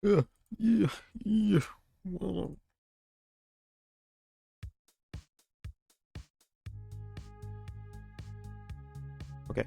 Yeah, yeah, yeah. Well, okay.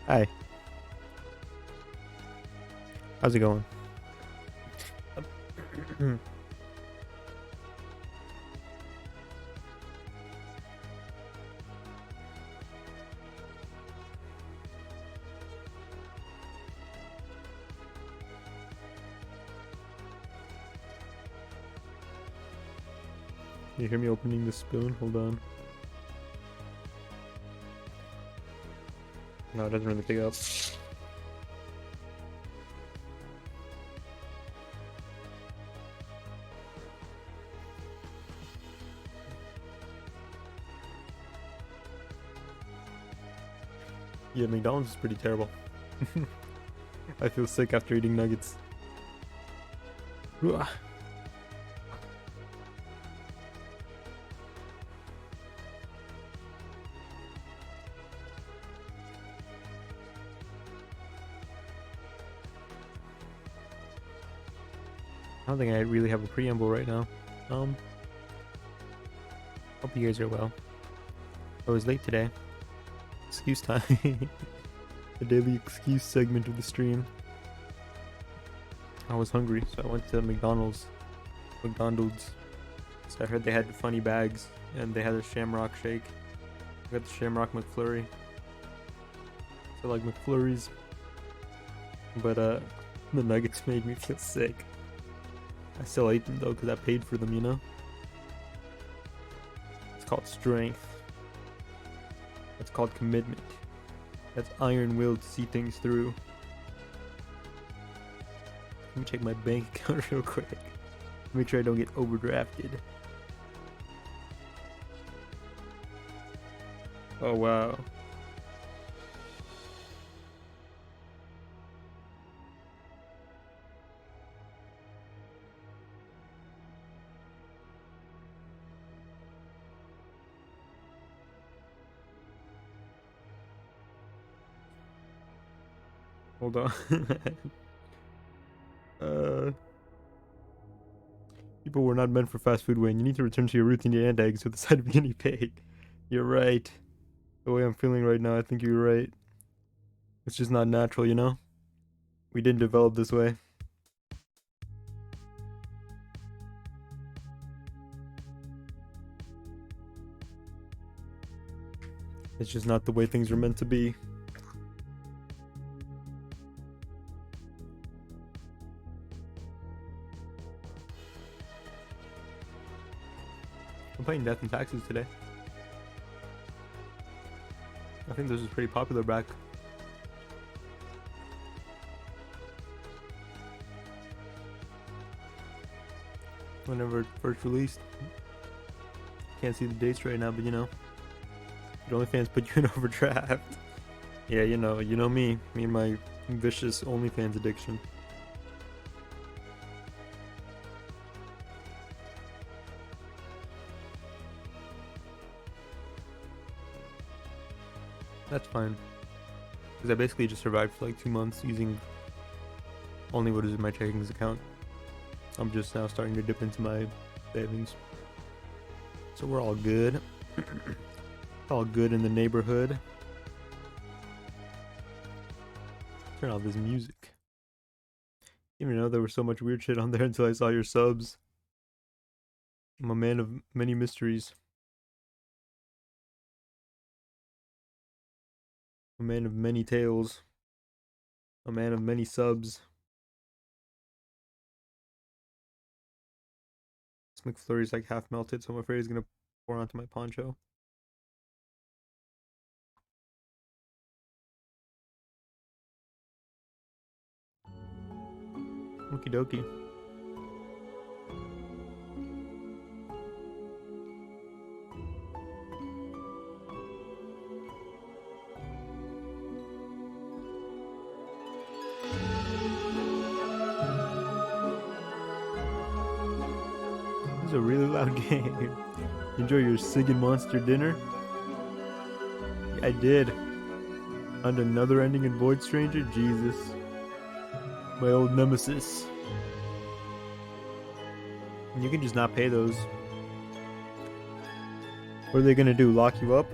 Hi, how's it going? You hear me opening the spoon? Hold on. No, it doesn't really pick up. Yeah, McDonald's is pretty terrible. I feel sick after eating nuggets. Ugh. I don't think I really have a preamble right now. Um, Hope you guys are well. I was late today. Excuse time. The daily excuse segment of the stream. I was hungry, so I went to McDonald's. McDonald's. So I heard they had funny bags, and they had a Shamrock Shake. I got the Shamrock McFlurry. So like McFlurries, but the nuggets made me feel sick. I still ate them though, because I paid for them, you know? It's called strength. That's called commitment. That's iron will to see things through. Let me check my bank account real quick. Make sure I don't get overdrafted. Oh wow. Hold on. uh People were not meant for fast food, Wayne. You need to return to your routine and eggs with the side of guinea pig. You're right. The way I'm feeling right now, I think you're right. It's just not natural, you know? We didn't develop this way. It's just not the way things are meant to be. I'm playing Death and Taxes today. I think this is pretty popular back. Whenever it first released. Can't see the dates right now, but you know. The OnlyFans put you in overdraft. Yeah, you know me and my vicious OnlyFans addiction. That's fine. Because I basically just survived for like 2 months using only what is in my checkings account. I'm just now starting to dip into my savings. So we're all good. All good in the neighborhood. Turn off this music. Didn't even know there was so much weird shit on there until I saw your subs. I'm a man of many mysteries. A man of many tales. A man of many subs. This McFlurry's like half melted, so I'm afraid it's gonna pour onto my poncho. Okie dokie. is a really loud game. Enjoy your Sig Monster dinner? I did. And another ending in Void Stranger? Jesus. My old nemesis. You can just not pay those. What are they gonna do? Lock you up?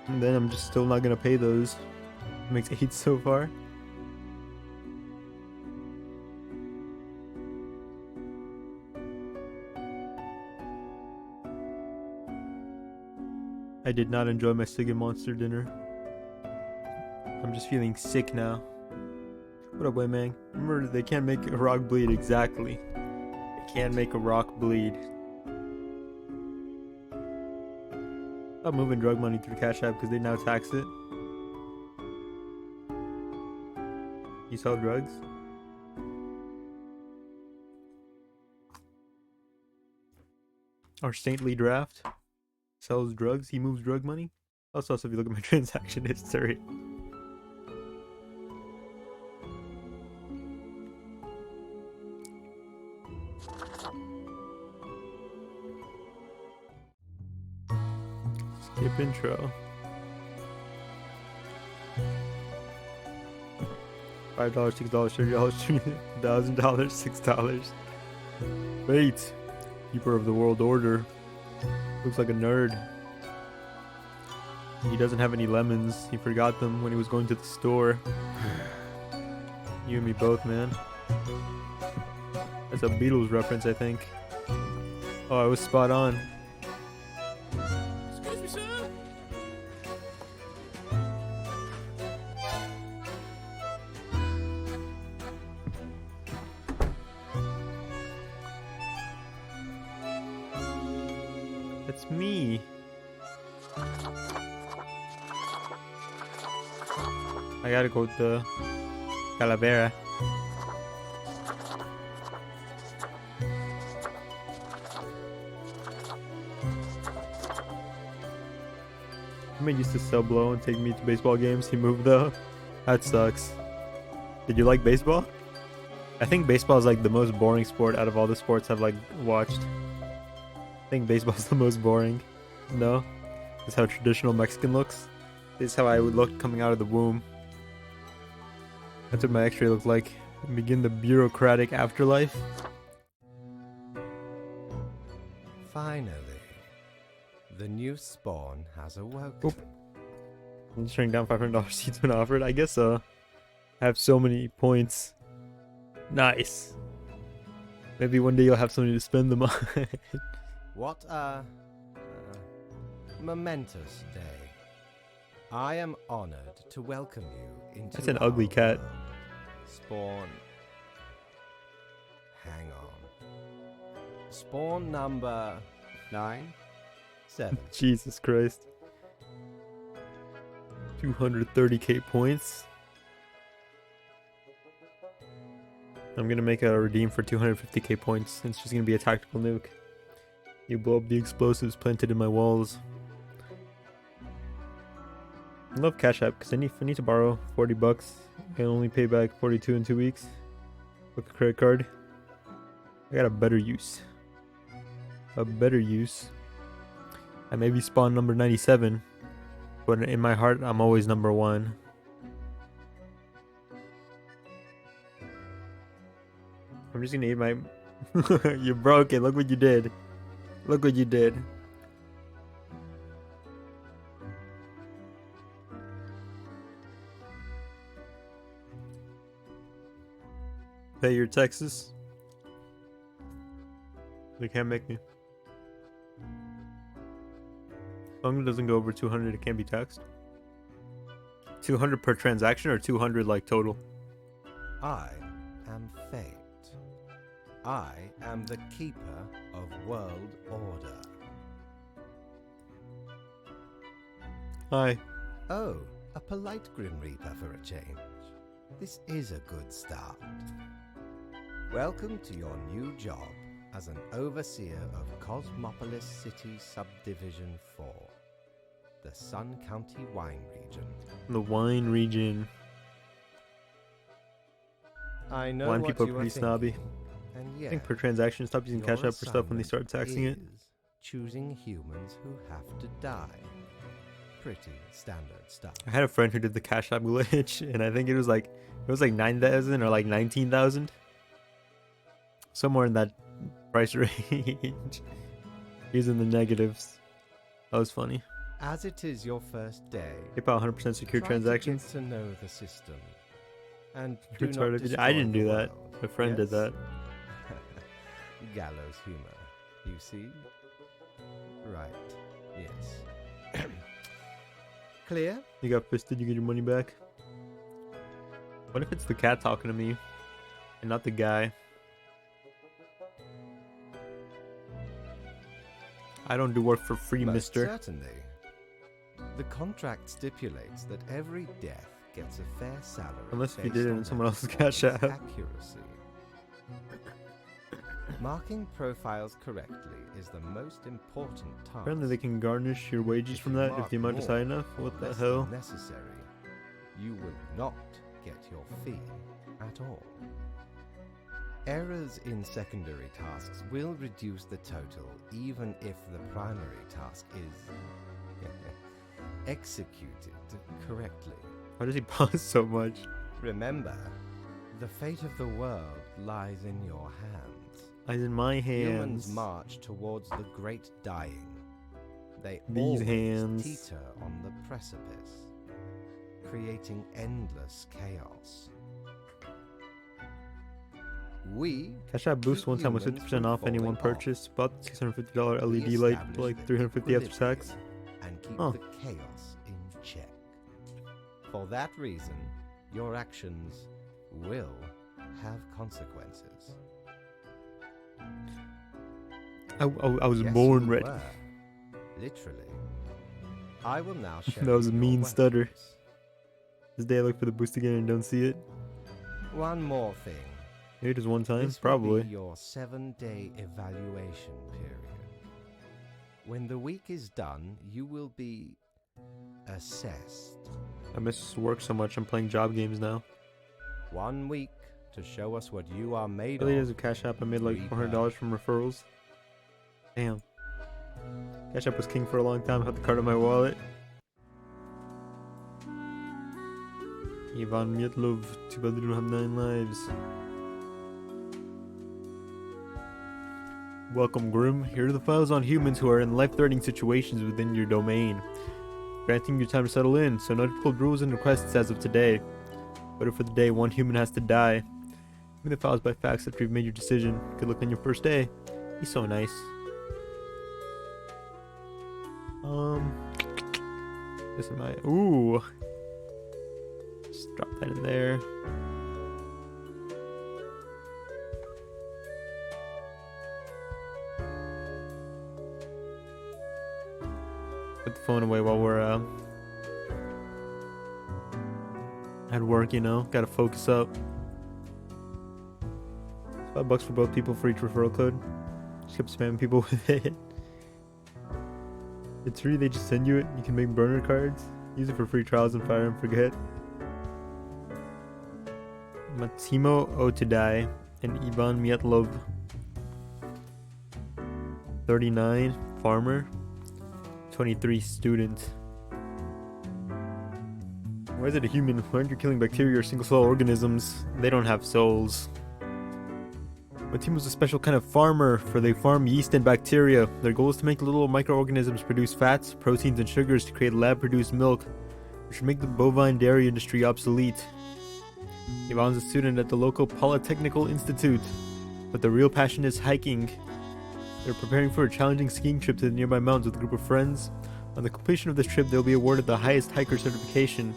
And then I'm just still not gonna pay those. Makes 8 so far. I did not enjoy my Sig Monster dinner. I'm just feeling sick now. What up, Wayman? Remember, they can't make a rock bleed exactly. They can't make a rock bleed. Stop moving drug money through Cash App because they now tax it. You sell drugs? Our saintly draft sells drugs. He moves drug money. Also, if you look at my transaction history. Skip intro. $5, $6, $30, $1,000, $6. Wait. Keeper of the World Order. Looks like a nerd. He doesn't have any lemons. He forgot them when he was going to the store. You and me both, man. That's a Beatles reference, I think. Oh, I was spot on. Excuse me, sir. That's me. I gotta go with the Calavera. He used to sell blow and take me to baseball games. He moved though. That sucks. Did you like baseball? I think baseball is like the most boring sport out of all the sports I've like watched. I think baseball's the most boring. No? That's how traditional Mexican looks. This is how I would look coming out of the womb. That's what my x-ray looked like. Begin the bureaucratic afterlife. Finally, the new spawn has awoken. Oop. I'm just turning down $500 seats when offered. I guess I have so many points. Nice. Maybe one day you'll have something to spend them on. What a momentous day. I am honored to welcome you into That's an ugly cat. world. Spawn. Hang on. Spawn number 9? 7. Jesus Christ. 230k points. I'm gonna make a redeem for 250k points. It's just gonna be a tactical nuke. You blow up the explosives planted in my walls. I love Cash App because if I need to borrow 40 bucks, I can only pay back 42 in 2 weeks. Book a credit card. I got a better use. A better use. I may be spawn number 97, but in my heart, I'm always number 1. I'm just gonna eat my... You broke it, look what you did. Look what you did. Pay your taxes. They can't make me. As long as it doesn't go over 200, it can't be taxed. 200 per transaction or 200 like total? I am fate. I am the keeper of world order. Hi. Oh, a polite Grim Reaper for a change. This is a good start. Welcome to your new job as an overseer of Cosmopolis City Subdivision 4, the Sun County Wine Region. The wine region. I know Wine what people are you pretty are snobby. thinking, And I yet, think per transaction, stop using your Cash App for stuff when they start assignment taxing it. is choosing humans who have to die. Pretty standard stuff. I had a friend who did the Cash App glitch, and I think it was like 9,000 or like 19,000, somewhere in that price range. He's in the negatives. That was funny. As it is your first day, PayPal 100% secure try transactions. to get to know the system, and You're do not retarded. destroy I didn't the do that. world. My friend did Yes? that. Gallows humor, you see? Right. Yes. Clear? You got fisted, you get your money back. What if it's the cat talking to me and not the guy? I don't do work for free, Most mister. certainly. The contract stipulates that every death gets a fair salary. Unless if you based did it on in someone their else's Cash App. accuracy. Marking profiles correctly is the most important task. Apparently they can garnish your wages from that if the amount is high enough. What the less hell? than necessary, you will not get your fee at all. Errors in secondary tasks will reduce the total even if the primary task is executed correctly. Why does he pause so much? Remember, the fate of the world lies in your hands. Eyes in my Humans hands. march towards the great dying. They These always hands. teeter on the precipice, creating endless chaos. We Cash App boost keep one time was humans 50% from off any one falling off. purchase. Bought the $650 LED We light establish for like the $350 after tax. equilibrium and keep Huh. the chaos in check. For that reason, your actions will have consequences. I was Yes, born you ready. were. Literally. I will now show That was you a your mean stutter. weapons. This day I look for the boost again and don't see it. One more thing. Maybe just one time. This will Probably. be your 7-day evaluation period. When the week is done, you will be assessed. I miss work so much. I'm playing job games now. 1 week to show us what you are made Really, of. as a Cash App, I made like Reaper. $400 from referrals. Damn. Cash App was king for a long time. I had the card in my wallet. Ivan Mietlov, too bad they don't have 9 lives. Welcome, Grim. Here are the files on humans who are in life-threatening situations within your domain. Granting you time to settle in, so no difficult rules and requests as of today. But for the day one human has to die. Give me the files by fax after you've made your decision. Good luck on your first day. He's so nice. This is my... Ooh. Just drop that in there. Put the phone away while we're at work, you know. Gotta focus up. $5 for both people for each referral code. Just kept spamming people with it. It's free, they just send you it. You can make burner cards. Use it for free trials and fire and forget. Matsimo Otodai and Ivan Mietlov. 39, farmer. 23, student. Why is it a human? Why aren't you killing bacteria or single-cell organisms? They don't have souls. Matimo's a special kind of farmer, for they farm yeast and bacteria. Their goal is to make little microorganisms produce fats, proteins, and sugars to create lab-produced milk, which would make the bovine dairy industry obsolete. Ivan's a student at the local Polytechnical Institute, but the real passion is hiking. They're preparing for a challenging skiing trip to the nearby mountains with a group of friends. On the completion of this trip, they'll be awarded the highest hiker certification.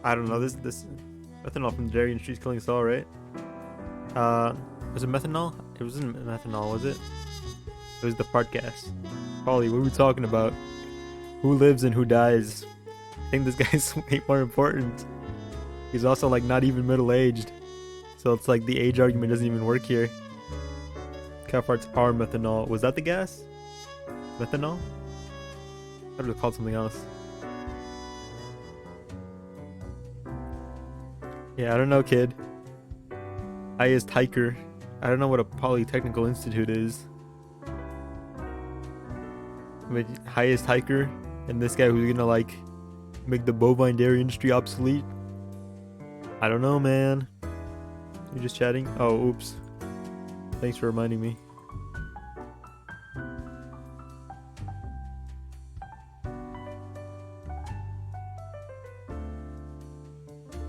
I don't know, this methanol from the dairy industry is killing us all, right? Was it methanol? It wasn't methanol, was it? It was the fart gas. Polly, what are we talking about? Who lives and who dies? I think this guy's way more important. He's also like not even middle-aged. So it's like the age argument doesn't even work here. Cow farts are methanol. Was that the gas? Methanol? I would have called something else. Yeah, I don't know, kid. highest hiker. I don't know what a polytechnical institute is. But highest hiker, and this guy who's gonna like make the bovine dairy industry obsolete. I don't know, man. You just chatting? Oh, oops. Thanks for reminding me.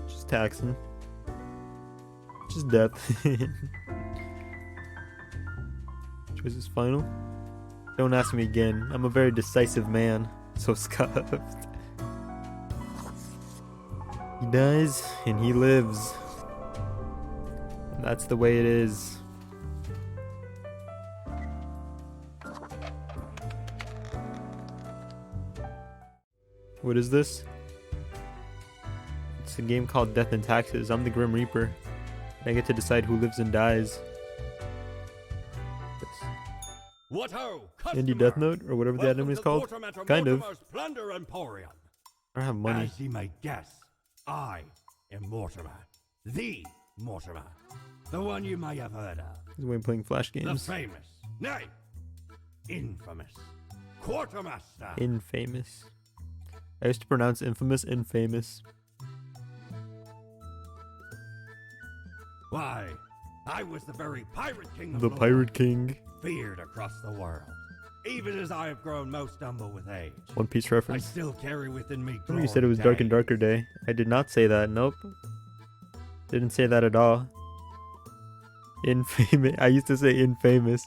Just taxing. Just death. Choice is final. Don't ask me again. I'm a very decisive man. So scuffed. He dies and he lives. And that's the way it is. What is this? It's a game called Death and Taxes. I'm the Grim Reaper. I get to decide who lives and dies. What ho, Indie Death Note, or whatever the anime is called. Kind of. Plunder Emporium. I don't have money. As ye may guess, I am Mortimer. The Mortimer. The one you may have heard of. He's way playing Flash The games. famous, nay, infamous Quartermaster. Infamous. I used to pronounce infamous infamous. Why, I was the very Pirate King of The Lore, Pirate King. feared across the world. Even as I have grown most humble with age, One Piece I reference. still carry within me Oh, you said it was Dark and glory Darker Day. I did not say that. Nope. Didn't say that at all. Infamous. I used to say infamous.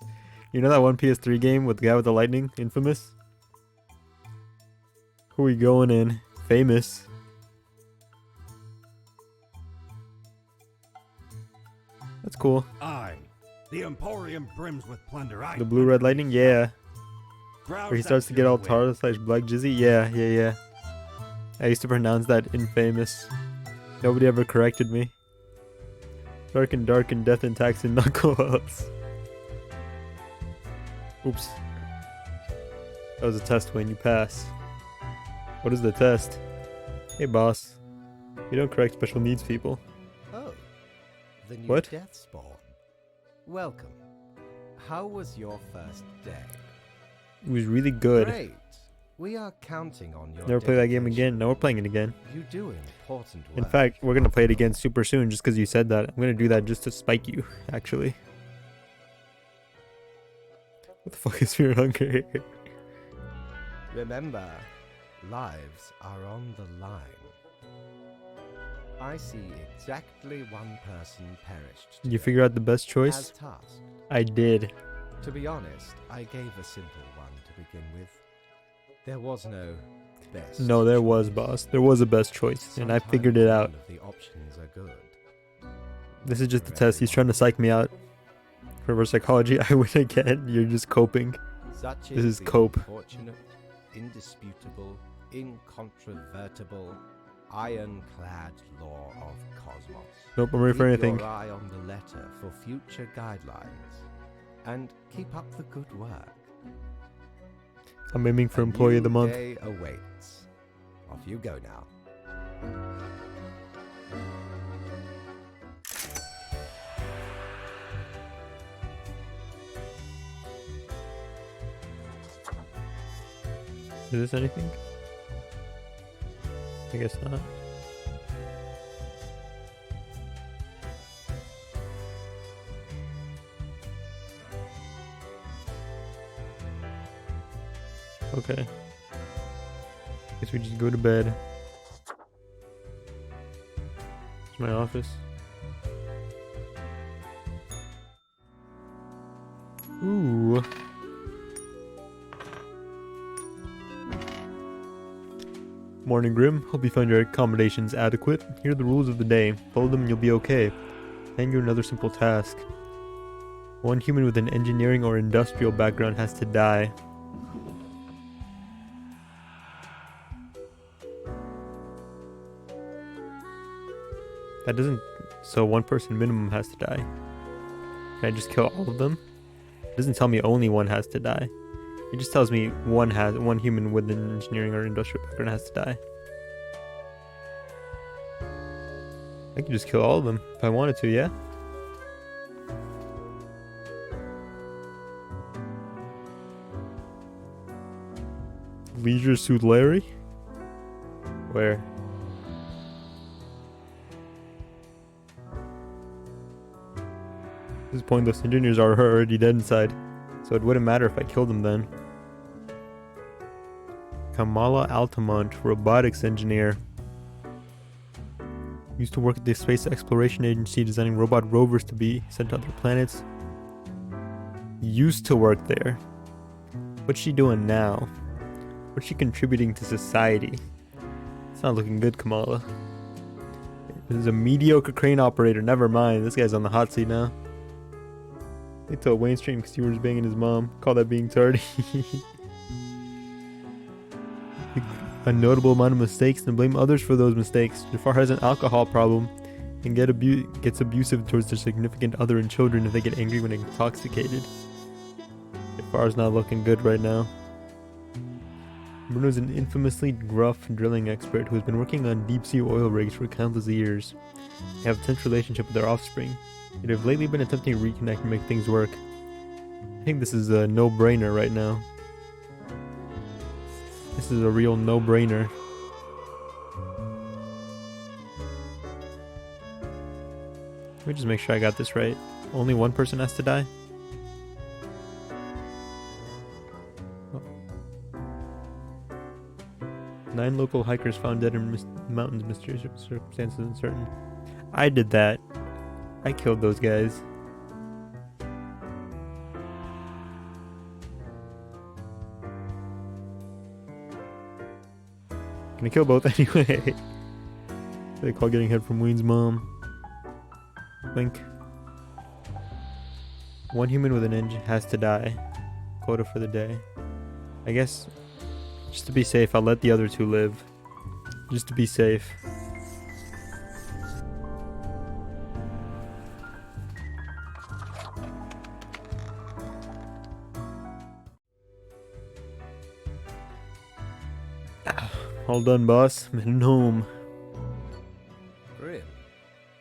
You know that one PS3 game with the guy with the lightning? Infamous? Who we going in? Famous. That's cool. I, the Emporium brims with plunder. The blue red lightning? Yeah. Browse Where he that starts to get your all way. tar slash black jizzy? Yeah. I used to pronounce that infamous. Nobody ever corrected me. Dark and Death and Tax and Knuckles. Oops. That was a test win. You pass. What is the test? Hey, boss. You don't correct special needs people. Oh, the new What? death spawn. Welcome. How was your first day? It was really good. Great. We are counting on your Never play that game dedication. again. No, we're playing it again. You do important work. In fact, we're gonna play it again super soon just because you said that. I'm gonna do that just to spike you, actually. What the fuck is Fear Hunger? Remember, lives are on the line. I see exactly one person perished. You today, figure out the best as choice? tasked. I did. To be honest, I gave a simple one to begin with. There was no best. No, there was, choice. boss. There was a best choice, and I figured it out. Sometimes none of the options are good. This is just a test. He's trying to psych me out. Reverse psychology. I win again. You're just coping. Such This is the cope. unfortunate, indisputable, incontrovertible, ironclad law of Cosmos. Nope, I'm ready for Keep anything. your eye on the letter for future guidelines, and keep up the good work. I'm aiming for A Employee of the new Month. Day awaits. Off you go now. Is this anything? I guess not. Okay. Guess we just go to bed. It's my office. Ooh. Morning, Grim. Hope you found your accommodations adequate. Here are the rules of the day. Follow them and you'll be okay. Hand you another simple task. One human with an engineering or industrial background has to die. That doesn't... So one person minimum has to die. Can I just kill all of them? It doesn't tell me only one has to die. It just tells me one human with an engineering or industrial background has to die. I can just kill all of them if I wanted to, yeah? Leisure Suit Larry? Where? This is pointless. Engineers are already dead inside, so it wouldn't matter if I killed them then. Kamala Altamont, robotics engineer. Used to work at the Space Exploration Agency designing robot rovers to be sent to other planets. Used to work there. What's she doing now? What's she contributing to society? It's not looking good, Kamala. This is a mediocre crane operator. Never mind. This guy's on the hot seat now. They told Wayne Stream because he was banging his mom. Call that being tardy. A notable amount of mistakes and blame others for those mistakes. Jafar has an alcohol problem and gets abusive towards their significant other and children if they get angry when intoxicated. Jafar's not looking good right now. Bruno's an infamously gruff drilling expert who has been working on deep-sea oil rigs for countless years. They have a tense relationship with their offspring, yet have lately been attempting to reconnect and make things work. I think this is a no-brainer right now. This is a real no-brainer. Let me just make sure I got this right. Only one person has to die? Oh. 9 local hikers found dead in mountains, mysterious circumstances uncertain. I did that. I killed those guys. Gonna kill both anyway. They call getting hit from Wayne's mom. Blink. 1 human with an engine has to die. Quota for the day. I guess, just to be safe, I'll let the other 2 live. Just to be safe. All done, boss. I'm heading home. Grim,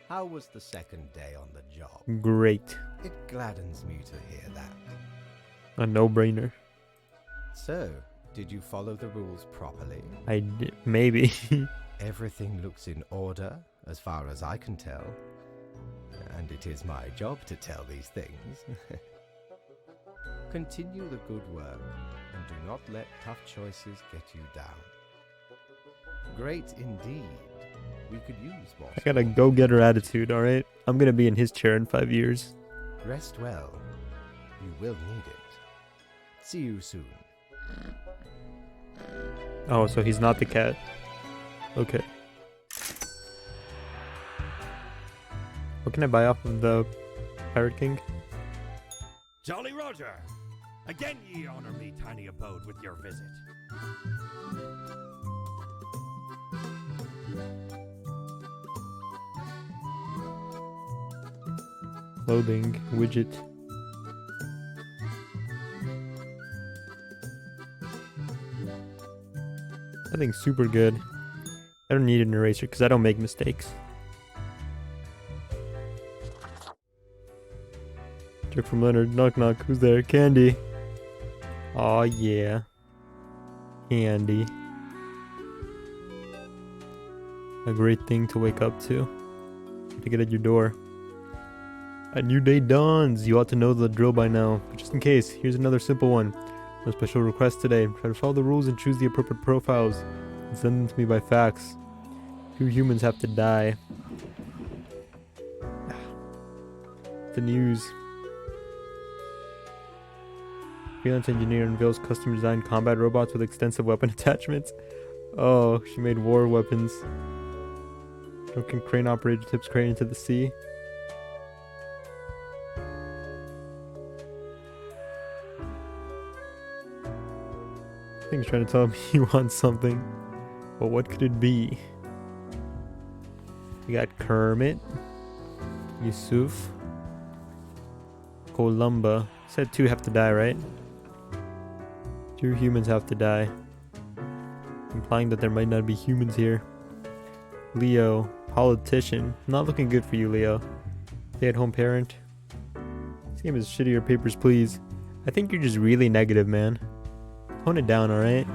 how was the second day on the job? Great. It gladdens me to hear that. A no-brainer. So, did you follow the rules properly? I did. Maybe. Everything looks in order, as far as I can tell. And it is my job to tell these things. Continue the good work, and do not let tough choices get you down. Great indeed. We could use more. I got a go-getter attitude, alright? I'm gonna be in his chair in 5 years. Rest well. You will need it. See you soon. Oh, so he's not the cat. Okay. What can I buy off of the Pirate King? Jolly Roger! Again ye honor me tiny abode with your visit. Clothing widget. That thing's super good. I don't need an eraser because I don't make mistakes. Joke from Leonard. Knock knock. Who's there? Candy. Aw yeah. Candy. A great thing to wake up to. To get at your door. A new day dawns. You ought to know the drill by now. But just in case, here's another simple one. No special request today. Try to follow the rules and choose the appropriate profiles. And send them to me by fax. 2 humans have to die. The news. Freelance engineer unveils custom designed combat robots with extensive weapon attachments. Oh, she made war weapons. Drunken crane operator tips crane into the sea. I think he's trying to tell me he wants something. But what could it be? We got Kermit. Yusuf. Columba. Said 2 have to die, right? 2 humans have to die. Implying that there might not be humans here. Leo. Politician. Not looking good for you, Leo. Stay-at-home parent. This game is shittier papers, please. I think you're just really negative, man. Tone it down, alright?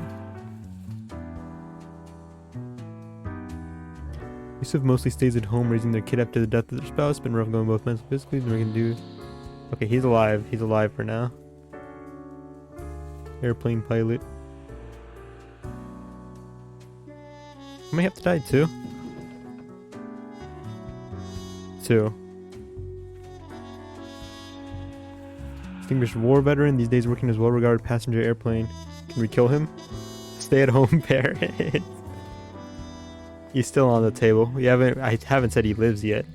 Yusuf mostly stays at home raising their kid after the death of their spouse. Been rough going both mentally and physically. They're gonna do. Okay, he's alive. He's alive for now. Airplane pilot. I may have to die too. 2. Distinguished war veteran. These days working as well-regarded passenger airplane. Can we kill him? Stay-at-home parent. He's still on the table. I haven't said he lives yet.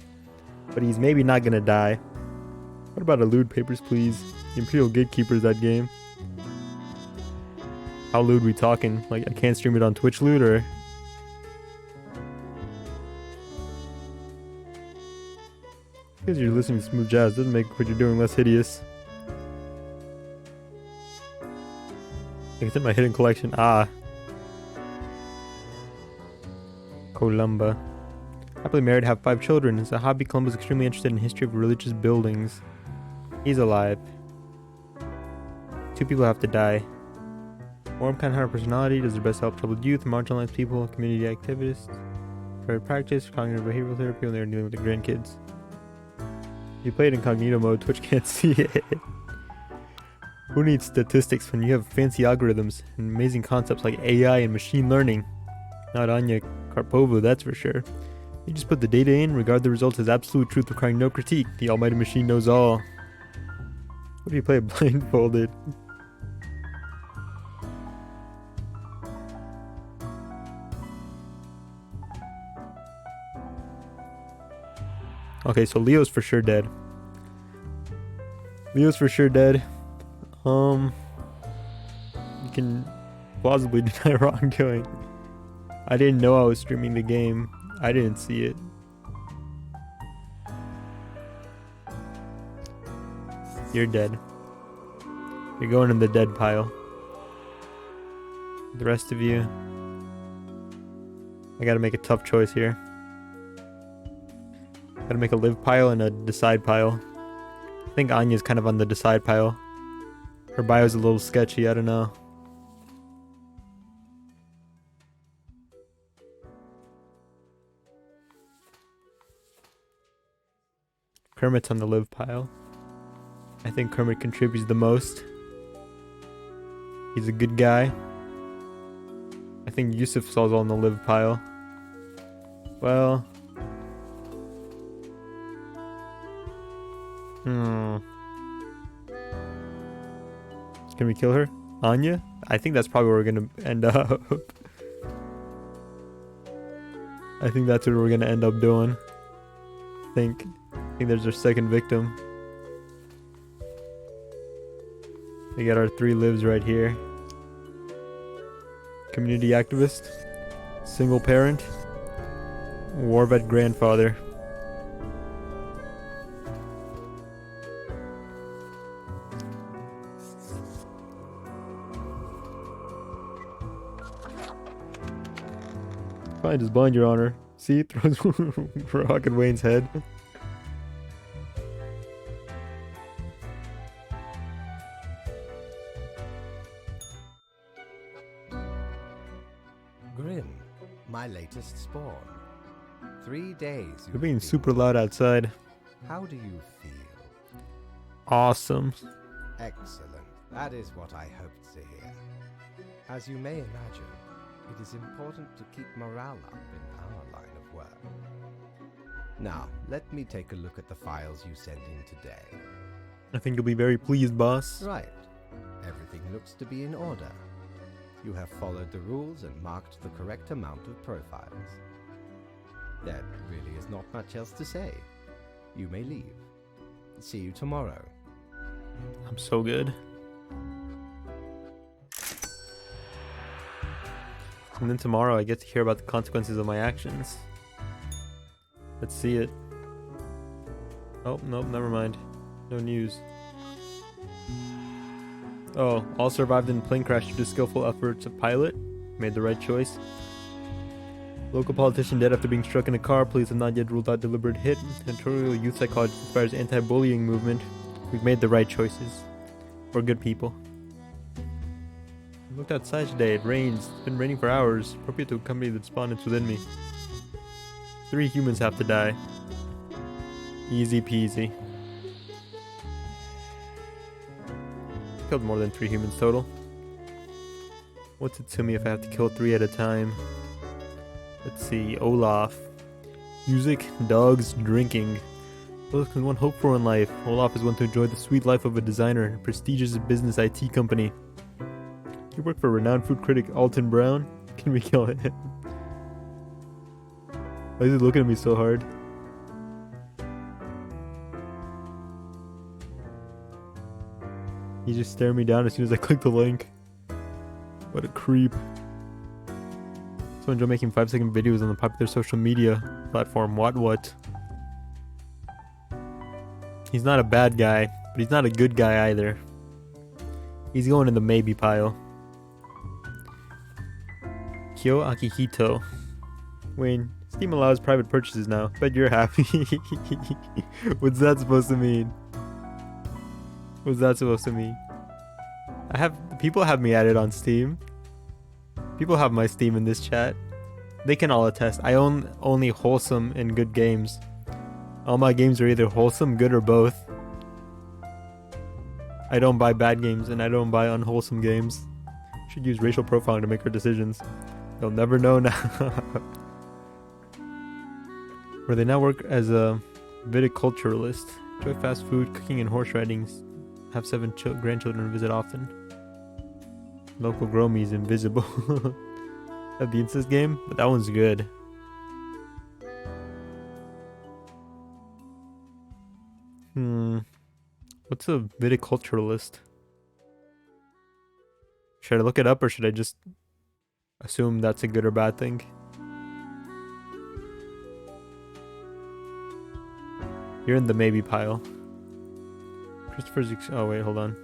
But he's maybe not gonna die. What about lewd papers, please? The Imperial Gatekeeper's that game. How lewd we talking? Like, I can't stream it on Twitch lewd, or... Because you're listening to smooth jazz doesn't make what you're doing less hideous. It's in my hidden collection. Columba. Happily married, have 5 children. As a hobby, Columba is extremely interested in the history of religious buildings. He's alive. 2 people have to die. Warm, kind-hearted personality, does their best to help troubled youth, marginalized people, community activists. Private practice, cognitive behavioral therapy when they're dealing with the grandkids. You played incognito mode, Twitch can't see it. Who needs statistics when you have fancy algorithms and amazing concepts like AI and machine learning? Not Anya Karpova, that's for sure. You just put the data in, regard the results as absolute truth requiring no critique. The almighty machine knows all. What do you play blindfolded? Okay, so Leo's for sure dead. Leo's for sure dead. You can plausibly deny wrongdoing. I didn't know I was streaming the game. I didn't see it. You're dead. You're going in the dead pile. The rest of you, I gotta make a tough choice here. Gotta make a live pile and a decide pile. I think Anya's kind of on the decide pile. Her bio's a little sketchy, I don't know. Kermit's on the live pile. I think Kermit contributes the most. He's a good guy. I think Yusuf's also on the live pile. Well... Can we kill her? Anya? I think that's probably where we're gonna end up. I think that's what we're gonna end up doing. I think there's our second victim. We got our 3 lives right here. Community activist. Single parent. War vet grandfather. Fine, just blind, Your Honor. See, throws rock at Wayne's head. Grim, my latest spawn. 3 days. You're being super loud outside. How do you feel? Awesome. Excellent. That is what I hoped to hear. As you may imagine, it is important to keep morale up in our line of work. Now, let me take a look at the files you sent in today. I think you'll be very pleased, boss. Right. Everything looks to be in order. You have followed the rules and marked the correct amount of profiles. There really is not much else to say. You may leave. See you tomorrow. I'm so good. And then tomorrow I get to hear about the consequences of my actions. Let's see it. Oh, nope, never mind. No news. Oh, all survived in plane crash due to skillful efforts of pilot. Made the right choice. Local politician dead after being struck in a car. Police have not yet ruled out deliberate hit. Editorial youth psychologist inspires anti-bullying movement. We've made the right choices. We're good people. I looked outside today. It rains. It's been raining for hours. Appropriate to accompany the despondence within me. 3 humans have to die. Easy peasy. Killed more than 3 humans total. What's it to me if I have to kill 3 at a time? Let's see. Olaf. Music, dogs, drinking. Those can one hope for in life. Olaf is one to enjoy the sweet life of a designer in a prestigious business IT company. You work for renowned food critic Alton Brown? Can we kill him? Why is he looking at me so hard? He just staring me down as soon as I click the link. What a creep. So enjoy making 5-second videos on the popular social media platform What. He's not a bad guy, but he's not a good guy either. He's going in the maybe pile. Kyo Akihito. Wayne, Steam allows private purchases now. Bet you're happy. What's that supposed to mean? What's that supposed to mean? People have me added on Steam. People have my Steam in this chat. They can all attest. I own only wholesome and good games. All my games are either wholesome, good, or both. I don't buy bad games and I don't buy unwholesome games. Should use racial profiling to make our decisions. They'll never know now. Where they now work as a viticulturalist. Enjoy fast food, cooking, and horse riding. Have 7 grandchildren and visit often. Local Gromies invisible. Have the incest game? But that one's good. What's a viticulturalist? Should I look it up or should I just assume that's a good or bad thing? You're in the maybe pile. Oh wait, hold on.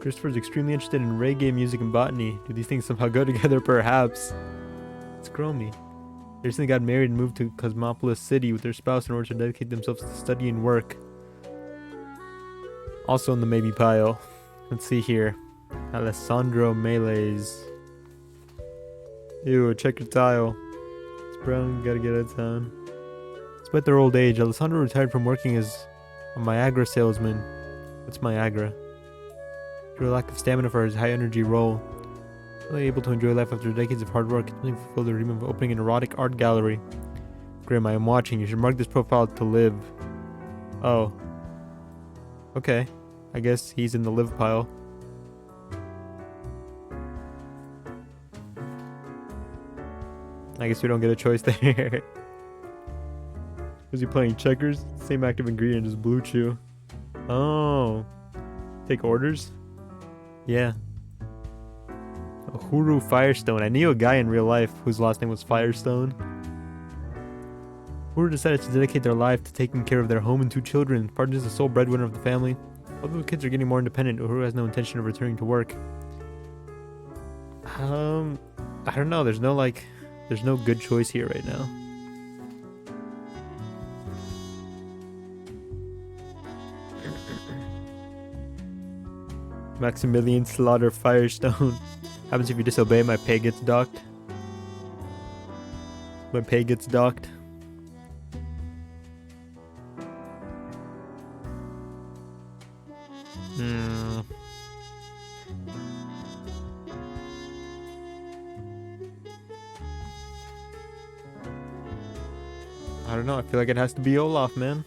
Christopher's extremely interested in reggae music and botany. Do these things somehow go together? Perhaps. It's Gromy. They recently got married and moved to Cosmopolis City with their spouse in order to dedicate themselves to study and work. Also in the maybe pile. Let's see here. Alessandro Melees. Ew, check your tile. It's brown, gotta get out of town. Despite their old age, Alessandro retired from working as a Viagra salesman. What's Viagra? Due to a lack of stamina for his high energy role. Really able to enjoy life after decades of hard work, continuing to fulfill the dream of opening an erotic art gallery. Grim, I am watching. You should mark this profile to live. Oh. Okay. I guess he's in the live pile. I guess we don't get a choice there. Was he playing checkers? Same active ingredient as Blue Chew. Oh. Take orders? Yeah. Uhuru Firestone. I knew a guy in real life whose last name was Firestone. Uhuru decided to dedicate their life to taking care of their home and 2 children. Partner is the sole breadwinner of the family. Although the kids are getting more independent, Uhuru has no intention of returning to work. I don't know. There's no good choice here right now. Maximilian Slaughter Firestone. Happens if you disobey, my pay gets docked. My pay gets docked. I don't know. I feel like it has to be Olaf, man.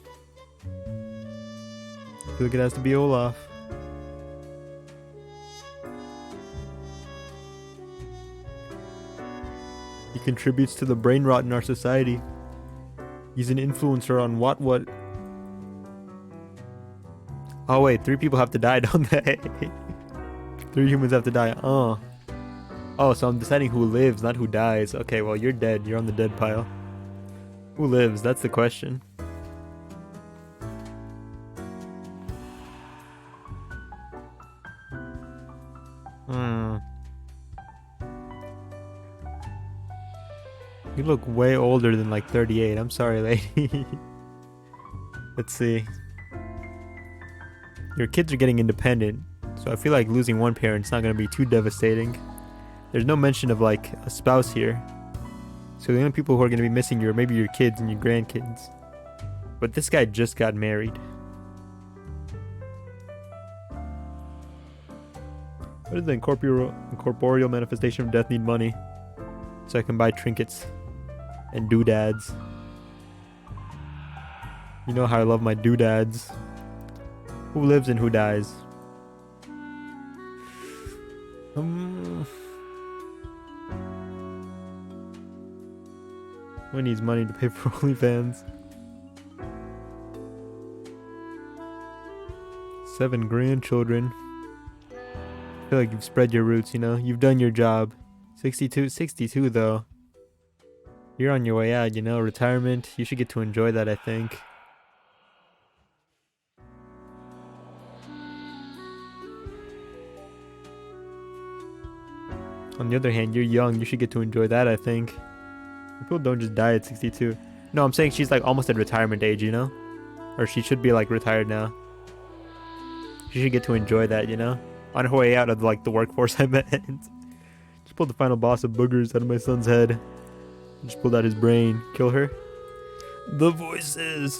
I feel like it has to be Olaf. He contributes to the brain rot in our society. He's an influencer on what? Oh wait, 3 people have to die, don't they? 3 humans have to die. Oh, so I'm deciding who lives, not who dies. Okay, well, you're dead. You're on the dead pile. Who lives? That's the question. You look way older than like 38. I'm sorry, lady. Let's see. Your kids are getting independent, so I feel like losing one parent's not going to be too devastating. There's no mention of like a spouse here. So the only people who are going to be missing you are maybe your kids and your grandkids. But this guy just got married. What does the incorporeal manifestation of death need money? So I can buy trinkets and doodads. You know how I love my doodads. Who lives and who dies? Who needs money to pay for OnlyFans? 7 grandchildren. I feel like you've spread your roots, you know? You've done your job. 62 though. You're on your way out, you know? Retirement. You should get to enjoy that, I think. On the other hand, you're young. You should get to enjoy that, I think. People don't just die at 62. No, I'm saying she's like almost at retirement age, you know? Or she should be like retired now. She should get to enjoy that, you know? On her way out of like the workforce, I meant. Just pulled the final boss of boogers out of my son's head. Just pulled out his brain. Kill her. The voices.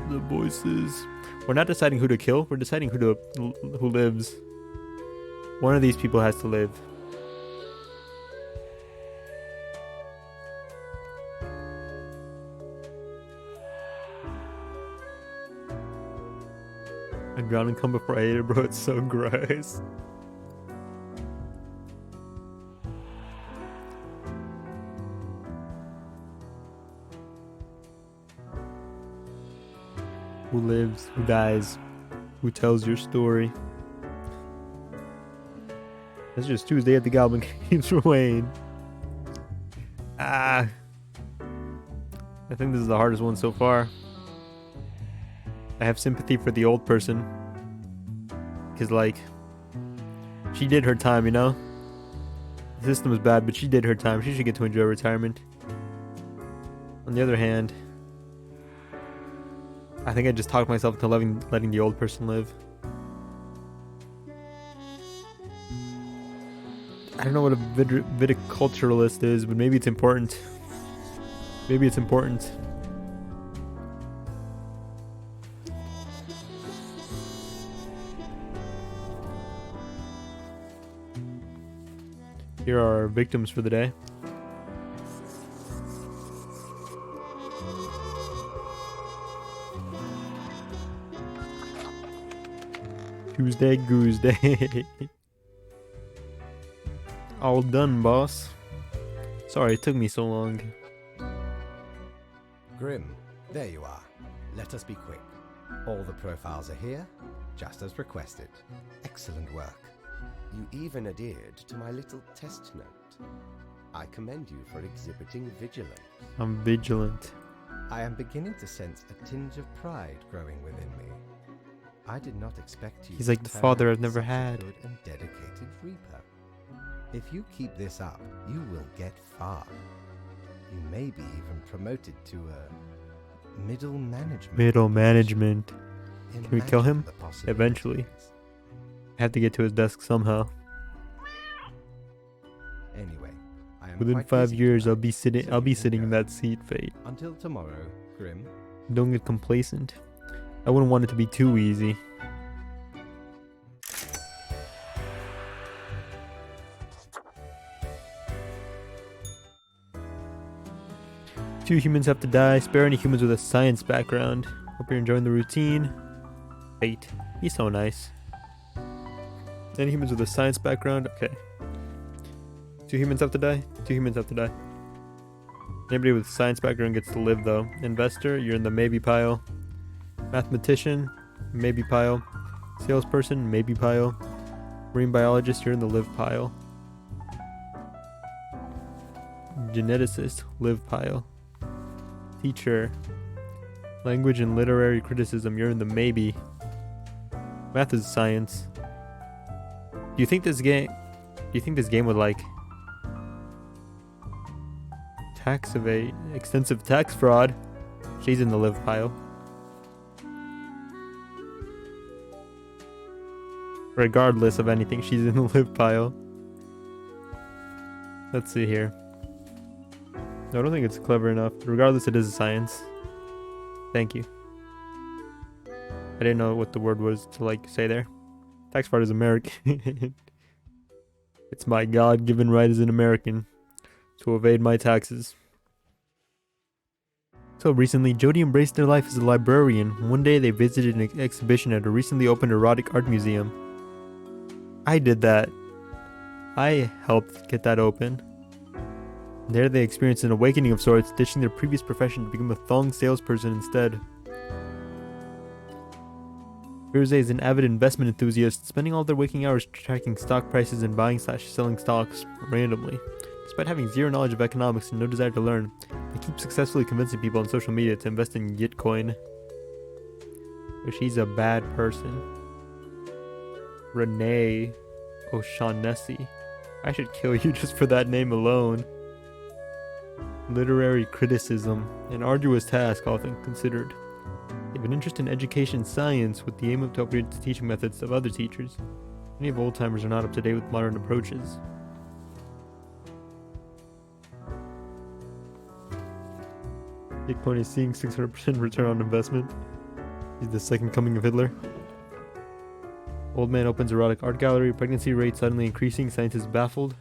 The voices. We're not deciding who to kill. We're deciding who lives. One of these people has to live. I drowned and come before I ate it, bro. It's so gross. Who lives? Who dies? Who tells your story? It's just Tuesday at the Goblin Caves for Wayne. I think this is the hardest one so far. I have sympathy for the old person. Because, like, she did her time, you know? The system is bad, but she did her time. She should get to enjoy retirement. On the other hand, I think I just talked myself into letting the old person live. I don't know what a viticulturalist is, but maybe it's important. Maybe it's important. Here are our victims for the day. Tuesday Goose Day. All done, boss. Sorry it took me so long. Grim, there you are. Let us be quick. All the profiles are here, just as requested. Excellent work. You even adhered to my little test note. I commend you for exhibiting vigilance. I'm vigilant. I am beginning to sense a tinge of pride growing within me. I did not expect you He's to like the turn father out I've never such a had. good and dedicated reaper. If you keep this up, you will get far. You may be even promoted to a middle management. Middle management. Can we kill him? Imagine the possibilities. Eventually. I have to get to his desk somehow. Anyway, I am Within quite 5 busy years, tonight, I'll be sitting so you can in go. that seat, Fate. Until tomorrow, Grim. Don't get complacent. I wouldn't want it to be too easy. Two humans have to die. Spare any humans with a science background. Hope you're enjoying the routine. Fate. He's so nice. Any humans with a science background? Okay. 2 humans have to die? 2 humans have to die. Anybody with a science background gets to live though. Investor, you're in the maybe pile. Mathematician, maybe pile. Salesperson, maybe pile. Marine biologist, you're in the live pile. Geneticist, live pile. Teacher, language and literary criticism, you're in the maybe. Math is science. Do you think this game would like tax evade, extensive tax fraud? She's in the live pile. Regardless of anything, she's in the live pile. Let's see here. I don't think it's clever enough. Regardless, it is a science. Thank you. I didn't know what the word was to like say there. Tax fraud is American. It's my God-given right as an American to evade my taxes. So recently, Jody embraced their life as a librarian. One day, they visited an exhibition at a recently opened erotic art museum. I did that. I helped get that open. There, they experienced an awakening of sorts, ditching their previous profession to become a thong salesperson instead. Firuze is an avid investment enthusiast, spending all their waking hours tracking stock prices and buying/selling stocks randomly. Despite having zero knowledge of economics and no desire to learn, they keep successfully convincing people on social media to invest in Gitcoin. But she's a bad person. Renee O'Shaughnessy. I should kill you just for that name alone. Literary criticism, an arduous task all things considered. They have an interest in education science with the aim of to upgrade the teaching methods of other teachers. Many of old-timers are not up to date with modern approaches. Bitcoin is seeing 600% return on investment. He's the second coming of Hitler. Old man opens erotic art gallery. Pregnancy rate suddenly increasing. Scientists baffled.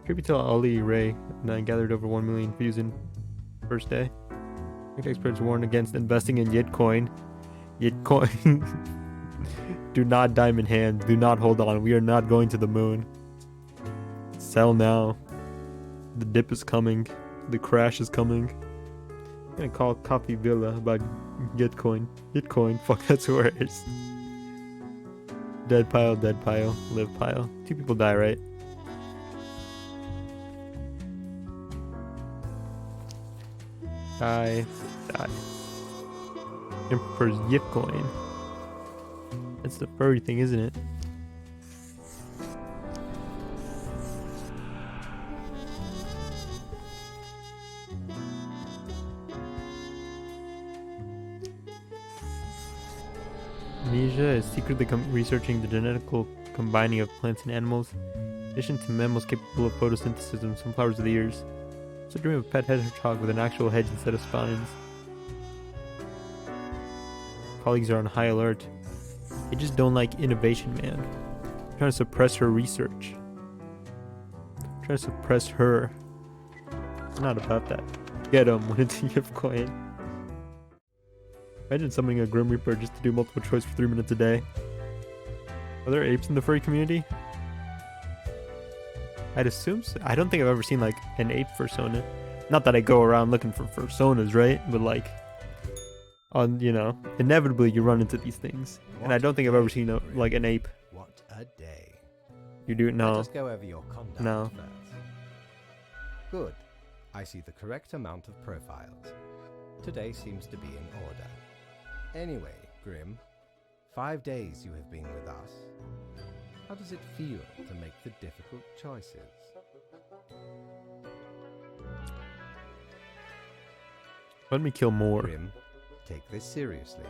Tribute to Ali Ray. Gathered over 1 million views in first day. Experts warn against investing in Gitcoin. Gitcoin. Do not diamond hand. Do not hold on. We are not going to the moon. Sell now. The dip is coming. The crash is coming. I'm gonna call Coffee Villa about Gitcoin. Gitcoin. Fuck, that's worse. Dead pile, live pile. 2 people die, right? Die. Emperor's Gitcoin. That's the furry thing, isn't it? Anesia is secretly researching the genetical combining of plants and animals. In addition to mammals capable of photosynthesis and sunflowers of the ears. So dream of a pet hedgehog with an actual head instead of spines. Colleagues are on high alert. They just don't like innovation, man. They're trying to suppress her research. They're trying to suppress her. It's not about that. Get him when it's Gitcoin. Imagine summoning a Grim Reaper just to do multiple choice for 3 minutes a day. Are there apes in the furry community? I'd assume so. I don't think I've ever seen like an ape fursona. Not that I go around looking for fursonas, right? But like, inevitably you run into these things. And I don't think I've ever seen like an ape. What a day. You do? No. Let us go over your conduct No. first. Good. I see the correct amount of profiles. Today seems to be in order. Anyway, Grim, 5 days you have been with us. How does it feel to make the difficult choices? Let me kill more. Grim, take this seriously.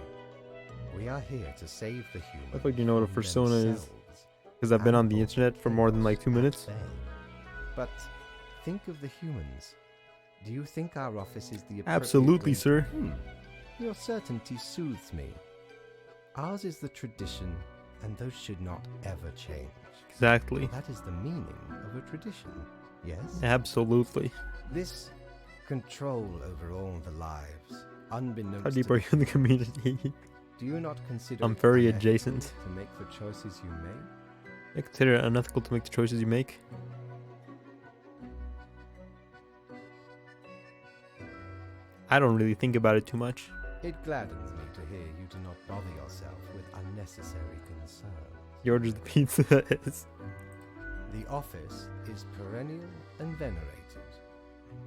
We are here to save the human. I thought you know what a from fursona is. themselves Because I've been on and the internet for more than like 2 minutes. they. But think of the humans. Do you think our office is the appropriate Absolutely, place- sir. Your certainty soothes me. Ours is the tradition, and those should not ever change. Exactly. That is the meaning of a tradition, yes? Absolutely. This control over all the lives, unbeknownst How deep to are you in the community? do you not consider I'm it furry unethical adjacent. to make the choices you make? I consider it unethical to make the choices you make. I don't really think about it too much. It gladdens me to hear you do not bother yourself with unnecessary concerns. He orders the pizza. The office is perennial and venerated.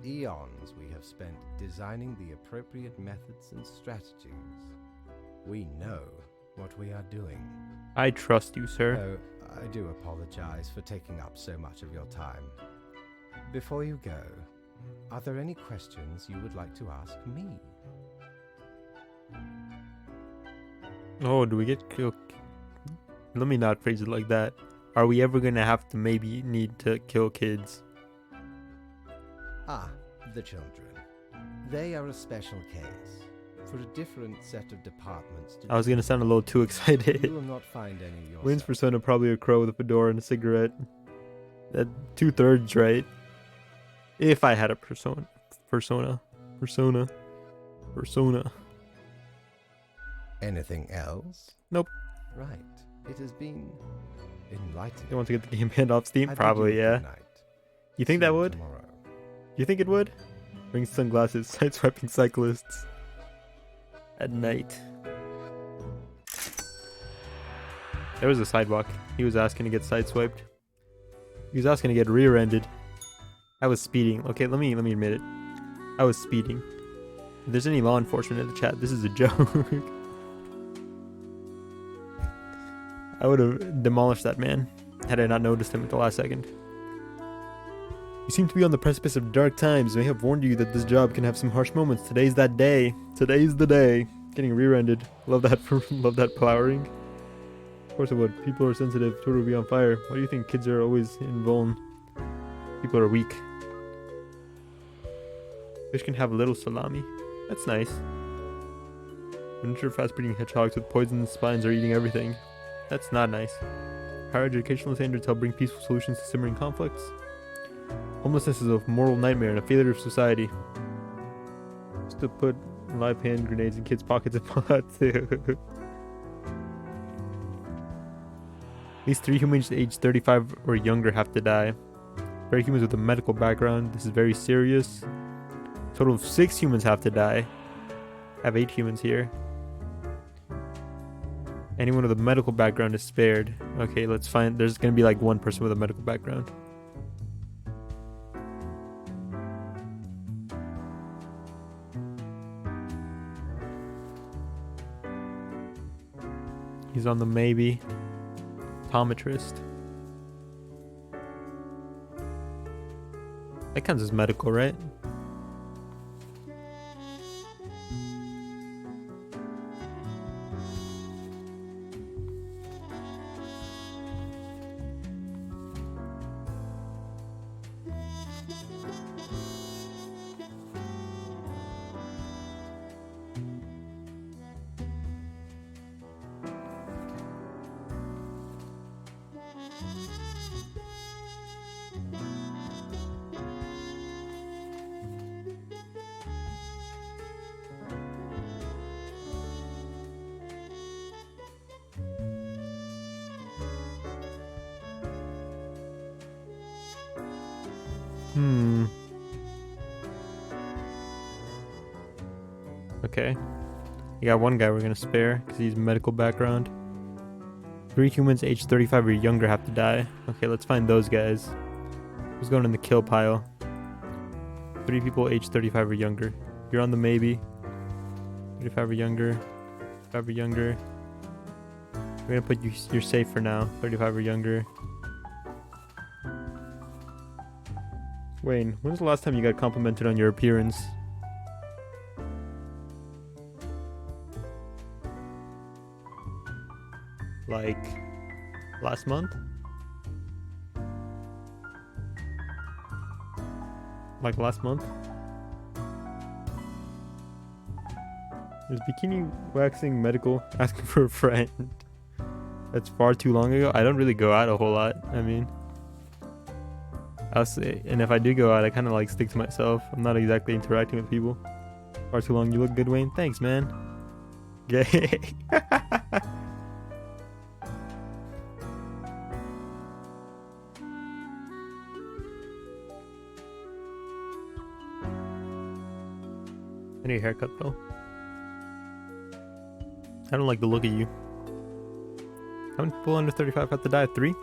Eons we have spent designing the appropriate methods and strategies. We know what we are doing. I trust you, sir. Oh, I do apologize for taking up so much of your time. Before you go, are there any questions you would like to ask me? Oh, do we get killed? Let me not phrase it like that. Are we ever gonna have to maybe need to kill kids? Ah, the children. They are a special case, for a different set of departments to I was gonna sound a little too excited. You will not find any yourself. Wayne's persona probably a crow with a fedora and a cigarette. That 2/3, right? If I had a persona. Anything else? Nope. Right. It has been enlightening. You want to get the game banned off Steam? I bid Probably, you yeah. good night. You think See that you would? tomorrow. You think it would? Bring sunglasses, sideswiping cyclists. At night. There was a sidewalk. He was asking to get sideswiped. He was asking to get rear-ended. I was speeding. Okay, let me admit it. I was speeding. If there's any law enforcement in the chat, this is a joke. I would have demolished that man had I not noticed him at the last second. You seem to be on the precipice of dark times. I may have warned you that this job can have some harsh moments. Today's that day. Today's the day. Getting rear-ended. Love that. Love that plowering. Of course it would. People are sensitive. Twitter will be on fire. Why do you think kids are always in vuln? People are weak. Fish can have a little salami. That's nice. Miniature fast-breeding hedgehogs with poisonous spines are eating everything. That's not nice. Higher educational standards help bring peaceful solutions to simmering conflicts. Homelessness is a moral nightmare and a failure of society. Just to put live hand grenades in kids' pockets and pots too. At least 3 humans aged 35 or younger have to die. 3 humans with a medical background. This is very serious. Total of 6 humans have to die. I have 8 humans here. Anyone with a medical background is spared. Okay, let's find. There's gonna be like 1 person with a medical background. He's on the maybe. Optometrist. That counts as medical, right? Okay. You got 1 guy we're gonna spare because he's medical background. 3 humans aged 35 or younger have to die. Okay, let's find those guys. Who's going in the kill pile? 3 people aged 35 or younger. You're on the maybe. 35 or younger. 35 or younger. We're gonna put you. You're safe for now. 35 or younger. Wayne, when's the last time you got complimented on your appearance? Like last month? Like last month? Is bikini waxing medical? Asking for a friend. That's far too long ago. I don't really go out a whole lot. I mean, I'll say, and if I do go out, I kind of like stick to myself. I'm not exactly interacting with people. Far too long. You look good, Wayne. Thanks, man. Gay. I need a haircut though. I don't like the look of you. How many people under 35 have to die? 3?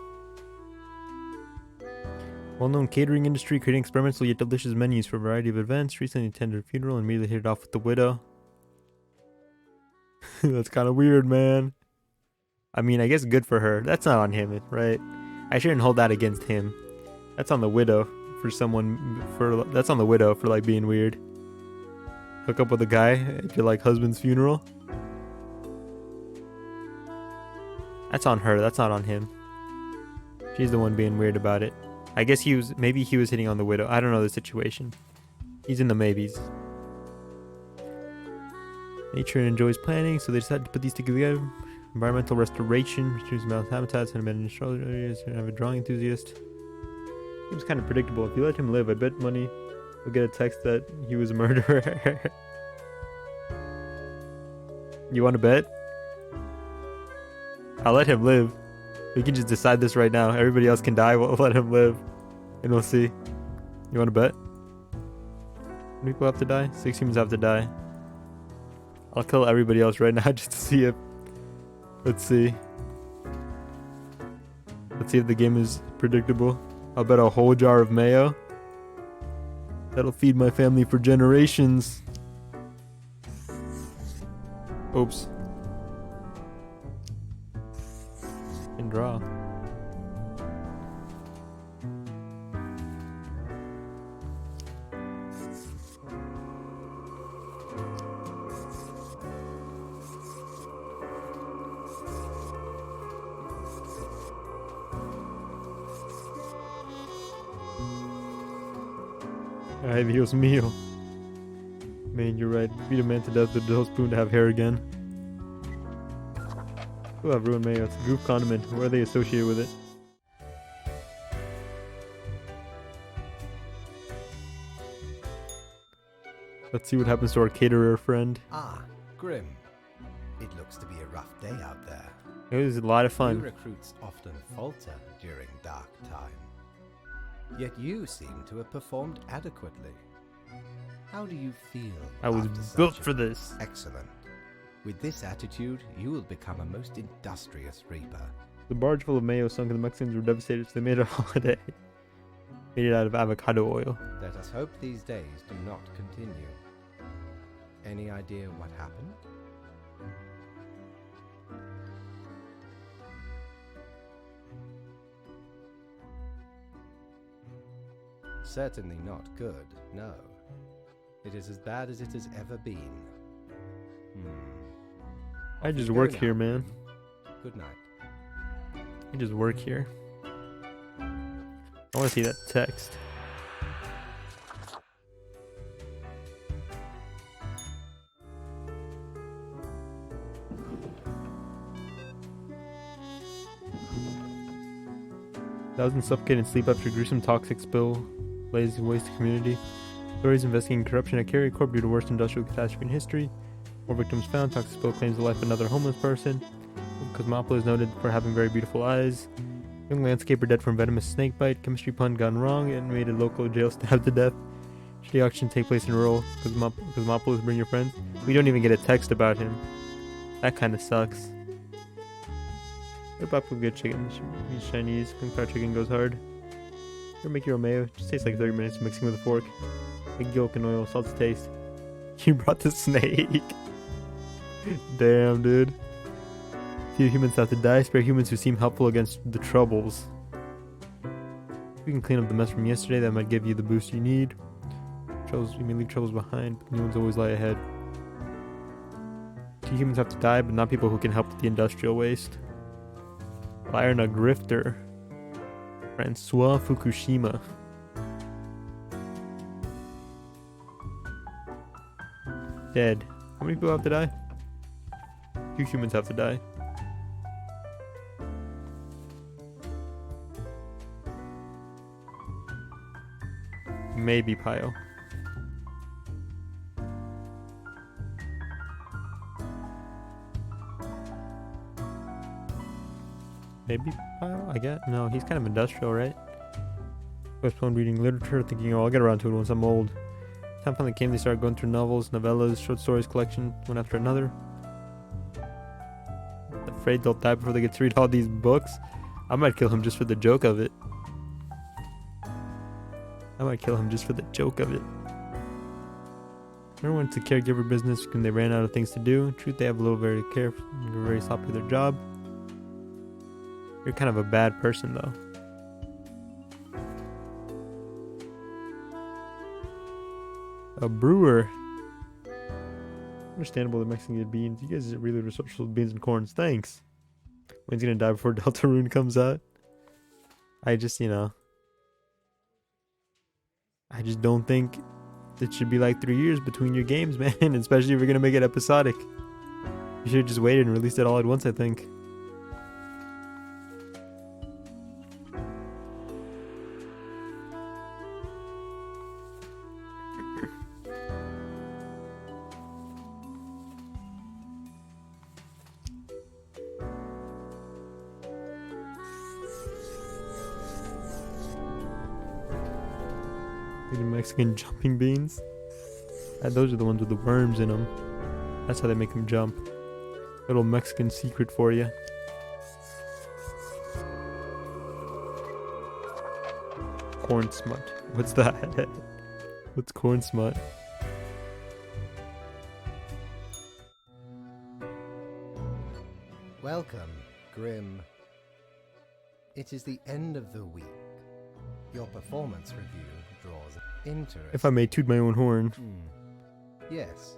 Well-known catering industry creating experimental yet delicious menus for a variety of events. Recently attended a funeral and immediately hit it off with the widow. That's kind of weird, man. I mean, I guess good for her. That's not on him, right? I shouldn't hold that against him. That's on the widow for someone for that's on the widow for like being weird. Hook up with a guy at your like husband's funeral. That's on her. That's not on him. She's the one being weird about it. I guess maybe he was hitting on the widow. I don't know the situation. He's in the maybes. Nature enjoys planning, so they decided to put these together. Environmental restoration, choose mouse habitats, and abandoned shelter areas, and have a drawing enthusiast. Seems kind of predictable. If you let him live, I bet money will get a text that he was a murderer. You want to bet? I'll let him live. We can just decide this right now. Everybody else can die. We'll let him live. And we'll see. You want to bet? How many people have to die? 6 humans have to die. I'll kill everybody else right now just to see if... Let's see. Let's see if the game is predictable. I'll bet a whole jar of mayo. That'll feed my family for generations. Oops. And draw. Ay, Dios mío. Man, you're right. Beat a man to death with a spoon to have hair again. Who have ruined mayo? It's a goof condiment. Where are they associated with it? Let's see what happens to our caterer friend. Ah, Grim. It looks to be a rough day out there. It was a lot of New fun. recruits often falter during dark time. Yet you seem to have performed adequately. How do you feel? I was after such built a- for this. Excellent. With this attitude, you will become a most industrious reaper. The barge full of mayo sunk and the Mexicans were devastated, so they made a holiday. Made it out of avocado oil. Let us hope these days do not continue. Any idea what happened? Certainly not good, no. It is as bad as it has ever been. I Off just you go work now. here, man. Good night. I just work here. I want to see that text. Thousands suffocate and sleep after gruesome toxic spill lays waste to community. Authorities investigating corruption at Carrier Corp due to worst industrial catastrophe in history. More victims found. Toxic spill claims the life of another homeless person. Cosmopolis is noted for having very beautiful eyes. Young landscaper dead from venomous snake bite. Chemistry pun gone wrong and made a local jail stabbed to death. Should the auction take place in rural Cosmopolis? Bring your friends. We don't even get a text about him. That kind of sucks. What about good chicken? He's Chinese. Pink fried chicken goes hard. Here, make your own mayo. Just takes like 30 minutes mixing with a fork. Egg yolk and oil. Salt to taste. You brought the snake. Damn, dude. Few humans have to die. Spare humans who seem helpful against the troubles. We can clean up the mess from yesterday. That might give you the boost you need. Troubles, you may leave troubles behind, but new ones always lie ahead. Few humans have to die, but not people who can help with the industrial waste. Fire and a grifter. Francois Fukushima. Dead. How many people have to die? Few humans have to die. Maybe Pio. Maybe Pio? I guess. No, he's kind of industrial, right? Postponed reading literature, thinking, oh, I'll get around to it once I'm old. Time finally came, they started going through novels, novellas, short stories collection, one after another. Afraid they'll die before they get to read all these books. I might kill him just for the joke of it. I might kill him just for the joke of it. Everyone went to caregiver business when they ran out of things to do. In truth, they have a little very care, very sloppy with their job. You're kind of a bad person, though. A brewer. Understandable that Mexican get beans. You guys are really resourceful with beans and corns. Thanks. When's gonna die before Deltarune comes out? I just, I just don't think it should be like 3 years between your games, man. Especially if you're gonna make it episodic. You should have just waited and released it all at once, I think. The Mexican jumping beans. Those are the ones with the worms in them. That's how they make them jump. Little Mexican secret for you. Corn smut. What's that? What's corn smut? Welcome, Grim. It is the end of the week. Your performance review draws interest. If I may toot my own horn. Yes,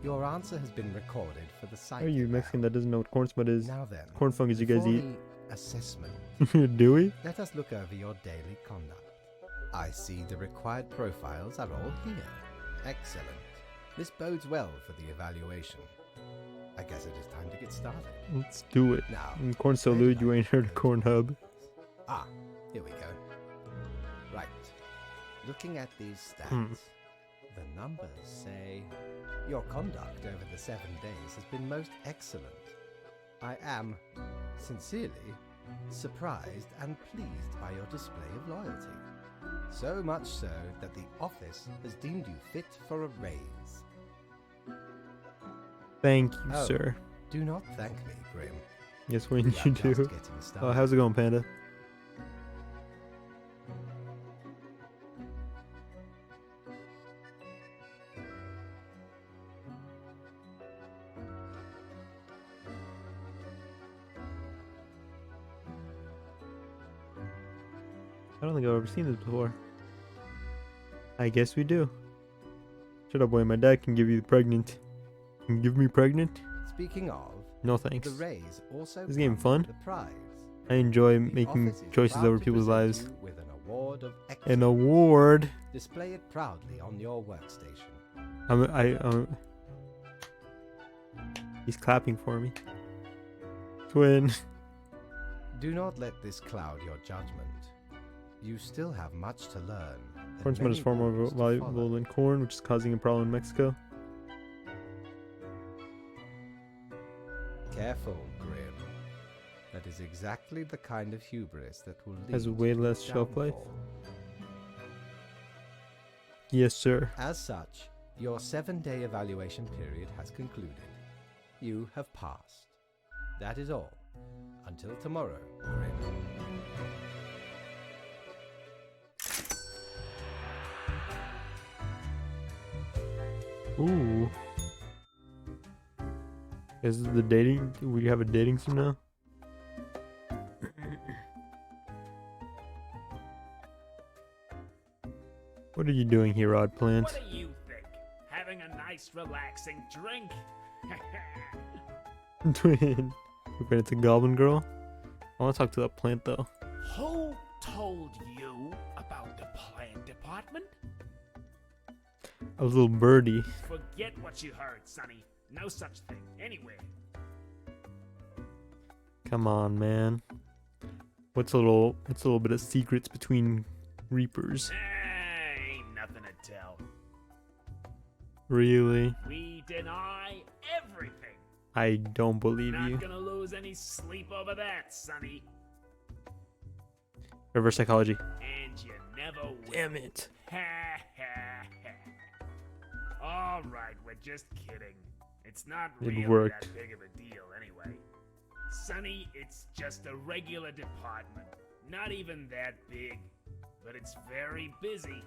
your answer has been recorded for the site. Are you Mexican that doesn't know what corn smut is? Now then, Corn fungus you guys before eat. the assessment, Do we? let us look over your daily conduct. I see the required profiles are all here. Excellent. This bodes well for the evaluation. I guess it is time to get started. Let's do it. Now, Corn so lewd you ain't heard of corn hub. Ah, here we go. Right. Looking at these stats, Hmm. the numbers say your conduct over the 7 days has been most excellent. I am, sincerely, surprised and pleased by your display of loyalty. So much so that the office has deemed you fit for a raise. Thank you, Oh. sir. Do not thank me, Grim. Yes, when We you are just do. getting started. Oh, how's it going, Panda? I don't think I've ever seen this before. I guess we do. Shut up, boy. My dad can give you the pregnant. Can you give me pregnant? Speaking of, No thanks. the raise also This game comes fun? with a prize. I enjoy The making office is choices proud over to people's present lives. you with an award of An excellence. award. Display it proudly on your workstation. He's clapping for me. Twin. Do not let this cloud your judgment. You still have much to learn. and Corn smut is many far more rules to valuable follow. than corn, which is causing a problem in Mexico. Careful, Grim. That is exactly the kind of hubris that will lead Has to way your less shelf life. downfall. Yes, sir. As such, your 7-day evaluation period has concluded. You have passed. That is all. Until tomorrow, Grim. Ooh. Is this the dating? Do we have a dating sim now? What are you doing here, odd plant? What do you think? Having a nice, relaxing drink? Twin. Okay, it's a goblin girl. I want to talk to that plant though. Who told you about the plant department? A little birdie. Forget what you heard, Sonny. No such thing anywhere. Come on, man. What's a little bit of secrets between reapers? Ain't nothing to tell. Really? We deny everything. I don't believe Not you. gonna lose any sleep over that, Sonny. Reverse psychology. And you never will. Damn it. Ha ha ha. All right, we're just kidding. It's not It really worked. that big of a deal anyway. Sonny, it's just a regular department. Not even that big. But it's very busy.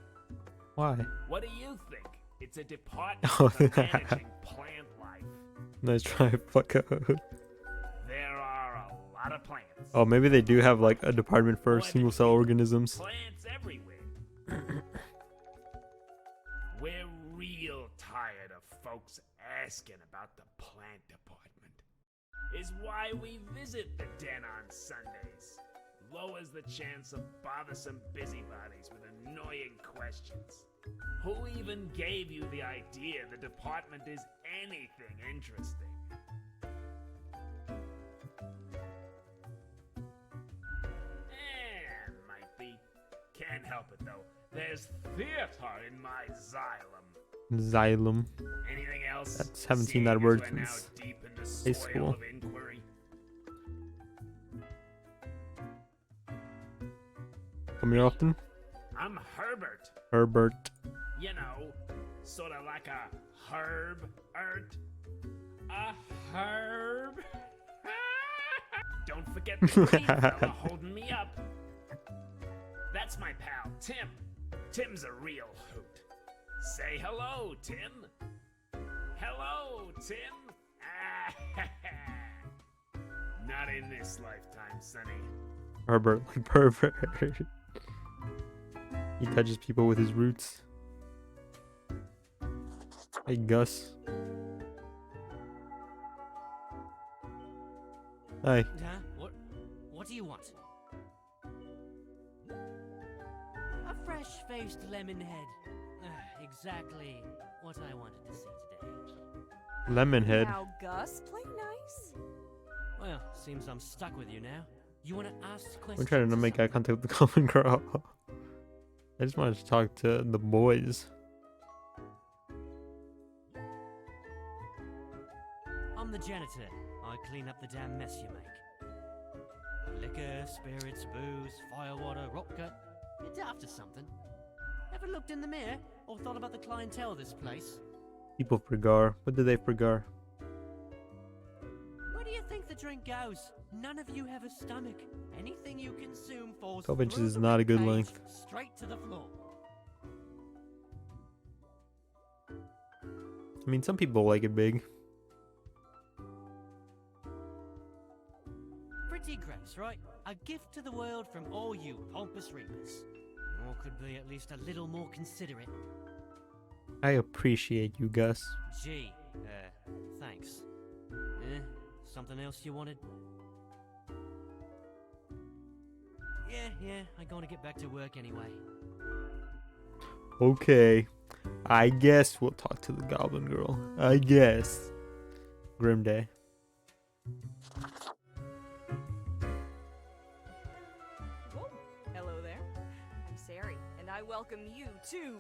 Why? What do you think? It's a department Oh, for managing plant life. Nice try, fuck out. There are a lot of plants. Oh, maybe they do have like a department for Boy, single cell organisms. Plants everywhere. We're real tired of folks asking about the plant department. Is why we visit the den on Sundays. Lowers the chance of bothersome busybodies with annoying questions. Who even gave you the idea the department is anything interesting? Might be. Can't help it though. There's theater in my xylem. Xylem. Anything else? That's- haven't seen Seeing that as word we're now since deep in the high soil school. of inquiry. Come here often? I'm Herbert. Herbert. You know, sort of like a herb-ert. A herb? Don't forget the green fella holding me up. That's my pal, Tim. Tim's a real hoot. Say hello, Tim. Hello, Tim. Not in this lifetime, Sonny. Herbert, like pervert. He touches people with his roots. Hey, Gus. Hi. Huh? What do you want? A fresh-faced lemon head. Exactly what I wanted to see today. Lemonhead. Now, Gus, play nice. Well, seems I'm stuck with you now. You want to ask questions? We're trying to or make eye something? contact with the common girl. I just wanted to talk to the boys. I'm the janitor. I clean up the damn mess you make. Liquor, spirits, booze, firewater, rock gut. You're after something. Ever looked in the mirror or thought about the clientele of this place? People forgar. What did they forgar? Where do you think the drink goes? None of you have a stomach. Anything you consume falls 12 inches through is the not a good ribcage, length. straight to the floor. I mean, some people like it big. Pretty gross, right? A gift to the world from all you pompous reapers. Or could be at least a little more considerate. I appreciate you, Gus. Gee, thanks. Something else you wanted? Yeah, I'm gonna get back to work anyway. Okay. I guess we'll talk to the Goblin Girl. I guess. Grim Day. Whoa. Hello there. I'm Sari, and I welcome you to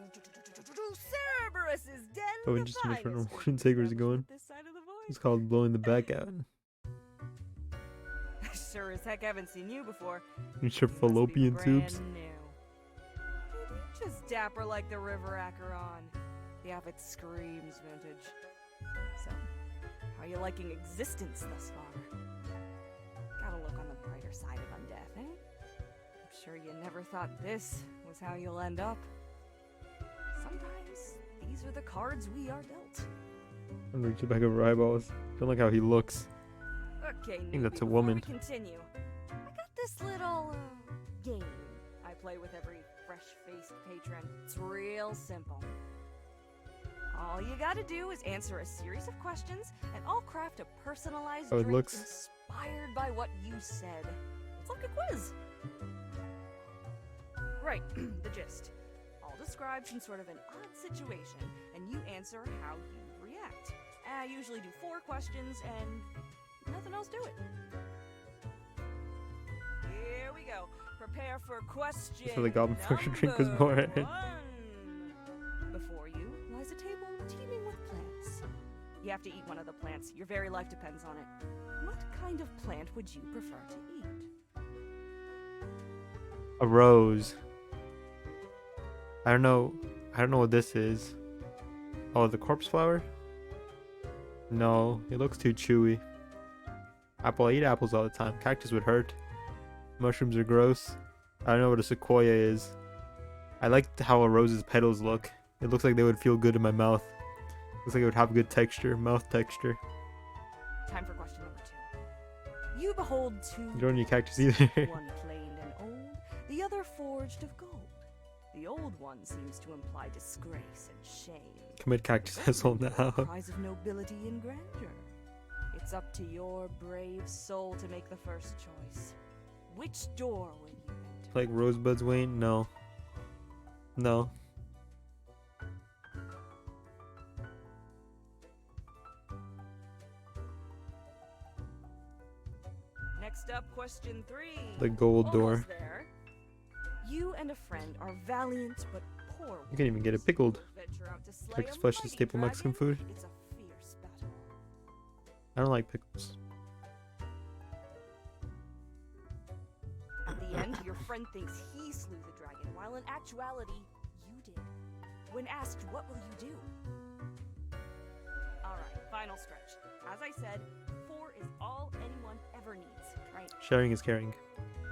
Cerberus's Den. Oh, the and just to make sure no finest more wooden takers are establishment going. This side of the void. It's called blowing the back out. Sure as heck haven't seen you before. It's your You must be fallopian brand tubes. new. Just dapper like the River Acheron. The outfit screams vintage. So, how are you liking existence thus far? Gotta look on the brighter side of undeath, eh? I'm sure you never thought this was how you'll end up. Sometimes these are the cards we are dealt. I'm reaching the back of her eyeballs. Don't like how he looks. Okay, think that's a newbie, woman. Before we continue, I got this little game I play with every fresh-faced patron. It's real simple. All you gotta do is answer a series of questions, and I'll craft a personalized How it drink looks. inspired by what you said. It's like a quiz. Right, the gist. I'll describe some sort of an odd situation, and you answer how you react. I usually do 4 questions, and nothing else to it. Here we go. Prepare for question. So the Goblin Girl drink was number more. 1. Before you lies a table teeming with plants. You have to eat one of the plants. Your very life depends on it. What kind of plant would you prefer to eat? A rose. I don't know what this is. Oh, the corpse flower? No, it looks too chewy. Apple, I eat apples all the time. Cactus would hurt. Mushrooms are gross. I don't know what a sequoia is. I like how a rose's petals look. It looks like they would feel good in my mouth. Looks like it would have good texture, mouth texture. Time for question number 2. You behold 2 You don't need cactus either. one planed and old, the other forged of gold. The old one seems to imply disgrace and shame. Commit cactus asshole now. Prize of nobility and grandeur. It's up to your brave soul to make the first choice. Which door will you enter? Like rosebuds, Wayne? No. No. Next up, question 3. The gold door. Almost there. You and a friend are valiant but poor. You can even get it warriors. pickled. Venture out to slay Turkish a flesh is mighty staple Mexican dragon. food. It's a fierce battle. I don't like pickles. At the end, your friend thinks he slew the dragon, while in actuality, you did. When asked, what will you do? Alright, final stretch. As I said, 4 is all anyone ever needs, right? Sharing is caring.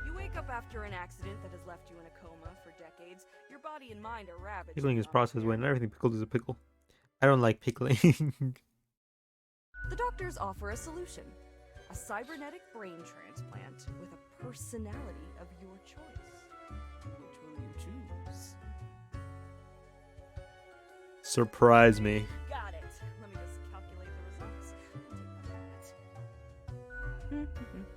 You wake up after an accident that has left you in a coma for decades. Your body and mind are ravaged. Pickling is by processed when everything pickled is a pickle. I don't like pickling. The doctors offer a solution. A cybernetic brain transplant with a personality of your choice. Which will you choose? Surprise me. Got it. Let me just calculate the results. We'll take that minute.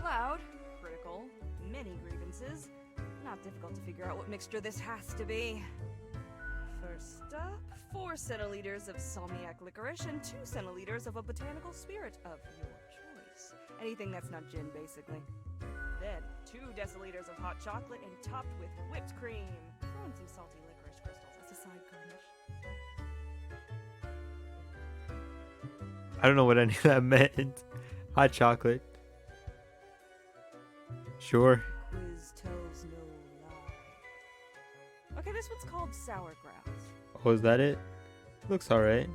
Loud, critical, many grievances. Not difficult to figure out what mixture this has to be. First up, 4 centiliters of salmiak licorice and 2 centiliters of a botanical spirit of your choice. Anything that's not gin, basically. Then, 2 deciliters of hot chocolate and topped with whipped cream. Throw in some salty licorice crystals as a side garnish. I don't know what any of that meant. Hot chocolate. Sure. Quiz tells no lie. Okay, this one's called sauerkraut. Oh, is that it? Looks alright.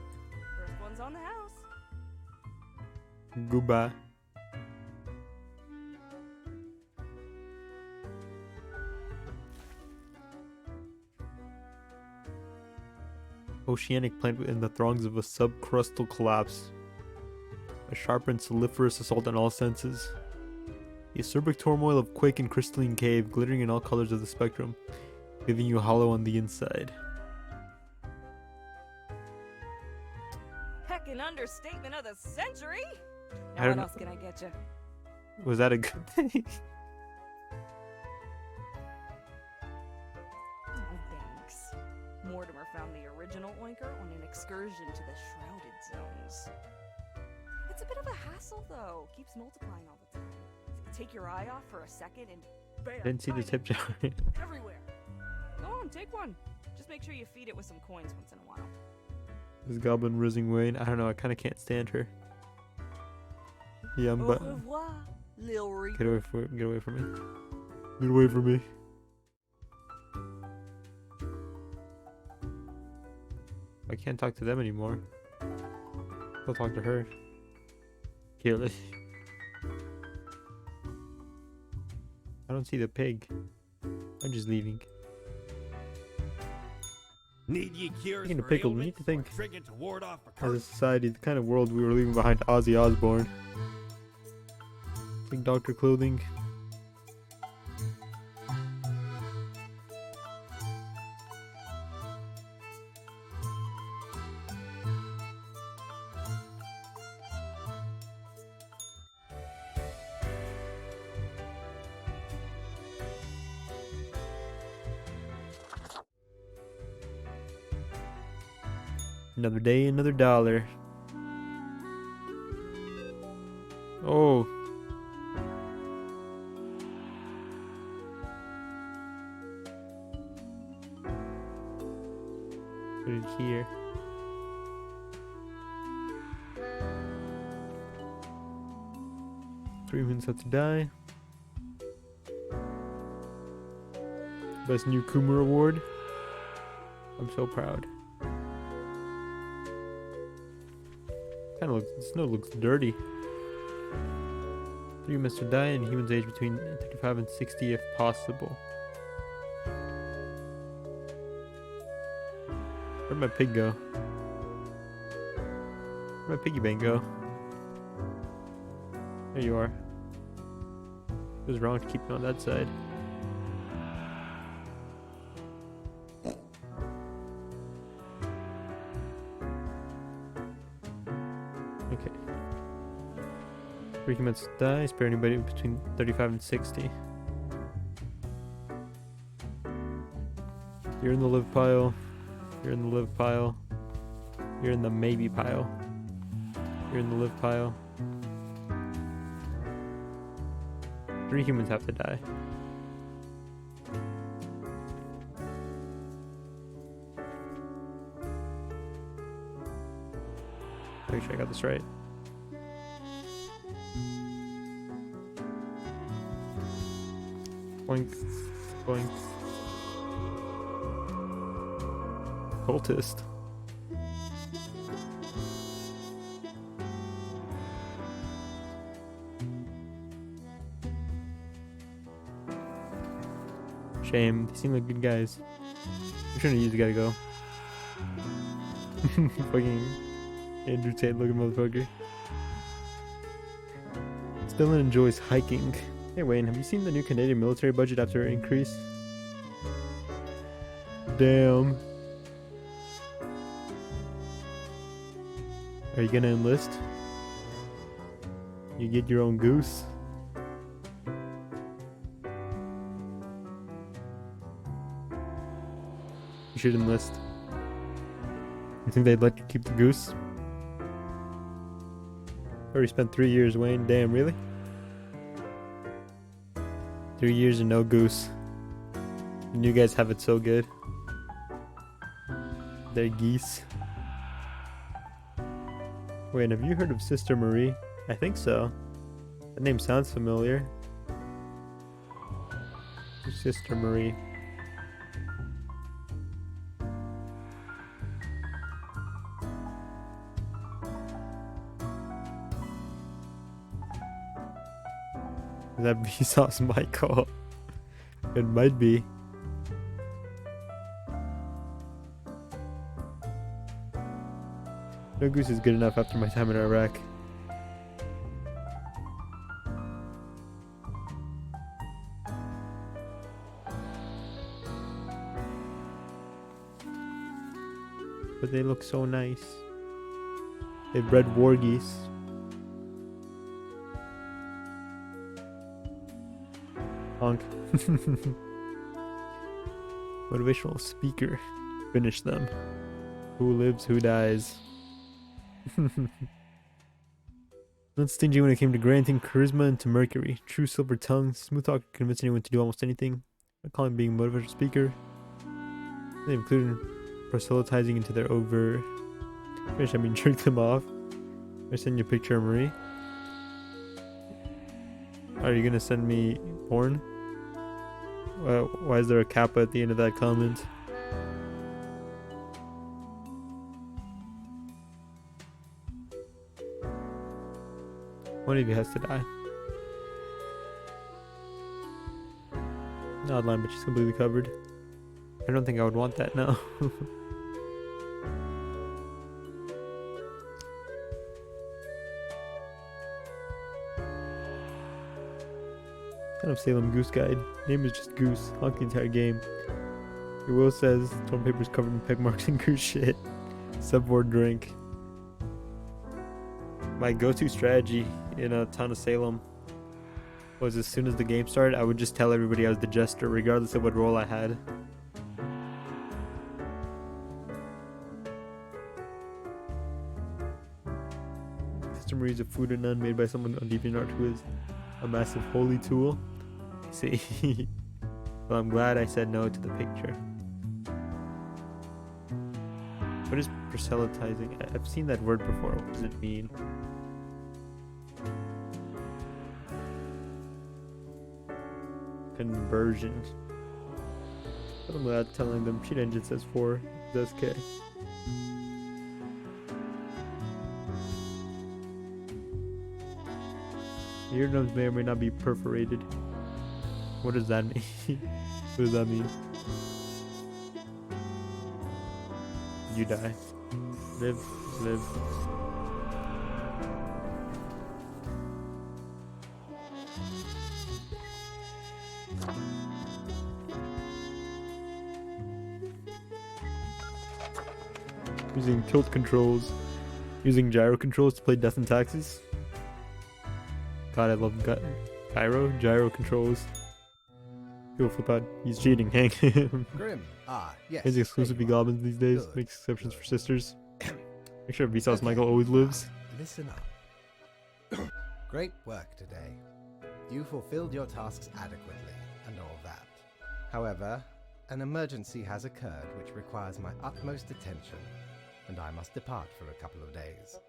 First one's on the house. Goodbye. Oceanic plant in the throngs of a subcrustal collapse. A sharp and sulfurous assault on all senses. The acerbic turmoil of quake and crystalline cave, glittering in all colors of the spectrum, leaving you hollow on the inside. Heckin' understatement of the century! I Now don't what know. else can I get you? Was that a good thing? Oh, thanks. Mortimer found the original oinker on an excursion to the Shrouded Zones. It's a bit of a hassle, though. Keeps multiplying all the time. Take your eye off for a second and bam! Didn't see the find tip it jar. everywhere. Go on, take one. Just make sure you feed it with some coins once in a while. This goblin rising Wayne. I don't know. I kind of can't stand her. Yeah, Au but revoir, Lil Reaper. get away from me. Get away from me. I can't talk to them anymore. I'll talk to her. Careless. I don't see the pig. I'm just leaving. Need ye cures Speaking of for pickle, we ailments need to think- or trinket to ward off a As a curse? society, the kind of world we were leaving behind Ozzy Osbourne. Think Dr. Clothing. Another day, another dollar. Oh. Put it here. Three minutes left to die. Best newcomer award. I'm so proud. Kind of looks. The snow looks dirty. 3 minutes to die, and humans age between 35 and 60 if possible. Where'd my pig go? Where'd my piggy bank go? There you are. It was wrong to keep it on that side. Okay. 3 minutes to die, spare anybody between 35 and 60. You're in the live pile. You're in the live pile. You're in the maybe pile. You're in the live pile. 3 humans have to die. Make sure I got this right. Boink, boink. Cultist. Shame. They seem like good guys. Which one of you gotta go? Fucking Andrew Tate looking motherfucker. Dylan enjoys hiking. Hey Wayne, have you seen the new Canadian military budget after an increase? Damn. Are you gonna enlist? You get your own goose? You should enlist. You think they'd let you keep the goose? Already spent 3 years, Wayne. Damn, really? 3 years and no goose. And you guys have it so good. They're geese. Wait, have you heard of Sister Marie? I think so. That name sounds familiar. Sister Marie. Is that Vsauce Michael? It might be. No goose is good enough after my time in Iraq. But they look so nice. They bred war geese. Honk. Motivational speaker. Finish them. Who lives, who dies. Not stingy when it came to granting charisma into Mercury. True silver tongue. Smooth talk to convince anyone to do almost anything. I call him being a motivational speaker. They included proselytizing into their over. I mean, trick them off. I send you a picture of Marie. Are you gonna send me porn? Why is there a kappa at the end of that comment? One of you has to die. Not line, but she's completely covered. I don't think I would want that now. Kind of Salem Goose Guide. Name is just Goose. Honk the entire game. Your will says toilet paper's covered in peg marks and goose shit. Subboard drink. My go-to strategy in a ton of Salem was as soon as the game started, I would just tell everybody I was the jester, regardless of what role I had. Sister Marie is a food and none made by someone on DeviantArt who is a massive holy tool. See? Well, I'm glad I said no to the picture. What is proselytizing? I've seen that word before. What does it mean? Conversion. But I'm glad telling them cheat engine says 4. It says K. Eardrums may or may not be perforated. What does that mean? What does that mean? You die. Live, live. Using tilt controls. Using controls to play Death and Taxes. God, I love gyro controls. He'll flip out. He's cheating. Hang him. Grim. Yes. He's exclusively goblins these days. Good. Makes exceptions for sisters. Make sure Vsauce Michael always lives. listen up. Great work today. You fulfilled your tasks adequately and all that. However, an emergency has occurred which requires my utmost attention, and I must depart for a couple of days.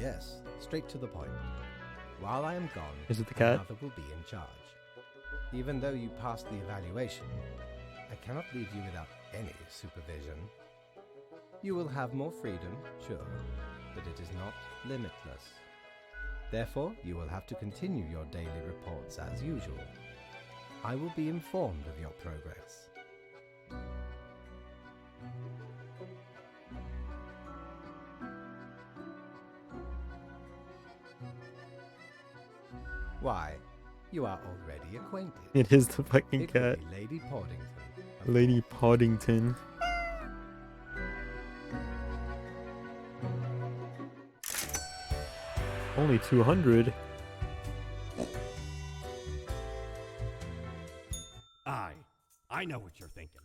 Yes, straight to the point. While I am gone, Is it the cat? another will be in charge. Even though you passed the evaluation, I cannot leave you without any supervision. You will have more freedom, sure, but it is not limitless. Therefore, you will have to continue your daily reports as usual. I will be informed of your progress. Why, you are already acquainted. It is the fucking It will cat. be Lady Poddington. of Lady Poddington. Only 200. I know what you're thinking.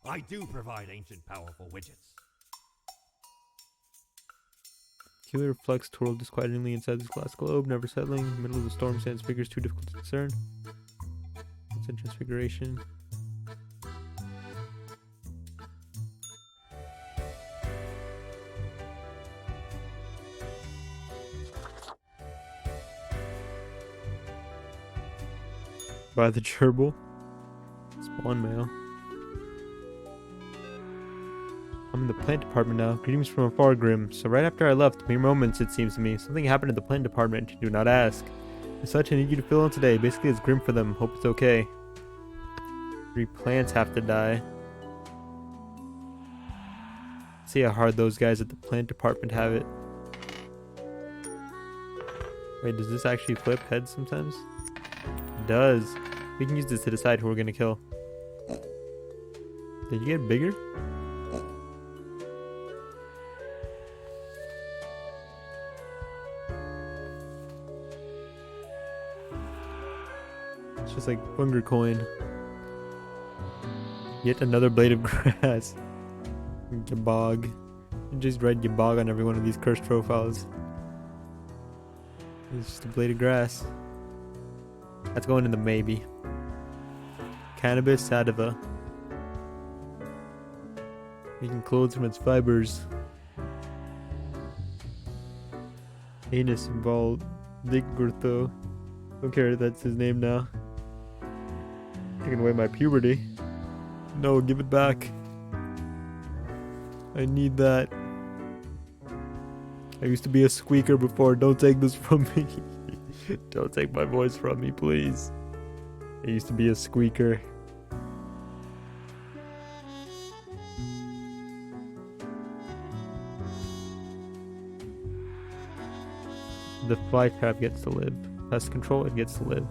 I do provide ancient powerful widgets. Killer flux twirled disquietingly inside this glass globe, never settling. In the middle of the storm, Sans figures too difficult to discern. It's a transfiguration. By the gerbil. Spawn mail. I'm in the plant department now. Greetings from afar, Grim. So right after I left, mere moments it seems to me, something happened in the plant department. Do not ask. As such, I need you to fill in today. Basically, it's grim for them. Hope it's okay. 3 plants have to die. See how hard those guys at the plant department have it. Wait, does this actually flip heads sometimes? It does. We can use this to decide who we're gonna kill. Did you get bigger? It's just like Hunger Coin. Yet another blade of grass. Yabog. You just write Yabog on every one of these cursed profiles. It's just a blade of grass. That's going in the maybe. Cannabis sativa. Making clothes from its fibers. Anus Valdigurtho. Don't care if that's his name now. Taking away my puberty. No, give it back. I need that. I used to be a squeaker before. Don't take this from me. Don't take my voice from me, please. I used to be a squeaker. The fly trap gets to live. Pest control, it gets to live.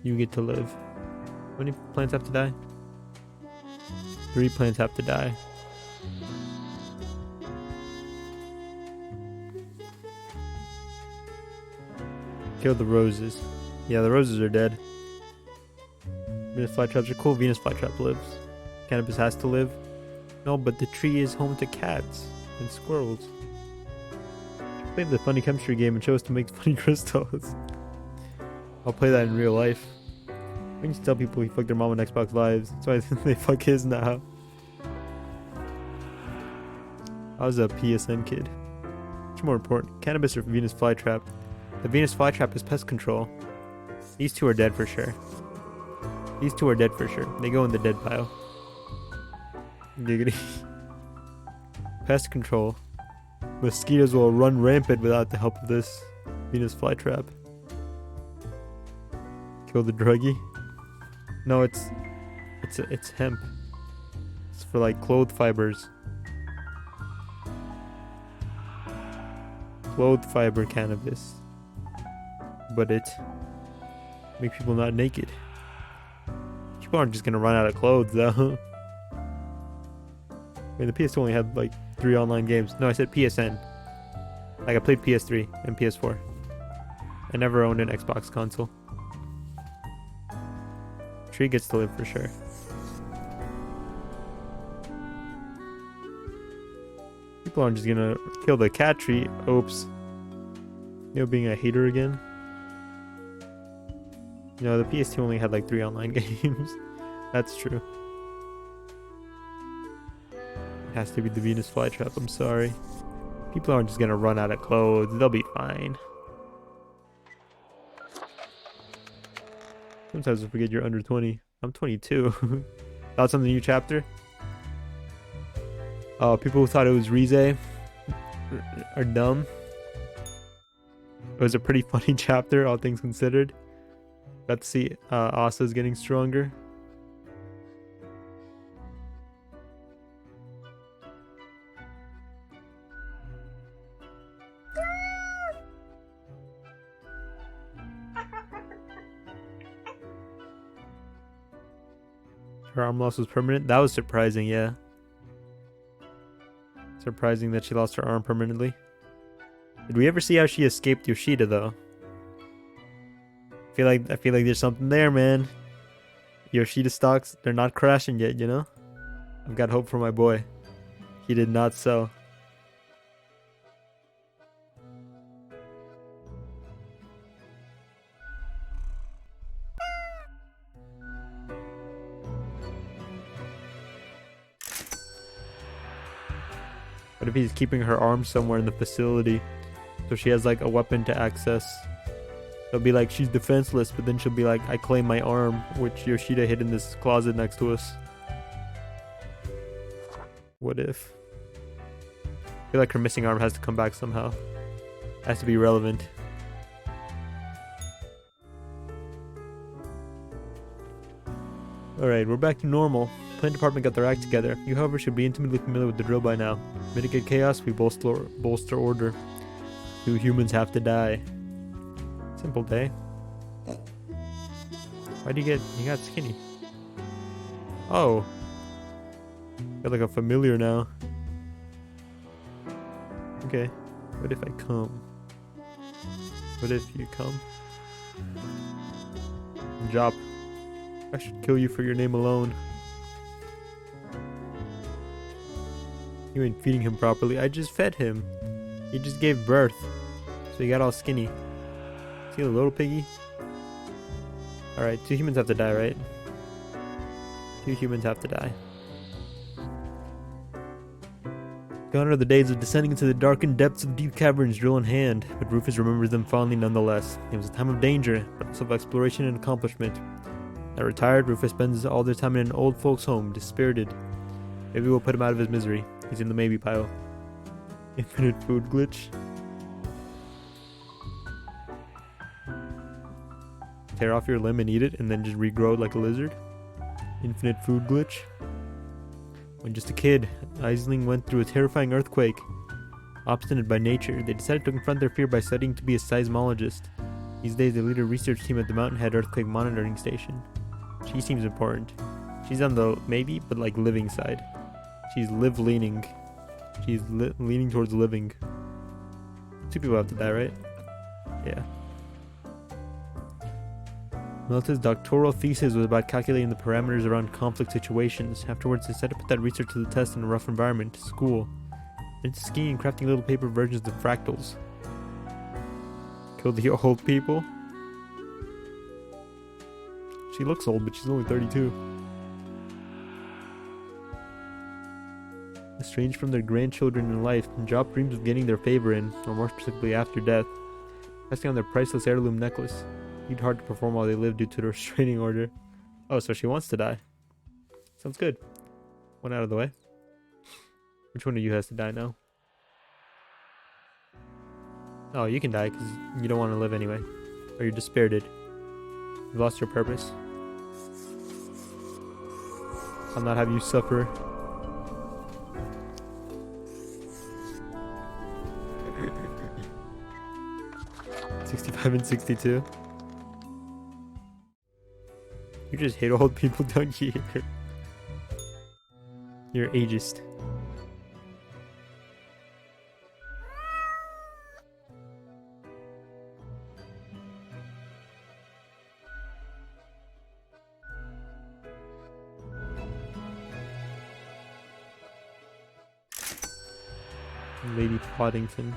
You get to live. How many plants have to die? 3 plants have to die. Kill the roses. Yeah, the roses are dead. Venus flytraps are cool. Venus flytrap lives. Cannabis has to live. No, but the tree is home to cats and squirrels. Play the funny chemistry game and show us to make funny crystals. I'll play that in real life. We can just tell people he fucked their mom on Xbox Lives. That's why I think they fuck his now. I was a PSN kid. Much more important. Cannabis or Venus flytrap? The Venus flytrap is pest control. These 2 are dead for sure. These 2 are dead for sure. They go in the dead pile. Giggity. Pest control. Mosquitoes will run rampant without the help of this Venus flytrap. Kill the druggie. No, it's hemp. It's for like cloth fibers. Cloth fiber cannabis. But it makes people not naked. People aren't just gonna run out of clothes though. I mean, the PS2 only had like 3 online games. No, I said PSN. Like I played PS3 and PS4. I never owned an Xbox console. tree gets to live for sure. People aren't just gonna kill the cat tree. Oops. You know, being a hater again. You know, the PS2 only had like 3 online games. That's true. It has to be the Venus flytrap, I'm sorry. People aren't just gonna run out of clothes. They'll be fine. Sometimes I forget you're under 20. I'm 22. Thoughts on the new chapter? People who thought it was Rize are dumb. It was a pretty funny chapter, all things considered. Got to see Asa's getting stronger. Her arm loss was permanent. That was surprising, yeah. Surprising that she lost her arm permanently. Did we ever see how she escaped Yoshida though? I feel like there's something there, man. Yoshida stocks, they're not crashing yet, you know? I've got hope for my boy. He did not sell. What if he's keeping her arm somewhere in the facility so she has like a weapon to access? It'll be like she's defenseless, but then she'll be like, I claim my arm, which Yoshida hid in this closet next to us. What if? I feel like her missing arm has to come back somehow. Has to be relevant. Alright, we're back to normal. Plant department got their act together. You, however, should be intimately familiar with the drill by now. Mitigate chaos, we bolster order. 2 humans have to die. Simple day. Why'd you got skinny? Oh. Got like a familiar now. Okay. What if I come? What if you come? Drop. I should kill you for your name alone. You ain't feeding him properly. I just fed him. He just gave birth. So he got all skinny. See the little piggy? Alright, 2 humans have to die, right? 2 humans have to die. Gone are the days of descending into the darkened depths of deep caverns, drill in hand, but Rufus remembers them fondly nonetheless. It was a time of danger, but also of exploration and accomplishment. Now retired, Rufus spends all their time in an old folks' home, dispirited. Maybe we'll put him out of his misery. He's in the maybe pile. Infinite food glitch. Tear off your limb and eat it and then just regrow like a lizard. Infinite food glitch. When just a kid, Aisling went through a terrifying earthquake. Obstinate by nature, they decided to confront their fear by studying to be a seismologist. These days they lead a research team at the Mountainhead Earthquake Monitoring Station. She seems important. She's on the maybe, but like living side. She's leaning. She's leaning towards living. 2 people have to die, right? Yeah. Melta's doctoral thesis was about calculating the parameters around conflict situations. Afterwards, they decided to put that research to the test in a rough environment, school. Into skiing and crafting little paper versions of fractals. Kill the old people? She looks old, but she's only 32. Estranged from their grandchildren in life, Job dreams of getting their favor in, or more specifically after death. Resting on their priceless heirloom necklace. Need hard to perform while they live due to the restraining order. Oh, so she wants to die. Sounds good. One out of the way. Which one of you has to die now? Oh, you can die because you don't want to live anyway. Or you're dispirited. You've lost your purpose. I'll not have you suffer. $65 and $62. You just hate old people, don't you? You're ageist. Lady Poddington.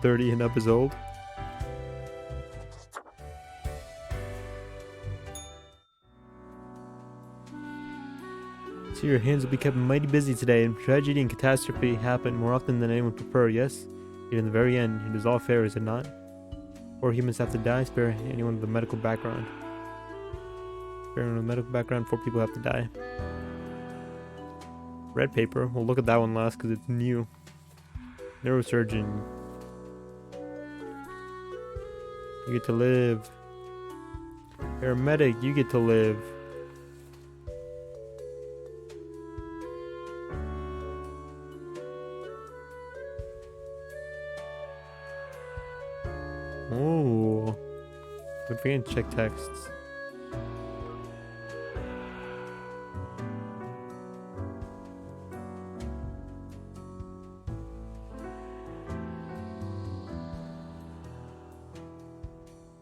"30 and up is old." So your hands will be kept mighty busy today, and tragedy and catastrophe happen more often than anyone would prefer, yes? Yet in the very end, it is all fair, is it not? 4 humans have to die, spare anyone with a medical background. Spare anyone with a medical background, 4 people have to die. Red paper, we'll look at that one last because it's new. Neurosurgeon. You get to live. Paramedic, you get to live. Oh, don't forget to check texts.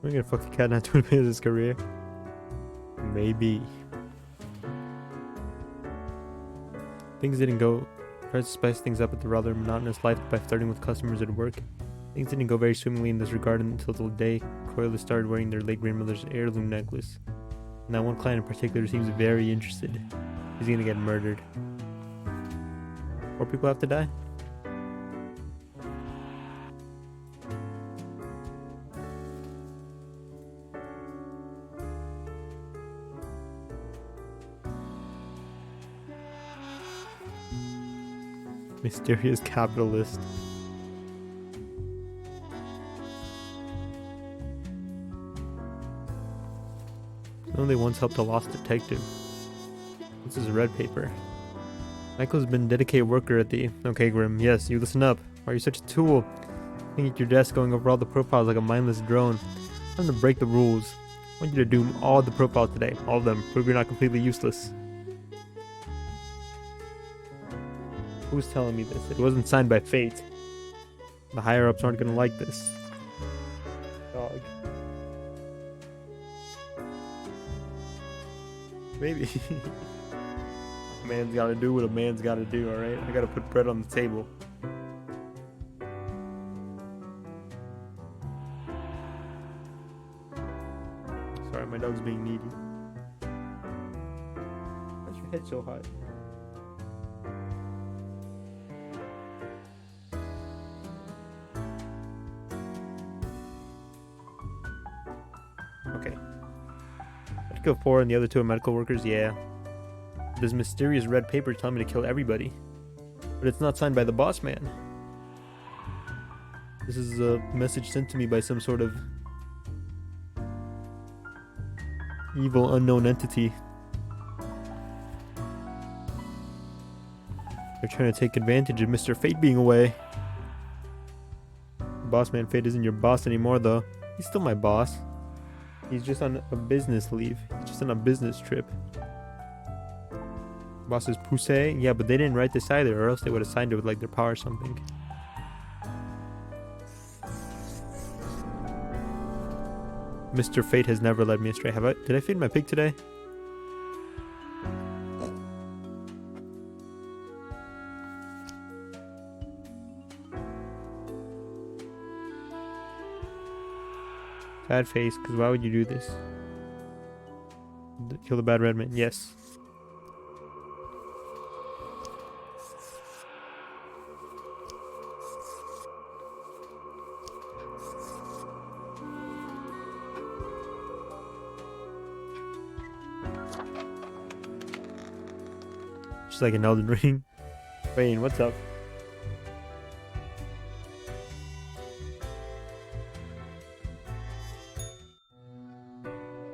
We're gonna fuck a cat not to advance his career. Maybe. Things didn't go. Tries to spice things up with the rather monotonous life by flirting with customers at work. Things didn't go very swimmingly in this regard until the day Coilus started wearing their late grandmother's heirloom necklace. And that one client in particular seems very interested. He's gonna get murdered. 4 people have to die? Mysterious capitalist. They once helped a lost detective. This is red paper. Michael's been a dedicated worker at the... Okay, Grim, yes, you listen up. Why are you such a tool? Sitting at your desk going over all the profiles like a mindless drone. Time to break the rules. I want you to do all the profiles today. All of them. Prove you're not completely useless. Who's telling me this? It wasn't signed by fate. The higher-ups aren't gonna like this. Dog. Maybe. A man's gotta do what a man's gotta do, alright? I gotta put bread on the table. Sorry, my dog's being needy. Why's your head so hot? Okay. I'd kill 4 and the other 2 are medical workers, yeah. This mysterious red paper telling me to kill everybody. But it's not signed by the boss man. This is a message sent to me by some sort of evil unknown entity. They're trying to take advantage of Mr. Fate being away. Boss man Fate isn't your boss anymore though. He's still my boss. He's just on a business leave. He's just on a business trip. Boss is Poussey? Yeah, but they didn't write this either, or else they would have signed it with like their power or something. Mr. Fate has never led me astray. Did I feed my pig today? Sad face, because why would you do this? Kill the bad red man, yes. Just like an Elden Ring. Wayne, what's up?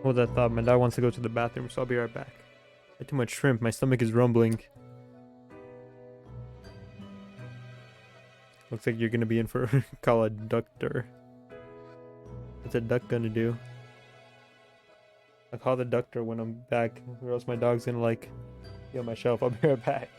Hold that thought, my dog wants to go to the bathroom, so I'll be right back. I had too much shrimp, my stomach is rumbling. Looks like you're gonna be in for call a ductor. What's a duck gonna do? I'll call the ductor when I'm back, or else my dog's gonna like be on my shelf. I'll be right back.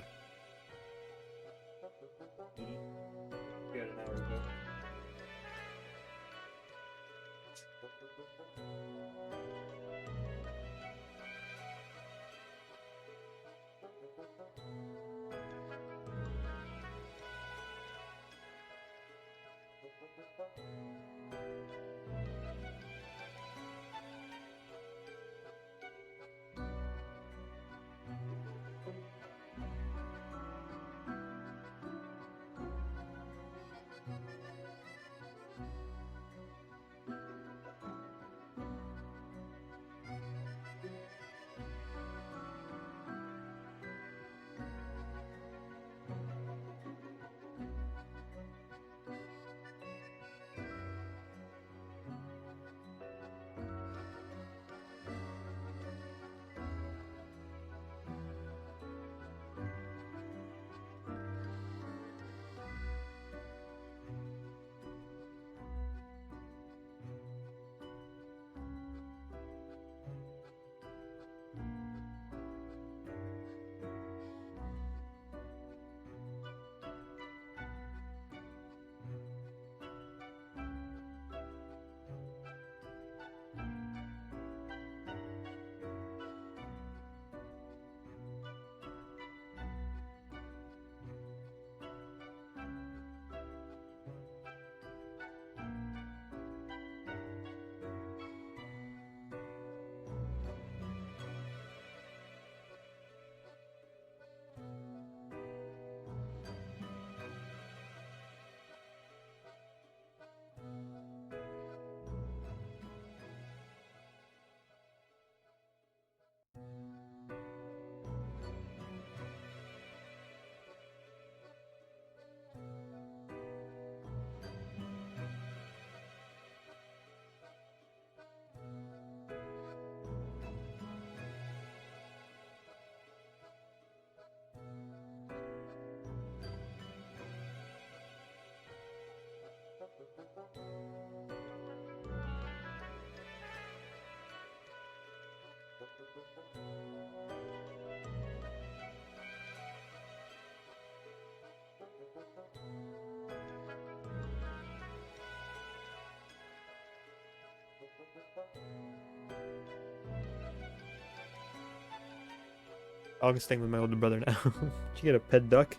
I'll be staying with my older brother now. Did you get a pet duck?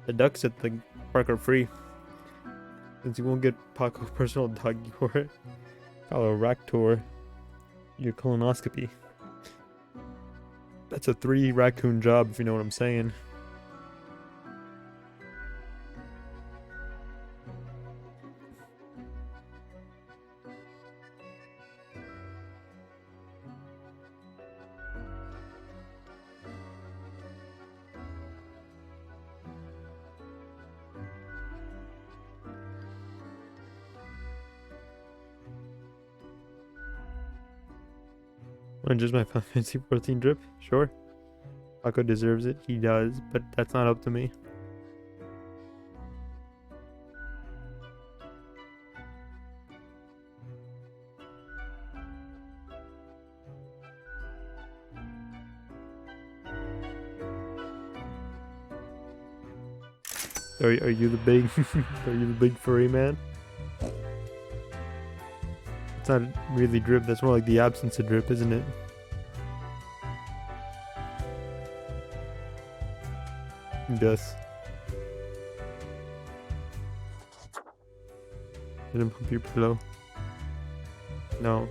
The ducks at the park are free. Since you won't get Paco personal doggy for it. Call a rack tour. Your colonoscopy. That's a 3 raccoon job, if you know what I'm saying. And just my fancy protein drip? Sure. Paco deserves it. He does, but that's not up to me. Are you the big are you the big furry man? It's not really drip, that's more like the absence of drip, isn't it? Yes. Didn't pump your pillow. No.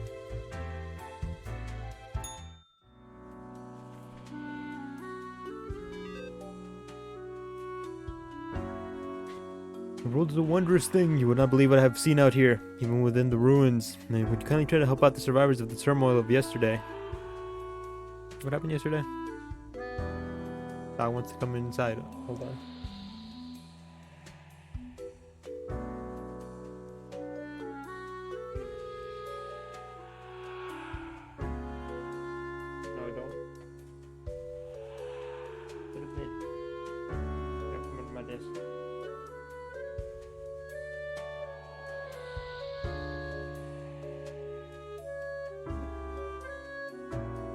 The world is a wondrous thing. You would not believe what I have seen out here, even within the ruins. And would you kindly try to help out the survivors of the turmoil of yesterday? What happened yesterday? Dog wants to come inside. Hold on. No, I don't. Put it in. Come into my desk.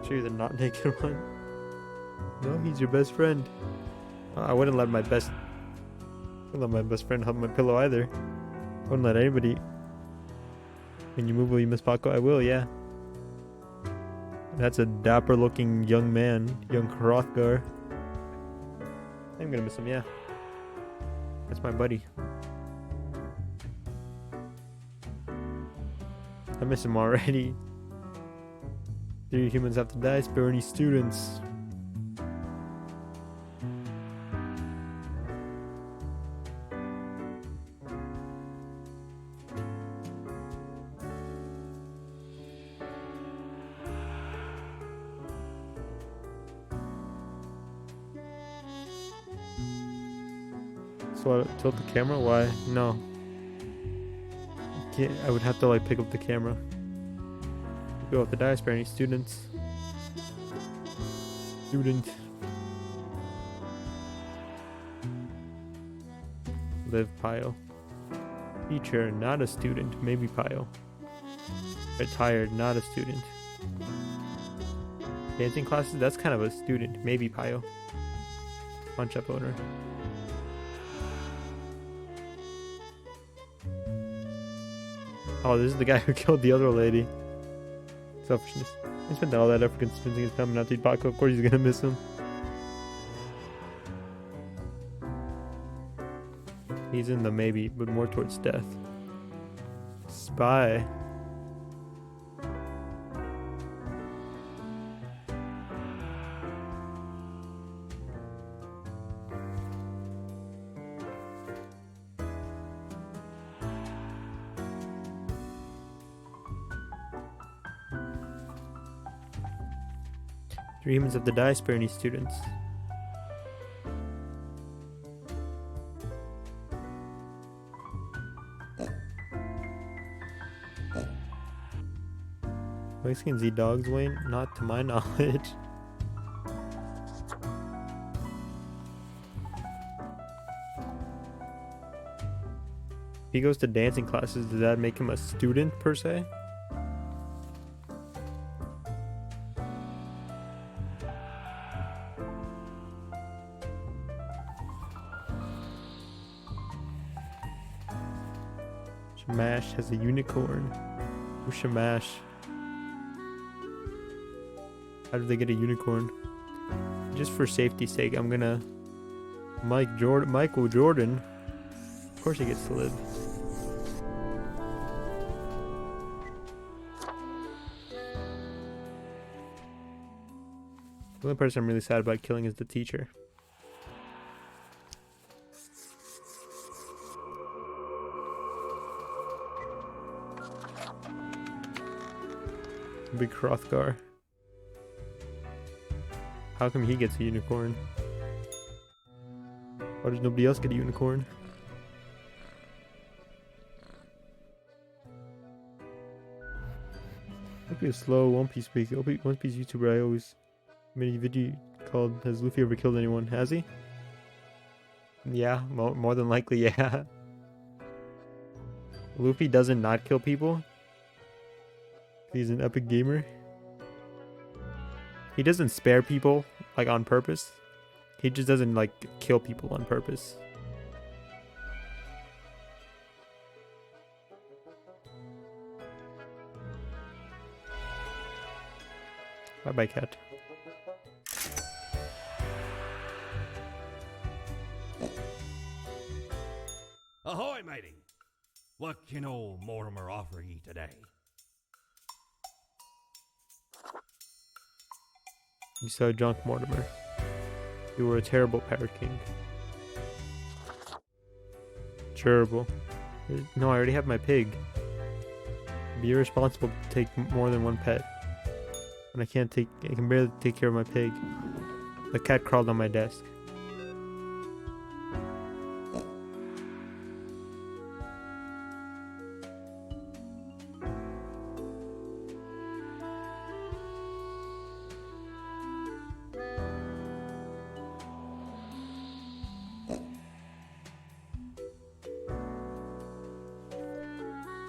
Sure, you're the not naked one. No, he's your best friend. I wouldn't let my best friend hug my pillow either. I wouldn't let anybody. When you move, will you miss Paco? I will, yeah. That's a dapper looking young man, young Hrothgar. I'm gonna miss him, yeah. That's my buddy. I miss him already. 3 humans have to die, spare any students. So I tilt the camera? Why? No. I would have to like pick up the camera. Go have to die, spare any students. Student. Live Pio. Teacher, not a student, maybe Pio. Retired, not a student. Dancing classes, that's kind of a student, maybe Pio. Punch up owner. Oh, this is the guy who killed the other lady. Selfishness. He spent all that effort convincing his family not to eat Paco. Of course he's gonna miss him. He's in the maybe, but more towards death. Spy. Three humans have to die, spare any students. Mexicans eat dogs, Wayne? Not to my knowledge. If he goes to dancing classes, does that make him a student per se? Shamash has a unicorn. Who's Shamash? How did they get a unicorn? Just for safety's sake, I'm gonna Michael Jordan. Of course he gets to live. The only person I'm really sad about killing is the teacher. Big Hrothgar. How come he gets a unicorn? Why does nobody else get a unicorn? Might be a slow One Piece speak. One Piece YouTuber I always made a video called "Has Luffy ever killed anyone?" Has he? Yeah, more than likely, yeah. Luffy doesn't not kill people. He's an epic gamer. He doesn't spare people like on purpose. He just doesn't like kill people on purpose. Bye bye, cat. Ahoy, matey! What can old Mortimer offer ye today? You so drunk, Mortimer. You were a terrible Pirate King. Terrible. No, I already have my pig. Be irresponsible to take more than one pet. And I can barely take care of my pig. The cat crawled on my desk.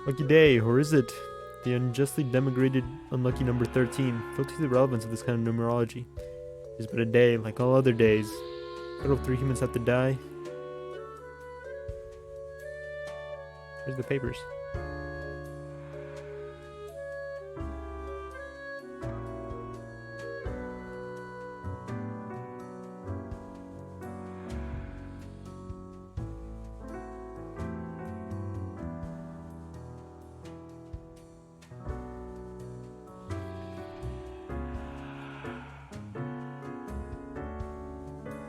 Lucky day, or is it? The unjustly demigrated unlucky number 13. Fail to see the relevance of this kind of numerology. It is but a day, like all other days. Total of 3 humans have to die. Where's the papers?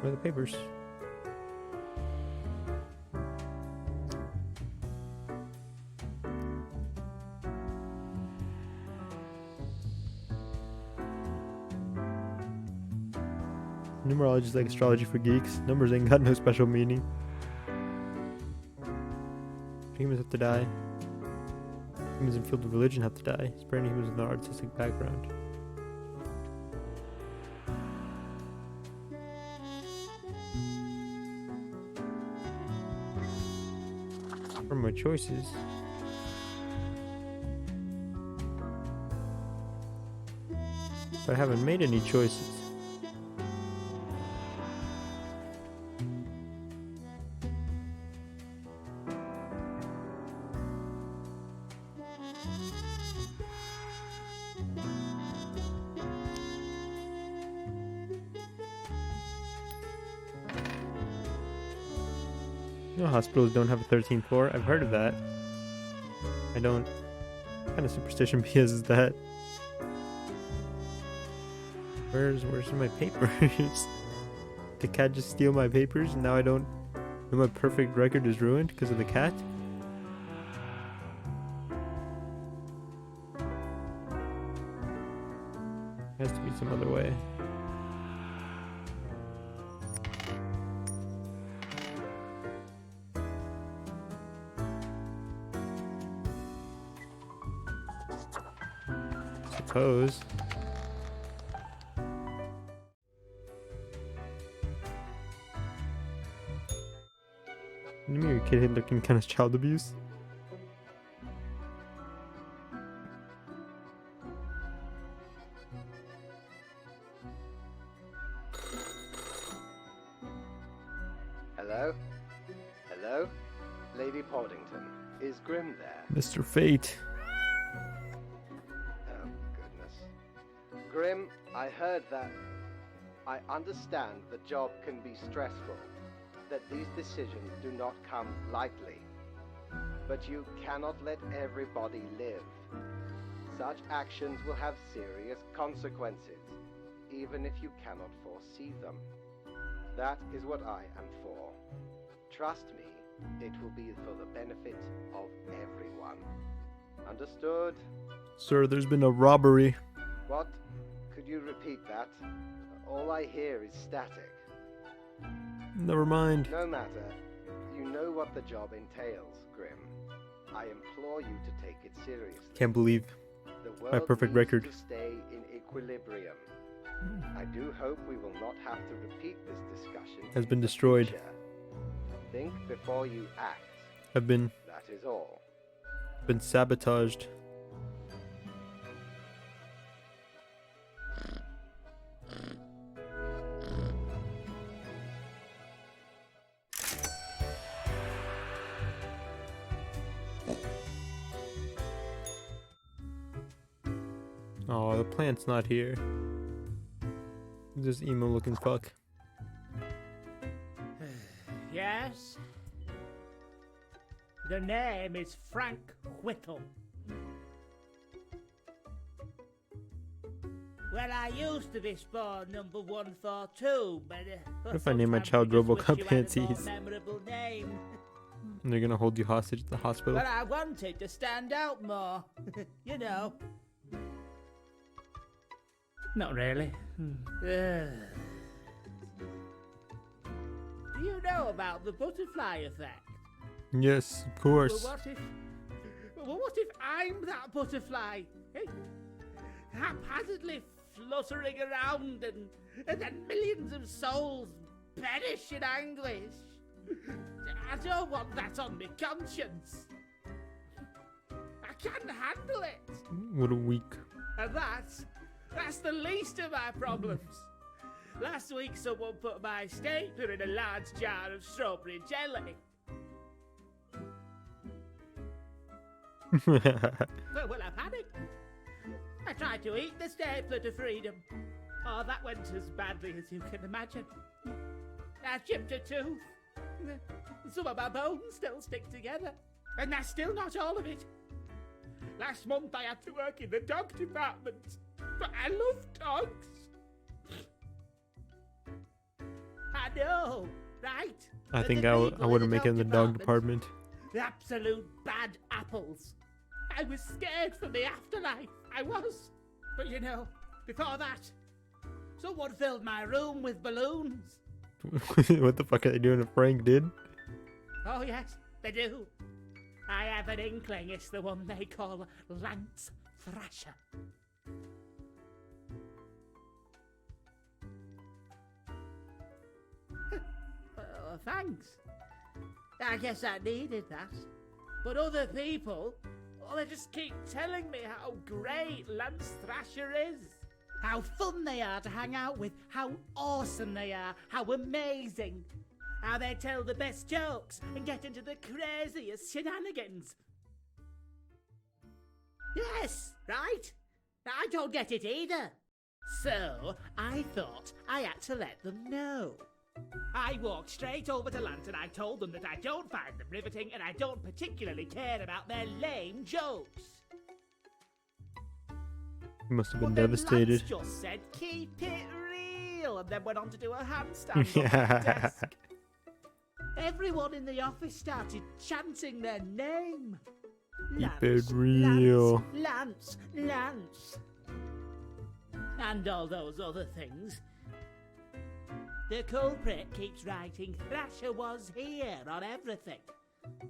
Where are the papers? Numerology is like astrology for geeks. Numbers ain't got no special meaning. Humans have to die. Humans in the field of religion have to die. Sparing humans with no artistic background. What are my choices? But I haven't made any choices. You know, hospitals don't have a 13th floor. I've heard of that. I don't. What kind of superstition BS is that? Where's my papers? The cat just steal my papers and now I don't. Now my perfect record is ruined because of the cat? Has to be some other way. Suppose. You mean your kid looking kind of child abuse? Hello? Hello? Lady Poddington, is Grim there? Mr. Fate. Oh, goodness. Grim, I heard that. I understand the job can be stressful, that these decisions do not come lightly. But you cannot let everybody live. Such actions will have serious consequences, even if you cannot foresee them. That is what I am for. Trust me, it will be for the benefit of everyone. Understood? Sir, there's been a robbery. What? Could you repeat that? All I hear is static. Never mind. No matter. You know what the job entails, Grim. I implore you to take it seriously. Can't believe The my world perfect needs record. to stay in equilibrium. I do hope we will not have to repeat this discussion. Has in been the destroyed. future. Think before you act. I've been That is all. sabotaged. Oh, the plant's not here. This emo looking fuck. Yes? The name is Frank Whittle. Well, I used to be spawn number 142, but What if I name my sometimes child you just RoboCop wish you had a more Panties? memorable name. And they're gonna hold you hostage at the hospital. But I wanted to stand out more, you know. Not really. Do you know about the butterfly effect? Yes, of course. Well, what if I'm that butterfly? Eh? Haphazardly fluttering around and then millions of souls perish in anguish. I don't want that on my conscience. I can't handle it. What a week. And that's the least of my problems. Last week someone put my stapler in a large jar of strawberry jelly. Well, I panicked. I tried to eat the stapler to freedom. Oh, that went as badly as you can imagine. I chipped a tooth. Some of my bones still stick together. And that's still not all of it. Last month I had to work in the dog department. But I love dogs. Had know, right? I But think the I people wouldn't make it in the dog department, department. The absolute bad apples. I was scared for the afterlife. I was. But you know, before that, someone filled my room with balloons. What the fuck are they doing to Frank, dude? Oh, yes, they do. I have an inkling it's the one they call Lance Thrasher. Well, thanks. I guess I needed that. But other people, well, they just keep telling me how great Lance Thrasher is. How fun they are to hang out with, how awesome they are, how amazing. How they tell the best jokes and get into the craziest shenanigans. Yes, right? I don't get it either. So, I thought I had to let them know. I walked straight over to Lance and I told them that I don't find them riveting and I don't particularly care about their lame jokes. He must have been But then devastated. Lance just said, keep it real, and then went on to do a handstand on my desk. Everyone in the office started chanting their name. Keep it real. Lance, Lance. And all those other things. The culprit keeps writing Thrasher was here on everything.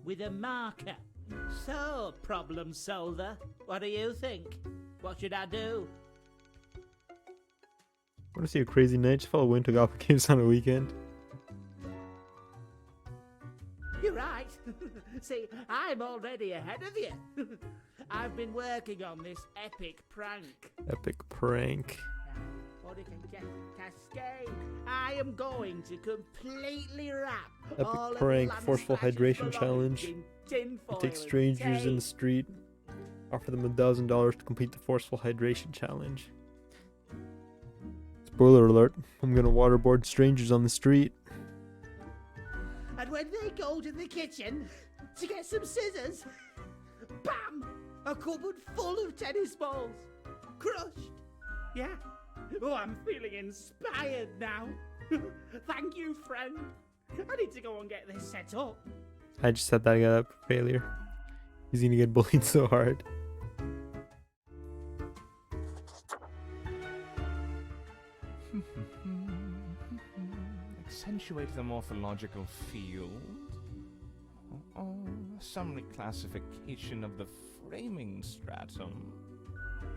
With a marker. So, problem solver, what do you think? What should I do? Want to see a crazy night? Just follow Win to Gotham Games on a weekend. You're right. See, I'm already ahead of you. I've been working on this epic prank. Epic prank. Or it can get cascade. I am going to completely wrap Epic all of prank, Lance forceful Thrasher's hydration belongings challenge. in tinfoil Take and strangers in the tape. street. Offer them $1,000 to complete the forceful hydration challenge. Spoiler alert, I'm gonna waterboard strangers on the street. And when they go to the kitchen to get some scissors, bam! A cupboard full of tennis balls. Crushed. Yeah. Oh, I'm feeling inspired now. Thank you, friend. I need to go and get this set up. I just set that guy up for failure. He's gonna get bullied so hard. Accentuate the morphological field. Some reclassification of the framing stratum.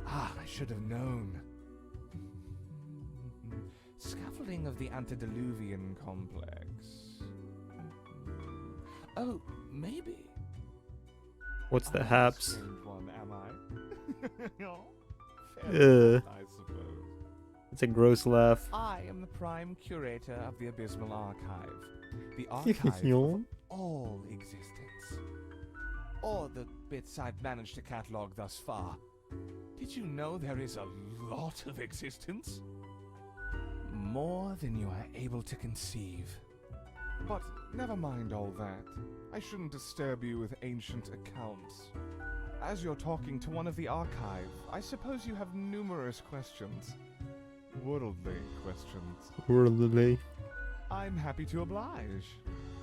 Ah, I should have known. Scaffolding of the antediluvian complex. Oh, maybe. What's the I'm a haps? strange one, am I? Ugh. Fair enough, I suppose. It's a gross laugh. I am the prime curator of the Abysmal Archive. The archive Yawn. of all existence. Or the bits I've managed to catalog thus far. Did you know there is a lot of existence? More than you are able to conceive. But never mind all that. I shouldn't disturb you with ancient accounts. As you're talking to one of the archive, I suppose you have numerous questions. Worldly questions. Worldly. I'm happy to oblige.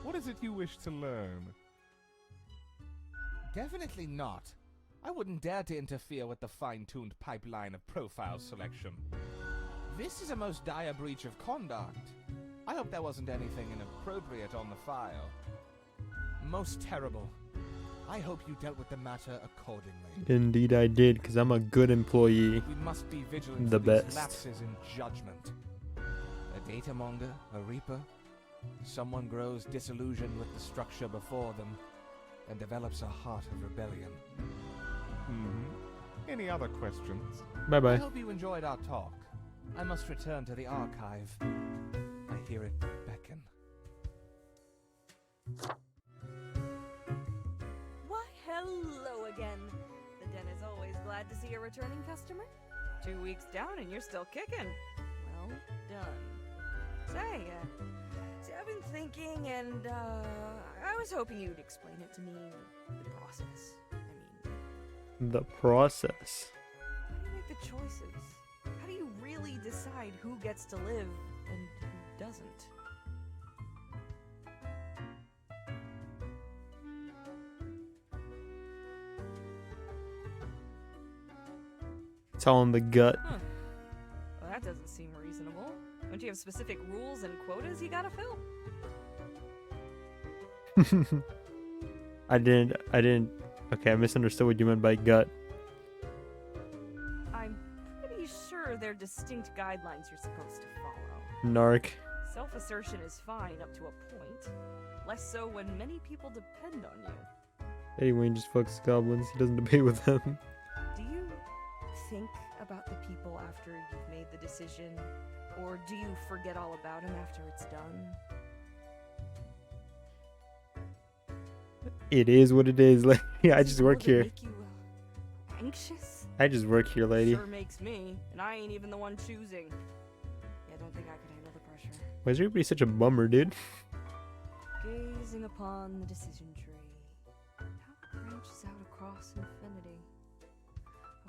What is it you wish to learn? Definitely not. I wouldn't dare to interfere with the fine-tuned pipeline of profile selection. This is a most dire breach of conduct. I hope there wasn't anything inappropriate on the file. Most terrible. I hope you dealt with the matter accordingly. Indeed I did, because I'm a good employee. We must be vigilant The for these best. lapses in judgment. A data monger, a reaper, someone grows disillusioned with the structure before them and develops a heart of rebellion. Any other questions? Bye I bye. hope you enjoyed our talk. I must return to the archive. I hear it beckon. Why, hello again. The den is always glad to see a returning customer. 2 weeks down and you're still kicking. Well done. Say, I've been thinking and, I was hoping you'd explain it to me, the process. I mean, The process. how do you make the choices? How do you really decide who gets to live and who doesn't? It's all in the gut. Huh. Well, that doesn't seem reasonable. Don't you have specific rules and quotas you gotta fill? I didn't. Okay, I misunderstood what you meant by gut. I'm pretty sure there are distinct guidelines you're supposed to follow. Narc. Self-assertion is fine up to a point. Less so when many people depend on you. Eddie Wayne just fucks goblins. He doesn't debate with them. Do you think about the people after you've made the decision? Or do you forget all about them after it's done? It is what it is. Like, yeah, I Does just it work really here. make you, anxious? I just work here, lady. Sure makes me, and I ain't even the one choosing. Yeah, I don't think I could handle the pressure. Why is everybody such a bummer, dude? Gazing upon the decision tree, how it branches out across infinity,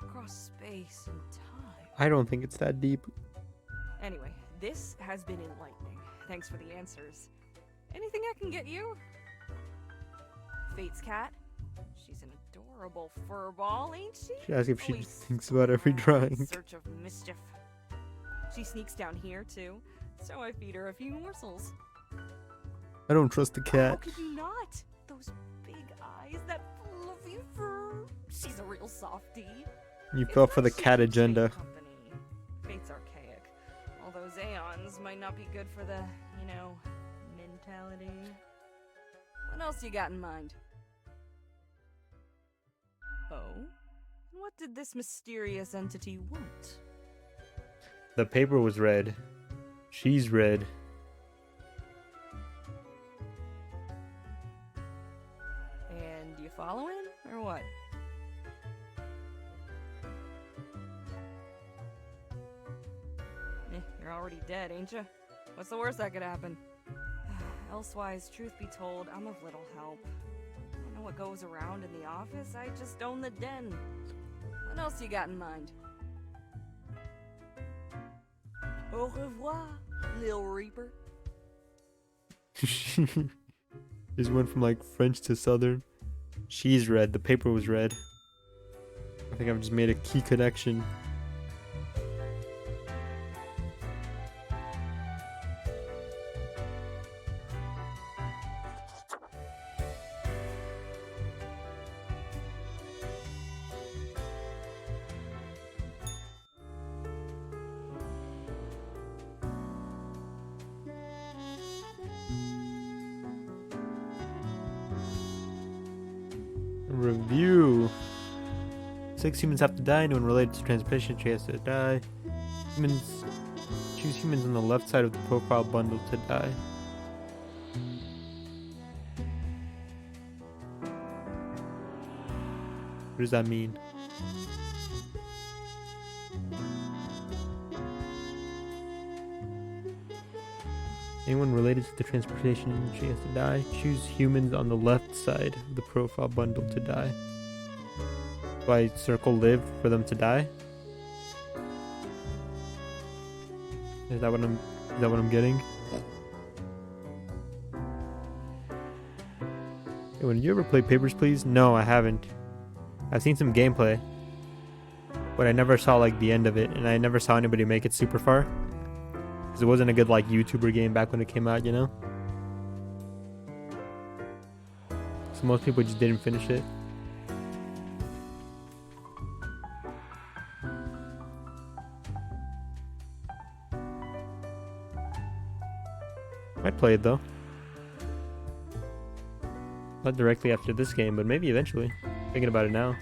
across space and time. I don't think it's that deep. Anyway, this has been enlightening. Thanks for the answers. Anything I can get you? Fate's cat? She's an adorable furball, ain't she? She asked if she Always thinks about every around in drawing. search of mischief. She sneaks down here too, so I feed her a few morsels. I don't trust the How cat. could you not? Those big eyes, that fluffy fur. She's a real softie. You It's fell for the nice she cat keeps me agenda. company. Fate's archaic. All those aeons might not be good for the, mentality. What else you got in mind? Oh? What did this mysterious entity want? The paper was red. She's red. And you following, or what? You're already dead, ain't you? What's the worst that could happen? Elsewise, truth be told, I'm of little help. I don't know what goes around in the office, I just own the den. What else you got in mind? Au revoir, Lil Reaper. Just went from like French to Southern. She's red. The paper was red. I think I've just made a key connection. Review. 6 humans have to die. Anyone related to transmission has to die. Choose humans on the left side of the profile bundle to die. What does that mean? Anyone related to the transportation industry has to die. Choose humans on the left side of the profile bundle to die. Do I circle live for them to die? Is that what I'm getting? Hey, did you ever play Papers, Please? No, I haven't. I've seen some gameplay, but I never saw like the end of it, and I never saw anybody make it super far. Because it wasn't a good like YouTuber game back when it came out, you know? So most people just didn't finish it. I'd play it though. Not directly after this game, but maybe eventually. Thinking about it now.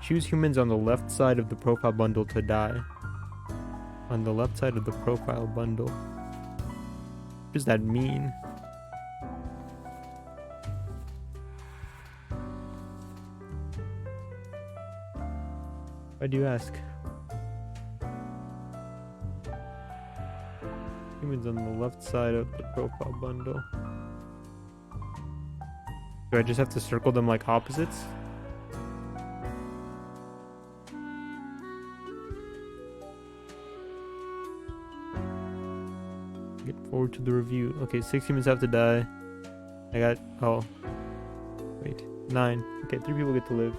Choose humans on the left side of the profile bundle to die. On the left side of the profile bundle. What does that mean? Why do you ask? Humans on the left side of the profile bundle. Do I just have to circle them like opposites? Get forward to the review. Okay, 6 humans have to die. I got... oh. Wait. 9. Okay, 3 people get to live.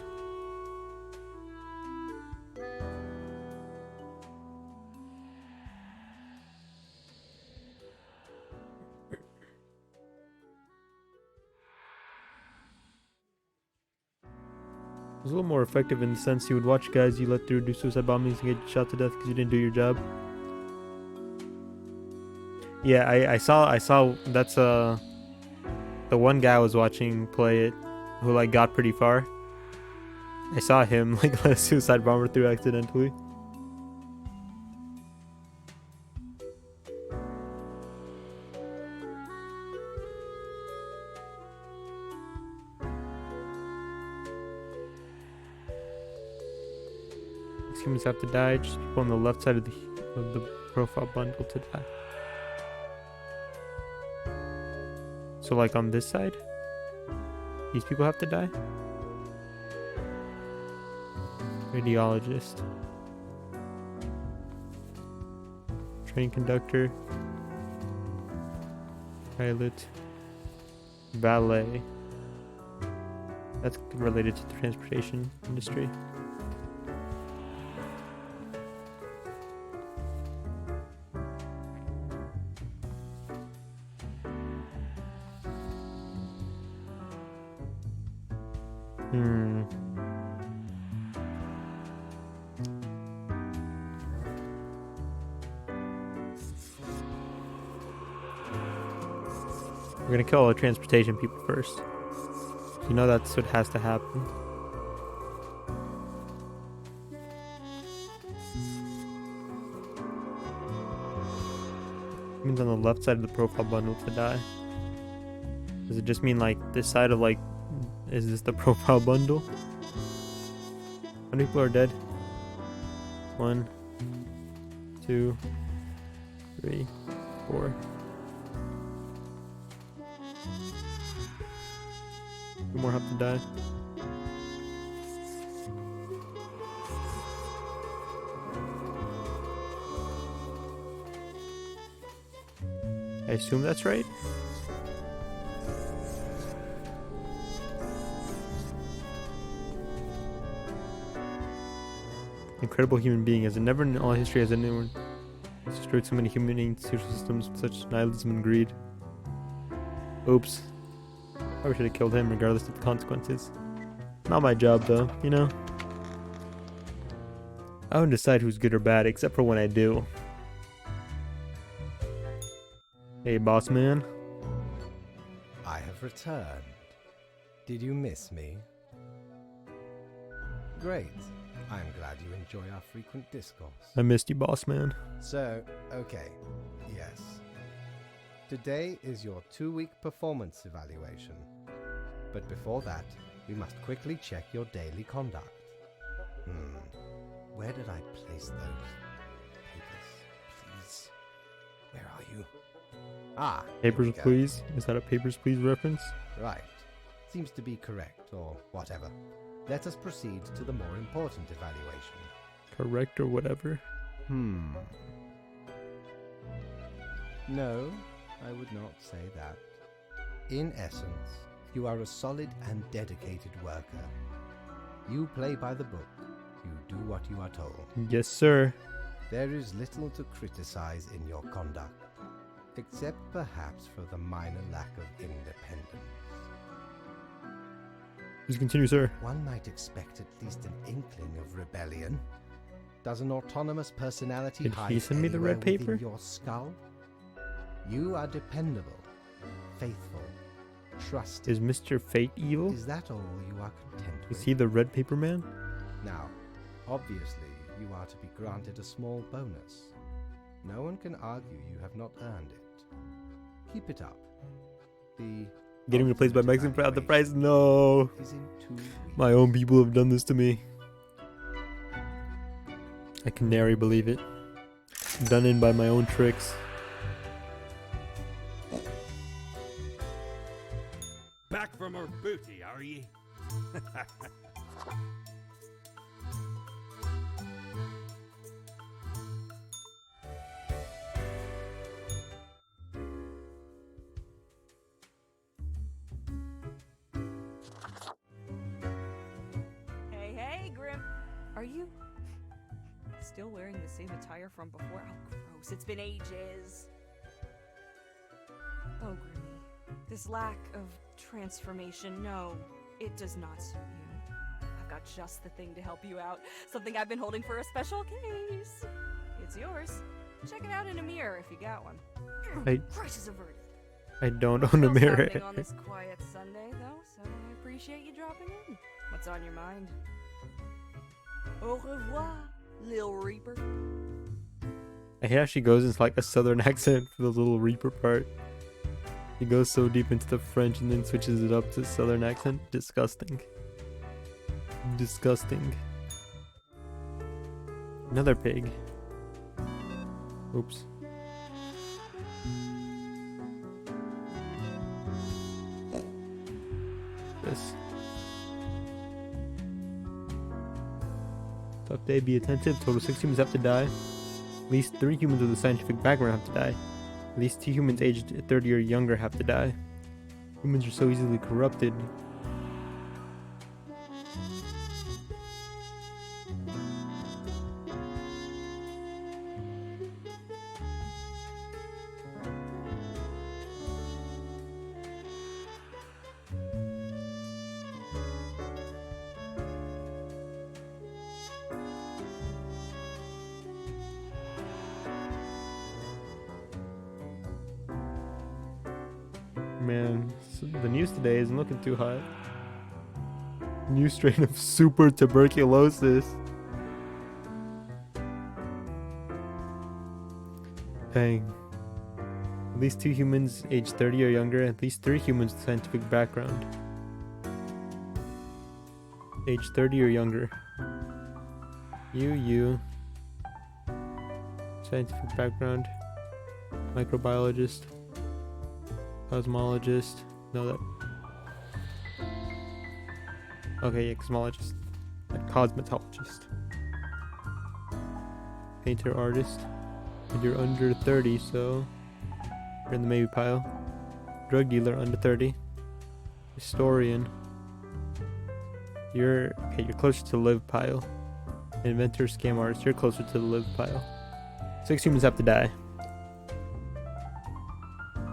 It was a little more effective in the sense you would watch guys you let through do suicide bombings and get shot to death because you didn't do your job. Yeah, I saw that's the one guy I was watching play it who like got pretty far. I saw him like let a suicide bomber through accidentally. These humans have to die, just people on the left side of the profile bundle to die. So like on this side, these people have to die? Radiologist. Train conductor. Pilot. Valet. That's related to the transportation industry. We're gonna kill all the transportation people first. You know that's what has to happen. It means on the left side of the profile bundle to die. Does it just mean like this side of like, is this the profile bundle? How many people are dead? 1, 2, 3, 4. Two more have to die. I assume that's right. Incredible human being, as in never in all history has anyone destroyed so many humane social systems with such nihilism and greed. Oops. Probably should have killed him regardless of the consequences. Not my job though, you know? I don't decide who's good or bad except for when I do. Hey boss man. I have returned. Did you miss me? Great. I'm glad you enjoy our frequent discourse. I missed you boss man. So, okay, yes. Today is your 2-week performance evaluation. But before that, we must quickly check your daily conduct. Where did I place those papers? Please. Where are you? Ah, here we Papers go. please? Is that a papers please reference? Right. Seems to be correct, or whatever. Let us proceed to the more important evaluation. Correct or whatever? No, I would not say that. In essence, you are a solid and dedicated worker. You play by the book. You do what you are told. Yes sir. There is little to criticize in your conduct, except perhaps for the minor lack of independence. Please continue sir. One might expect at least an inkling of rebellion. Does an autonomous personality Did he hide send me the red anywhere paper? within your skull? You are dependable, faithful, trusted. Is Mr. Fate evil? Is that all you are content Is with? he the red paper man? Now, obviously, you are to be granted a small bonus. No one can argue you have not earned it. Keep it up. The Getting replaced by ultimate Mexican at the evaluation price? No. is in 2 weeks. My own people have done this to me. I can nary believe it. Done in by my own tricks. Back from her booty, are ye? Hey, Grim. Are you still wearing the same attire from before? Oh, gross. It's been ages. Oh, Grimmy. This lack of transformation, no, it does not suit you. got just the thing to help you out. Something I've been holding for a special case. It's yours. Check it out in a mirror if you got one. Crisis averted. I don't own a Still mirror. sounding on this quiet Sunday, though, so I appreciate you dropping in. What's on your mind? Au revoir, Lil Reaper. He actually goes into like a southern accent for the little Reaper part. He goes so deep into the French and then switches it up to southern accent. Disgusting. Disgusting. Another pig. Oops. This. Tough day, be attentive. Total 6 humans have to die. At least 3 humans with a scientific background have to die. At least 2 humans aged 30 or younger have to die. Humans are so easily corrupted. Man, the news today isn't looking too hot. New strain of super tuberculosis. Dang. At least 2 humans aged 30 or younger, at least 3 humans with scientific background. Age 30 or younger. You. Scientific background. Microbiologist. Cosmologist. No, that. Okay, yeah, cosmologist. And cosmetologist. Painter, artist. And you're under 30, so you're in the maybe pile. Drug dealer, under 30. Historian. You're closer to the live pile. Inventor, scam artist, you're closer to the live pile. 6 humans have to die.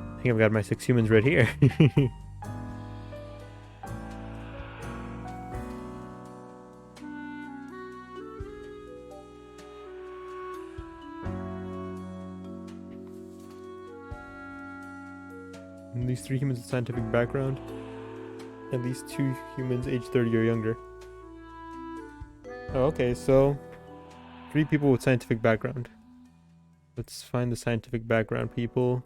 I think I've got my 6 humans right here. At least 3 humans with scientific background. At least 2 humans aged 30 or younger. Oh, okay, so 3 people with scientific background. Let's find the scientific background people.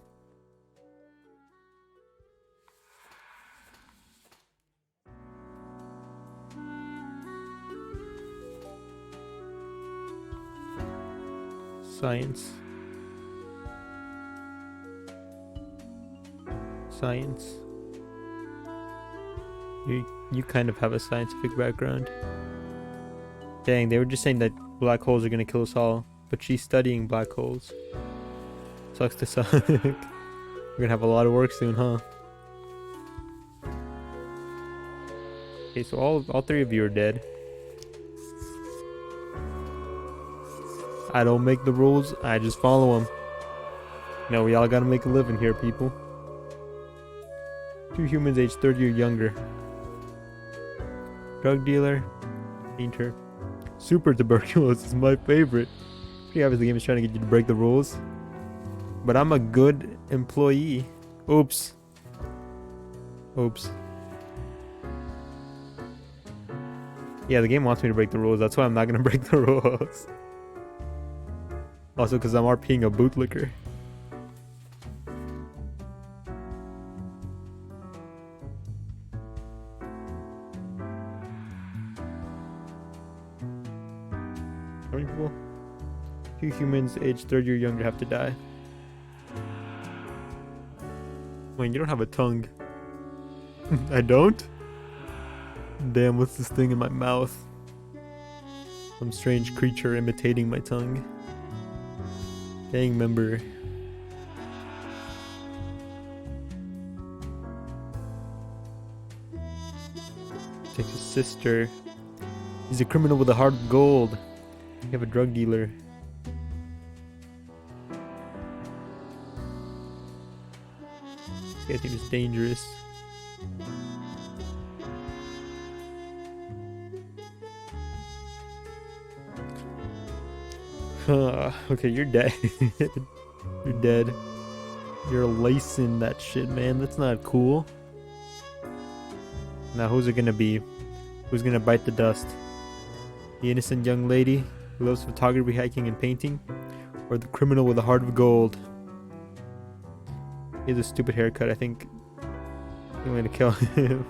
Science. You kind of have a scientific background. Dang, they were just saying that black holes are gonna kill us all, but she's studying black holes. Sucks to suck. We're gonna have a lot of work soon, huh? Okay, so all 3 of you are dead. I don't make the rules, I just follow them. No, we all gotta make a living here, people. 2 humans aged 30 or younger. Drug dealer. Painter. Super tuberculosis is my favorite. Pretty obvious the game is trying to get you to break the rules. But I'm a good employee. Oops. Yeah, the game wants me to break the rules. That's why I'm not gonna break the rules. Also, because I'm RPing a bootlicker. How many people? 2 humans aged 30 or younger have to die. Wait, you don't have a tongue. I don't? Damn, what's this thing in my mouth? Some strange creature imitating my tongue. Gang member. Take his sister. He's a criminal with a heart of gold. You have a drug dealer. I think it's dangerous. Okay, you're dead. You're dead. You're lacing that shit, man. That's not cool. Now, who's it gonna be? Who's gonna bite the dust? The innocent young lady who loves photography, hiking, and painting? Or the criminal with a heart of gold? He has a stupid haircut. I think I'm gonna kill him.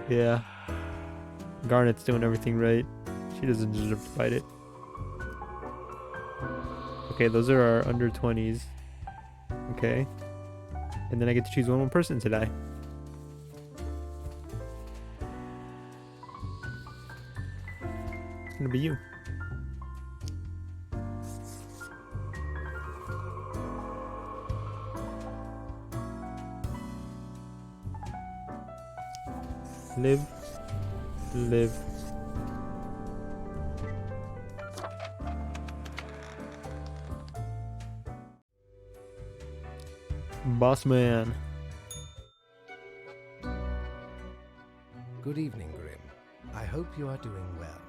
Yeah. Garnet's doing everything right. She doesn't deserve to fight it. Okay, those are our under 20s. Okay. And then I get to choose one more person to die. It's gonna be you. Live. Live. Boss man. Good evening, Grim. I hope you are doing well.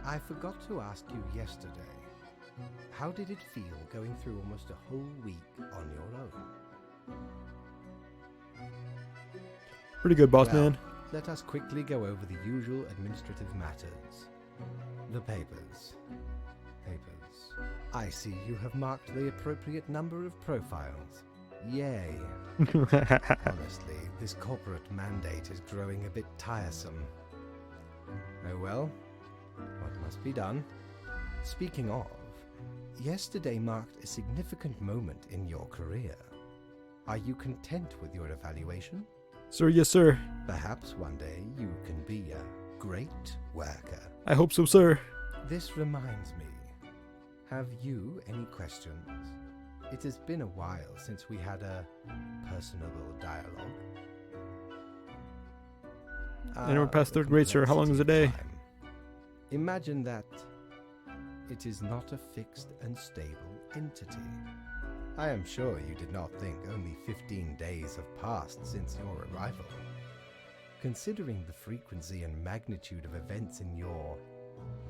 I forgot to ask you yesterday. How did it feel going through almost a whole week on your own? Pretty good, boss Well, man. let us quickly go over the usual administrative matters. The papers. Papers. I see you have marked the appropriate number of profiles. Yay. Honestly, this corporate mandate is growing a bit tiresome. Oh well, what must be done? Speaking of, yesterday marked a significant moment in your career. Are you content with your evaluation? Sir, yes, sir. Perhaps one day you can be a great worker. I hope so, sir. This reminds me. Have you any questions? It has been a while since we had a personable dialogue. And we're past third grade, sir. How long is a day? Time. Imagine that it is not a fixed and stable entity. I am sure you did not think only 15 days have passed since your arrival. Considering the frequency and magnitude of events in your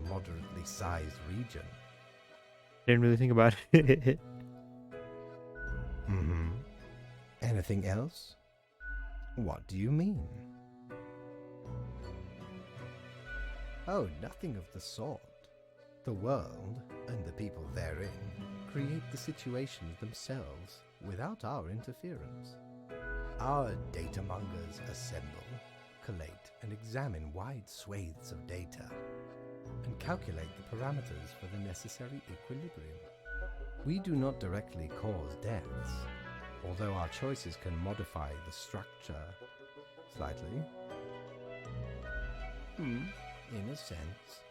moderately sized region. Didn't really think about it. Mm-hmm. Anything else? What do you mean? Oh, nothing of the sort. The world, and the people therein, create the situations themselves without our interference. Our datamongers assemble, collate, and examine wide swathes of data, and calculate the parameters for the necessary equilibrium. We do not directly cause deaths, although our choices can modify the structure slightly. In a sense.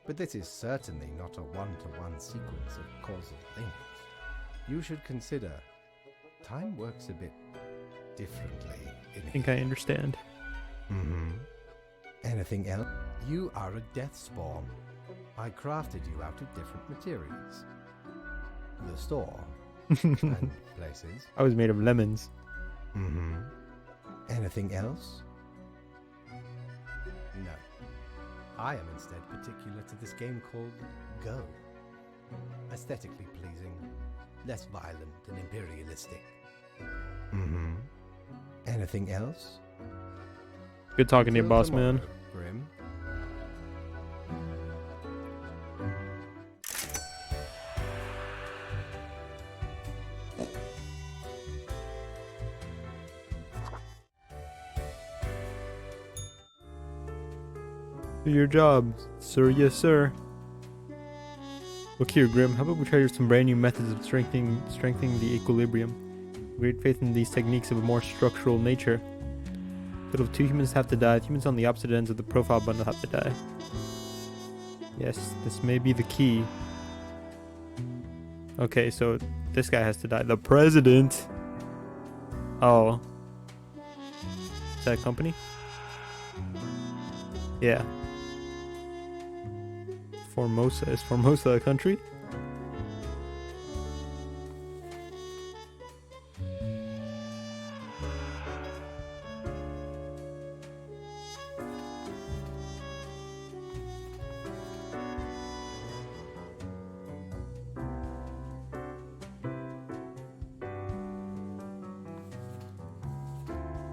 But this is certainly not a one-to-one sequence of causal links. You should consider time works a bit differently in I think I understand. Mm-hmm. Anything else? You are a death spawn. I crafted you out of different materials. The store and places. I was made of lemons. Mm-hmm. Anything else? No. I am instead particular to this game called Go. Aesthetically pleasing, less violent and imperialistic. Mm-hmm. Anything else? Good talking to you, Till boss tomorrow, man. Grim. Do your job, sir. Yes, sir. Look here, Grim. How about we try some brand new methods of strengthening the equilibrium? Great faith in these techniques of a more structural nature. But if 2 humans have to die, the humans on the opposite ends of the profile bundle have to die. Yes, this may be the key. Okay, so this guy has to die. The president. Oh. Is that a company? Yeah. Formosa. Is Formosa a country?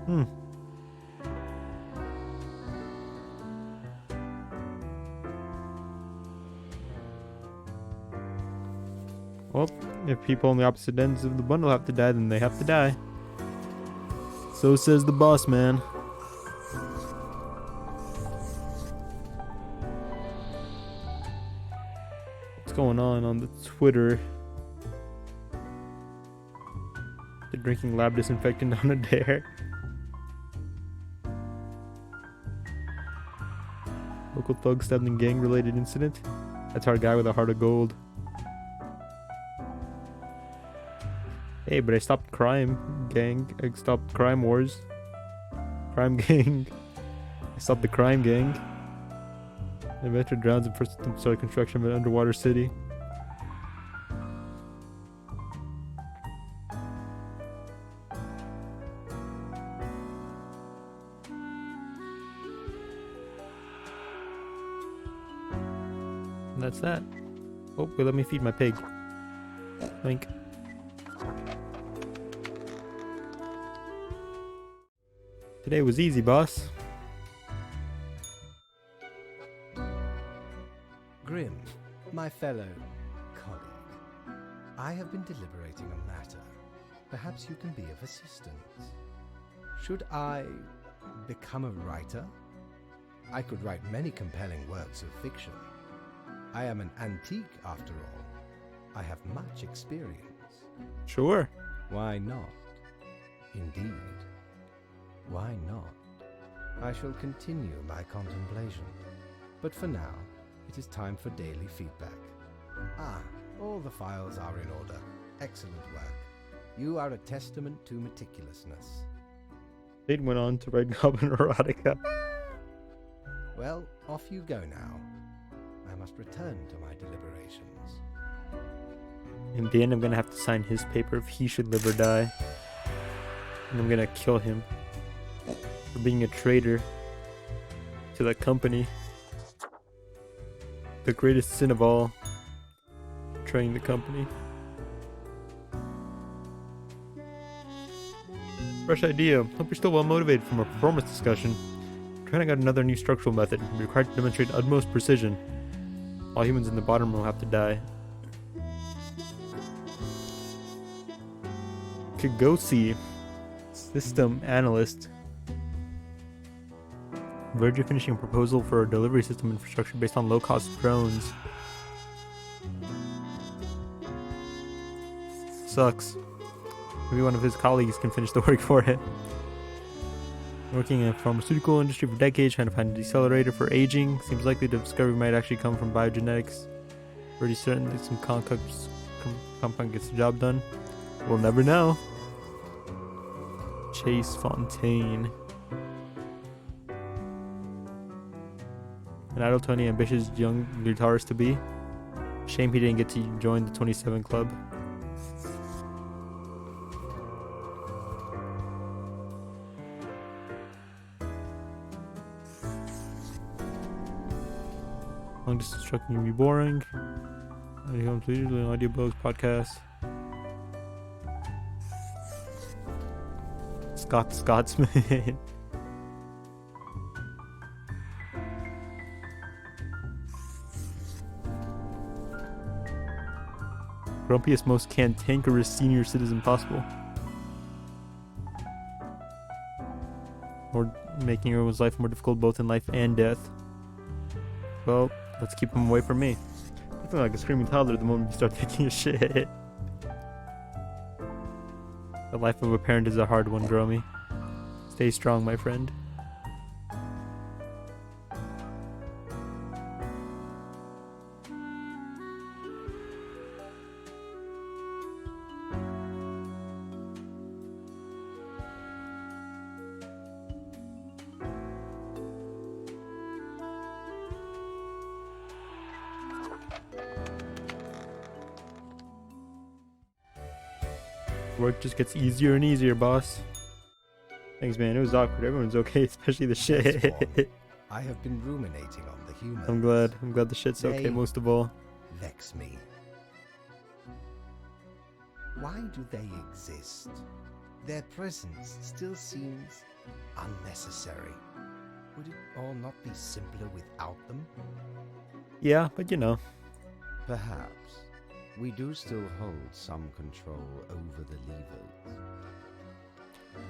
Hmm. Well, if people on the opposite ends of the bundle have to die, then they have to die. So says the boss man. What's going on the Twitter? They're drinking lab disinfectant on a dare. Local thug stabbed in gang-related incident. That's our guy with a heart of gold. Hey, but I stopped crime, gang. I stopped crime wars. Crime gang. I stopped the crime gang. Inventor drowns and first started construction of an underwater city. And that's that. Oh, wait, let me feed my pig. Link. Today was easy, boss. Grim, my fellow colleague, I have been deliberating a matter. Perhaps you can be of assistance. Should I become a writer? I could write many compelling works of fiction. I am an antique after all. I have much experience. Sure. Why not? Indeed. Why not? I shall continue my contemplation. But for now, it is time for daily feedback. Ah, all the files are in order. Excellent work. You are a testament to meticulousness. They went on to write Goblin Erotica. Well, off you go now. I must return to my deliberations. In the end, I'm gonna have to sign his paper if he should live or die. And I'm gonna kill him for being a traitor to the company. The greatest sin of all, betraying the company. Fresh idea. Hope you're still well motivated from our performance discussion. Trying out another new structural method, required to demonstrate utmost precision. All humans in the bottom will have to die. Kigosi, system analyst. Verge of finishing a proposal for a delivery system infrastructure based on low-cost drones. Sucks. Maybe one of his colleagues can finish the work for it. Working in the pharmaceutical industry for decades, trying to find a decelerator for aging. Seems likely the discovery might actually come from biogenetics. Pretty certain that some compound gets the job done. We'll never know. Chase Fontaine. An idle Tony, ambitious young guitarist to be. Shame he didn't get to join the 27 Club. Long distance trucking can be boring. Audiobooks, podcasts. Scotsman. Grumpiest, most cantankerous senior citizen possible. Or making everyone's life more difficult both in life and death. Well, let's keep him away from me. I feel like a screaming toddler the moment you start taking a shit. The life of a parent is a hard one, Gromy. Stay strong, my friend. Work just gets easier and easier, boss. Thanks, man. It was awkward. Everyone's okay, especially the shit. I have been ruminating on the humans. I'm glad the shit's okay, They most of all. vex me. Why do they exist? Their presence still seems necessary. Would it all not be simpler without them? Yeah, but you know. Perhaps. We do still hold some control over the levers.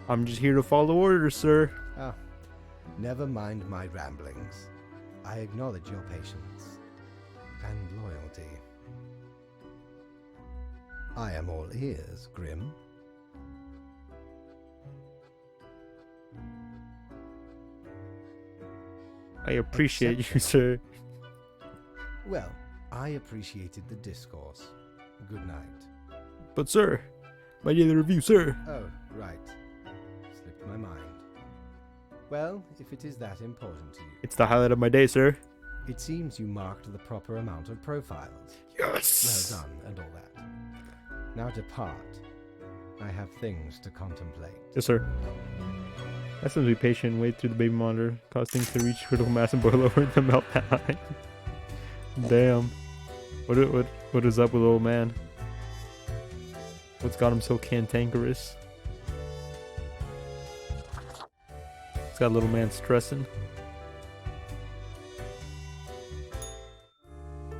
I'm just here to follow orders, sir. Ah, never mind my ramblings. I acknowledge your patience and loyalty. I am all ears, Grim. I appreciate you, sir. Well, I appreciated the discourse. Good night. But, sir, my daily review, sir. Oh, right. Slipped my mind. Well, if it is that important to you, It's the highlight of my day, sir. it seems you marked the proper amount of profiles. Yes! Well done, and all that. Now depart. I have things to contemplate. Yes, sir. I still be patient and wait through the baby monitor, cause things to reach critical mass and boil over into meltdown. Damn. What is up with old man? What's got him so cantankerous? It's got little man stressing.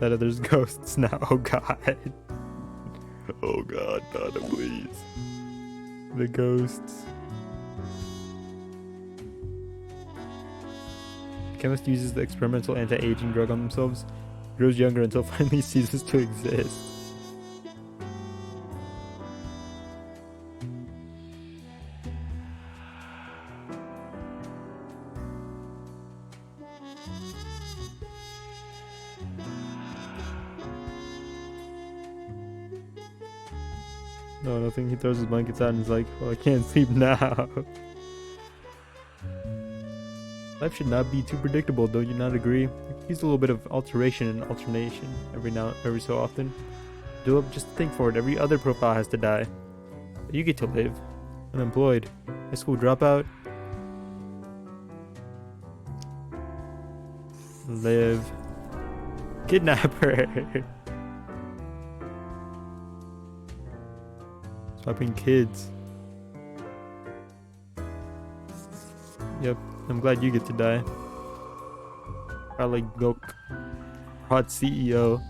That there's ghosts now. Oh god. Oh god, Donna, please. The ghosts. The chemist uses the experimental anti-aging drug on themselves, grows younger until finally ceases to exist. No, nothing. He throws his blankets out and is like, well, I can't sleep now. Life should not be too predictable, don't you not agree? Use a little bit of alteration and alternation every so often. Do up just think for it. Every other profile has to die. But you get to live. Unemployed. High school dropout. Live. Kidnapper. Swapping kids. Yep, I'm glad you get to die. Probably Gok. Hot CEO.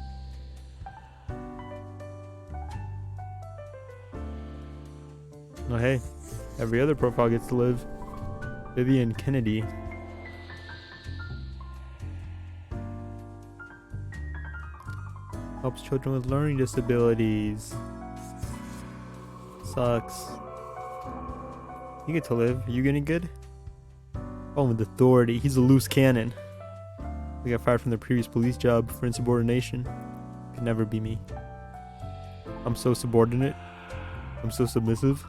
Oh hey, every other profile gets to live. Vivian Kennedy. Helps children with learning disabilities. Sucks. You get to live. Are you getting good? Oh, with authority. He's a loose cannon. We got fired from the previous police job for insubordination. Could never be me. I'm so subordinate. I'm so submissive.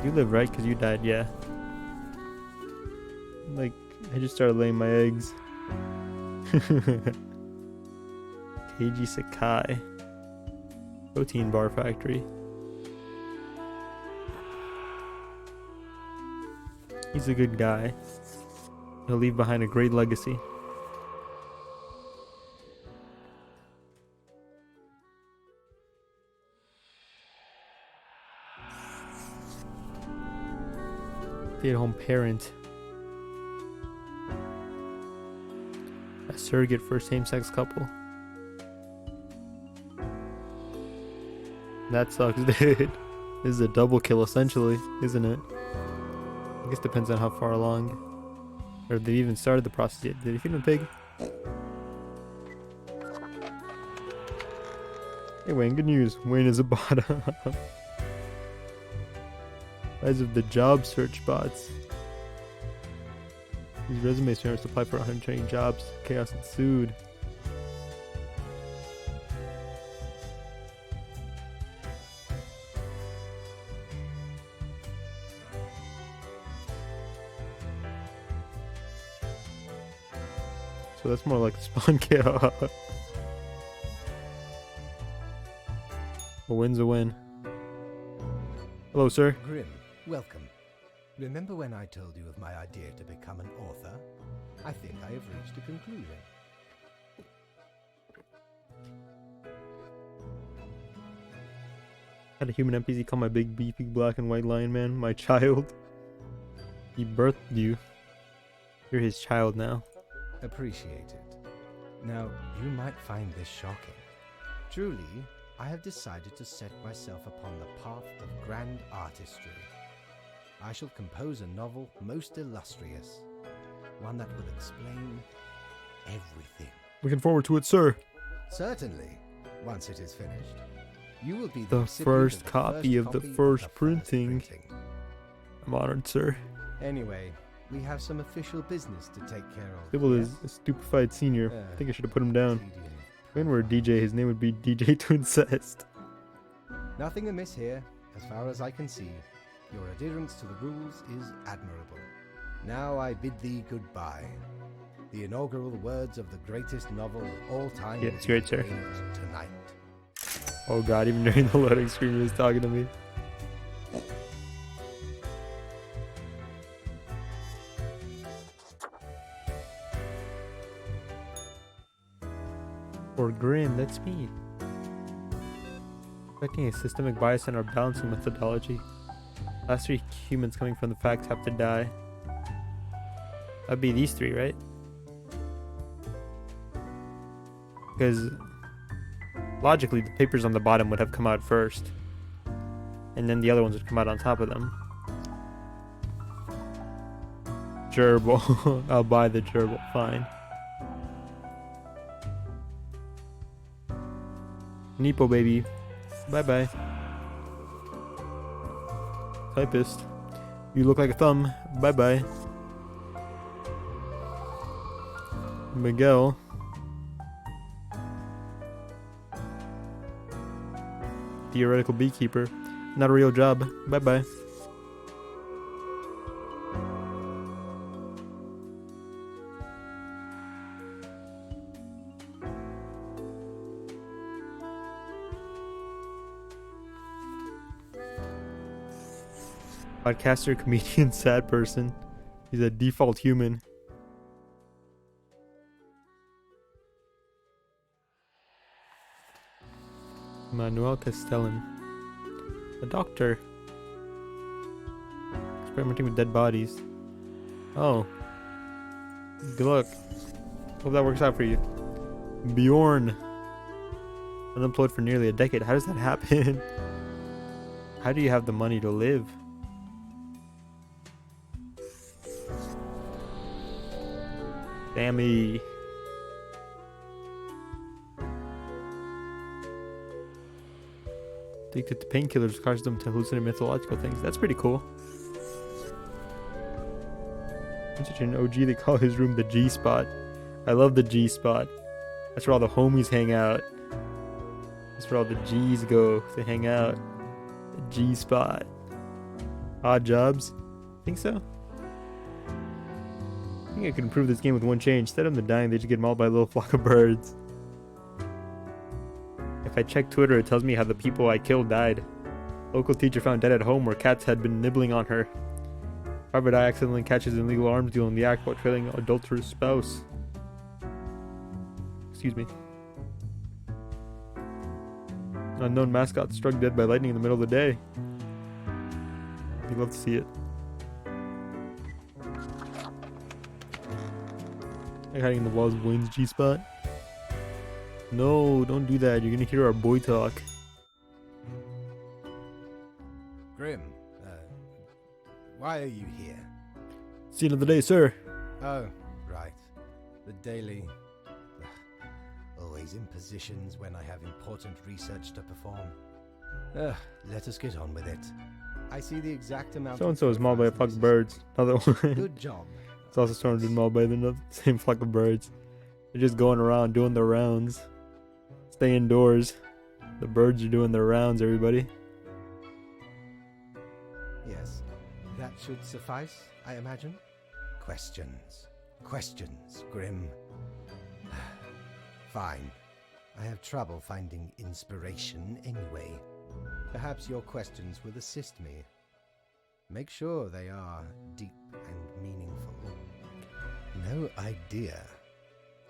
You live, right? Because you died, yeah. Like, I just started laying my eggs. Keiji Sakai. Protein bar factory. He's a good guy. He'll leave behind a great legacy. Stay-at-home parent. A surrogate for a same-sex couple. That sucks, dude. This is a double kill, essentially, isn't it? I guess depends on how far along. Or if they even started the process yet. Did he feed him a pig? Hey Wayne, good news. Wayne is a bot. Rise of the job search bots. These resume spammers apply for 120 jobs. Chaos ensued. So that's more like a spawn kill. A win's a win. Hello, sir. Grim, welcome. Remember when I told you of my idea to become an author? I think I have reached a conclusion. Had a human NPC call my big beefy black and white lion man my child. He birthed you. You're his child now. Appreciated. Now, you might find this shocking. Truly, I have decided to set myself upon the path of grand artistry. I shall compose a novel most illustrious, one that will explain everything. Looking forward to it, sir. Certainly, once it is finished, you will be The recipient first of the copy of the first printing. I'm honored, sir. Anyway, we have some official business to take care of. Sybil yes? is a stupefied senior. I think I should have put him down. Tedium. If we were a DJ, his name would be DJ Twincest. Nothing amiss here, as far as I can see. Your adherence to the rules is admirable. Now I bid thee goodbye. The inaugural words of the greatest novel of all time Yeah, will it's be great, sir. proclaimed tonight. Oh god, even during the loading screen he was talking to me. Or Grim, that's me. Expecting a systemic bias in our balancing methodology. Last 3 humans coming from the facts have to die. That'd be these 3, right? Because logically the papers on the bottom would have come out first. And then the other ones would come out on top of them. Gerbil. I'll buy the gerbil, fine. Nepo baby. Bye bye. Typist. You look like a thumb. Bye bye. Miguel. Theoretical beekeeper. Not a real job. Bye bye. Podcaster, comedian, sad person. He's a default human. Manuel Castellan. A doctor. Experimenting with dead bodies. Oh. Good luck. Hope that works out for you. Bjorn. Unemployed for nearly a decade. How does that happen? How do you have the money to live? Sammy. Addicted to painkillers causes them to hallucinate mythological things. That's pretty cool. I'm such an OG, they call his room the G spot. I love the G spot. That's where all the homies hang out. That's where all the G's go to hang out. The G spot. Odd Jobs? Think so? I think I could improve this game with one change. Instead of them dying, they just get mauled by a little flock of birds. If I check Twitter, it tells me how the people I killed died. Local teacher found dead at home where cats had been nibbling on her. Private eye accidentally catches an illegal arms deal in the act while trailing an adulterous spouse. Excuse me. Unknown mascot struck dead by lightning in the middle of the day. You'd love to see it. Like hiding in the walls of Wayne's G-spot. No, don't do that. You're gonna hear our boy talk. Grim, why are you here? Scene of the day, sir. Oh, right. The daily... always in positions when I have important research to perform. Let us get on with it. I see the exact amount So-and-so is mauled by a flock of birds. Another one. Good job. It's also surrounded and mauled by the same flock of birds. They're just going around doing their rounds. Stay indoors. The birds are doing their rounds, everybody. Yes, that should suffice, I imagine. Questions. Questions, Grim. Fine. I have trouble finding inspiration anyway. Perhaps your questions will assist me. Make sure they are deep and meaningful. No idea.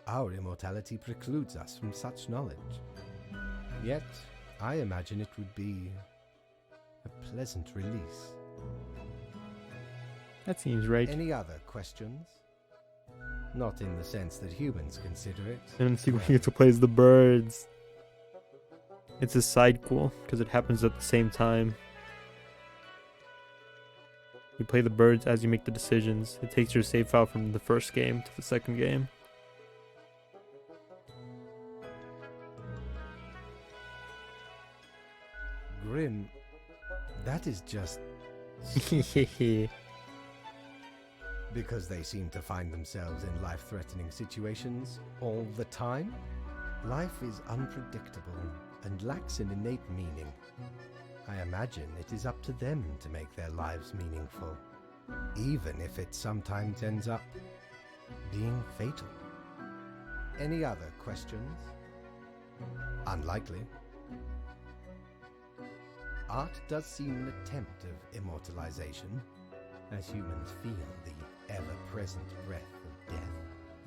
Our immortality precludes us from such knowledge. Yet, I imagine it would be pleasant release. That seems right. Any other questions? Not in the sense that humans consider it. And then see what you get to play as the birds. It's a side quel because it happens at the same time. You play the birds as you make the decisions. It takes your save file from the first game to the second game. Grim, that is just because they seem to find themselves in life-threatening situations all the time. Life is unpredictable and lacks an innate meaning. I imagine it is up to them to make their lives meaningful, even if it sometimes ends up being fatal. Any other questions? Unlikely. Art does seem an attempt of immortalization, as humans feel the ever-present breath of death.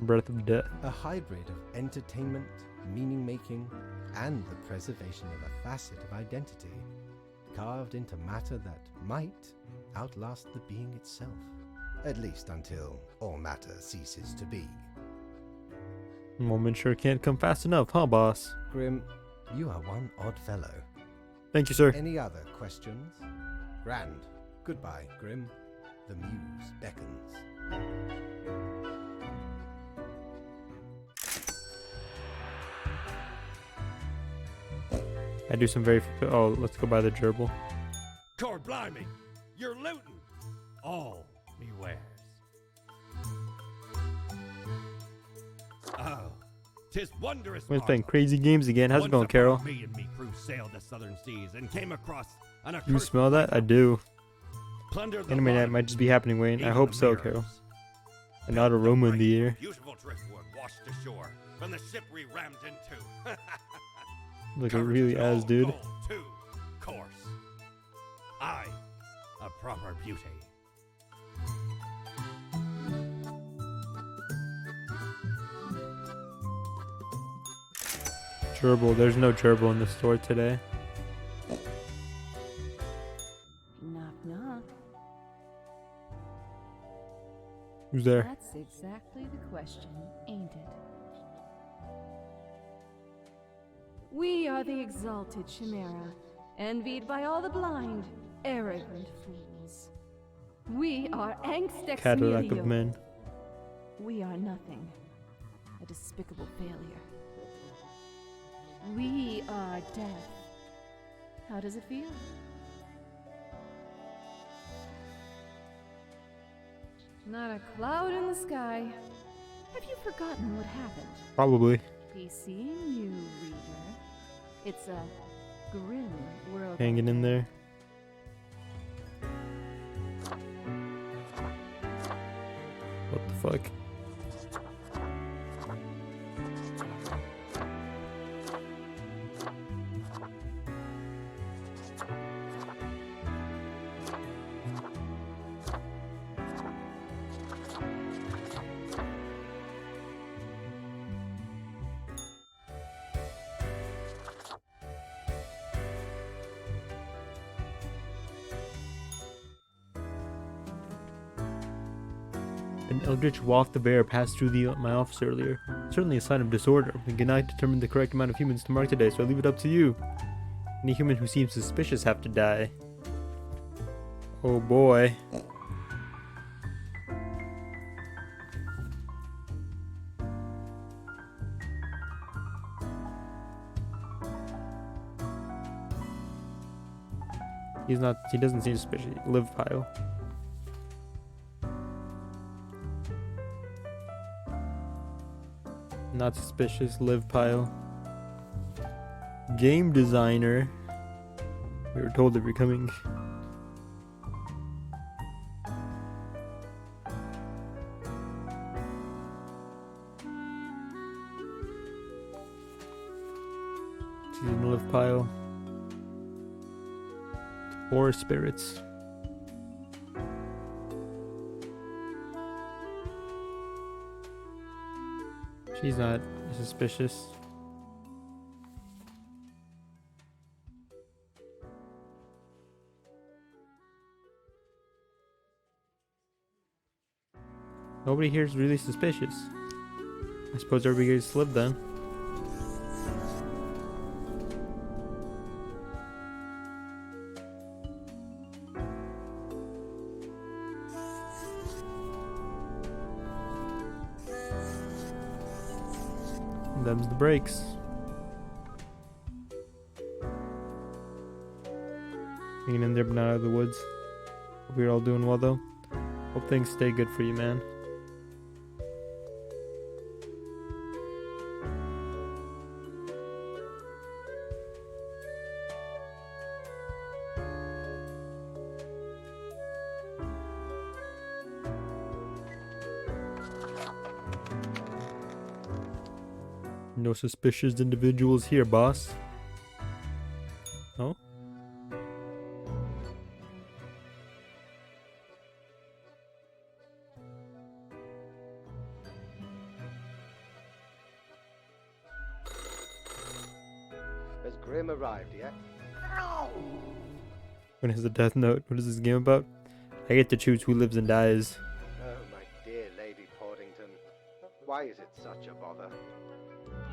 Breath of Death. A hybrid of entertainment, meaning-making, and the preservation of a facet of identity, carved into matter that might outlast the being itself. At least until all matter ceases to be. Moment sure can't come fast enough, huh, boss? Grim, you are one odd fellow. Thank you, sir. Any other questions? Grand. Goodbye, Grim. The muse beckons. I do some very... Oh, let's go buy the gerbil. Cord blimey, you're looting all me wares. Oh, 'tis wondrous. We're playing marvel. crazy games again. How's it Once going, upon Carol? Me and me crew sailed the southern seas and came across an You accursed smell that? I do. plundered the Anime night bottom, might just be happening, Wayne. I even hope the so, mirrors. Carol. An odd aroma in the air. Beautiful driftwood washed ashore from the ship we rammed into. Look, it Covered really in as, all dude. gold, too, course. I, a proper beauty. Gerbil. There's no gerbil in the store today. Knock, knock. Who's there? That's exactly the question, ain't it? We are the exalted Chimera, envied by all the blind, arrogant fools. We are angst ex Cadillac nihilo. of men. We are nothing. A despicable failure. We are death. How does it feel? Not a cloud in the sky. Have you forgotten what happened? Probably. Be seeing you, reader. It's a grim world. Hanging in there. What the fuck? An eldritch waft of air passed through my office earlier. Certainly a sign of disorder. The Gennai determined the correct amount of humans to mark today, so I leave it up to you. Any human who seems suspicious have to die. Oh boy. He doesn't seem suspicious. Live pile. Not suspicious. Live pile. Game designer. We were told they're becoming. She's in the live pile. Or spirits. She's not suspicious. Nobody here is really suspicious. I suppose everybody gets slipped then. And them's the breaks. Hanging in there but not out of the woods. Hope you're all doing well though. Hope things stay good for you, man. No suspicious individuals here, boss. Oh? Has Grim arrived yet? When is the death note? What is this game about? I get to choose who lives and dies. Oh, my dear Lady Portington. Why is it such a bother?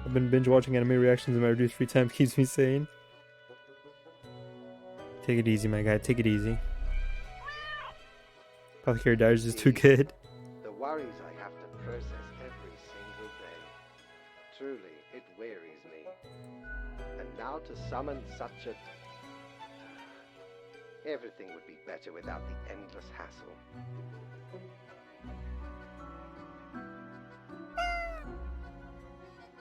I've been binge watching anime reactions and my reduced free time keeps me sane. Take it easy, my guy. Take it easy. Apothecary Diaries is too good. The worries I have to process every single day. Truly, it wearies me. And now to summon such a... Everything would be better without the endless hassle.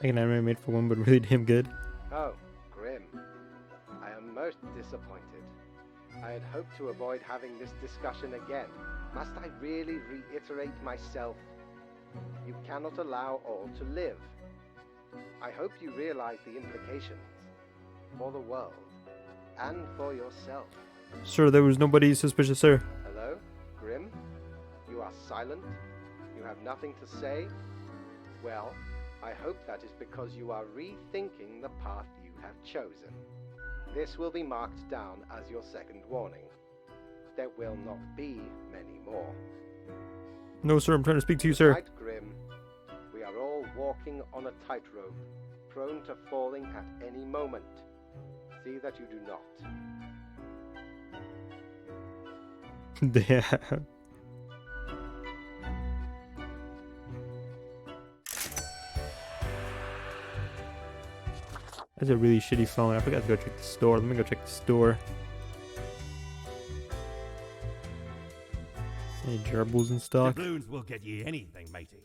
Like an anime made for one, but really damn good. Oh, Grim. I am most disappointed. I had hoped to avoid having this discussion again. Must I really reiterate myself? You cannot allow all to live. I hope you realize the implications for the world and for yourself. Sir, there was nobody suspicious, sir. Hello, Grim? You are silent? You have nothing to say? Well, I hope that is because you are rethinking the path you have chosen. This will be marked down as your second warning. There will not be many more. No, sir, I'm trying to speak to you, sir. Right, Grim. We are all walking on a tightrope, prone to falling at any moment. See that you do not. Damn. That's a really shitty phone. I forgot to go check the store. Let me go check the store. Any gerbils in stock? Doubloons will get ye anything, matey.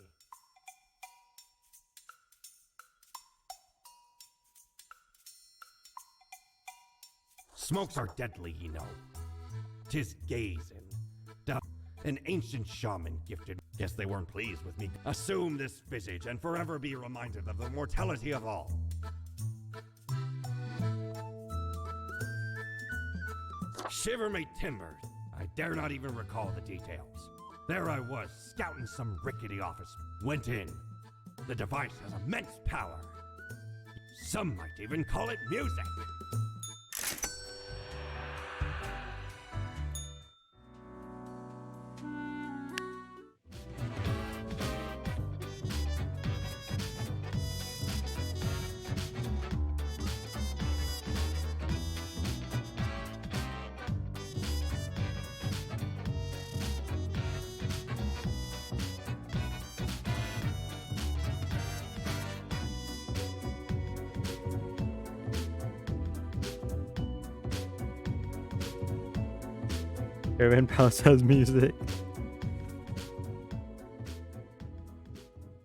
Smokes are deadly, ye know. 'Tis gazing. An ancient shaman gifted. Guess they weren't pleased with me. Assume this visage and forever be reminded of the mortality of all. Shiver me timbers. I dare not even recall the details. There I was, scouting some rickety office. Went in. The device has immense power. Some might even call it music. Caravan Palace has music.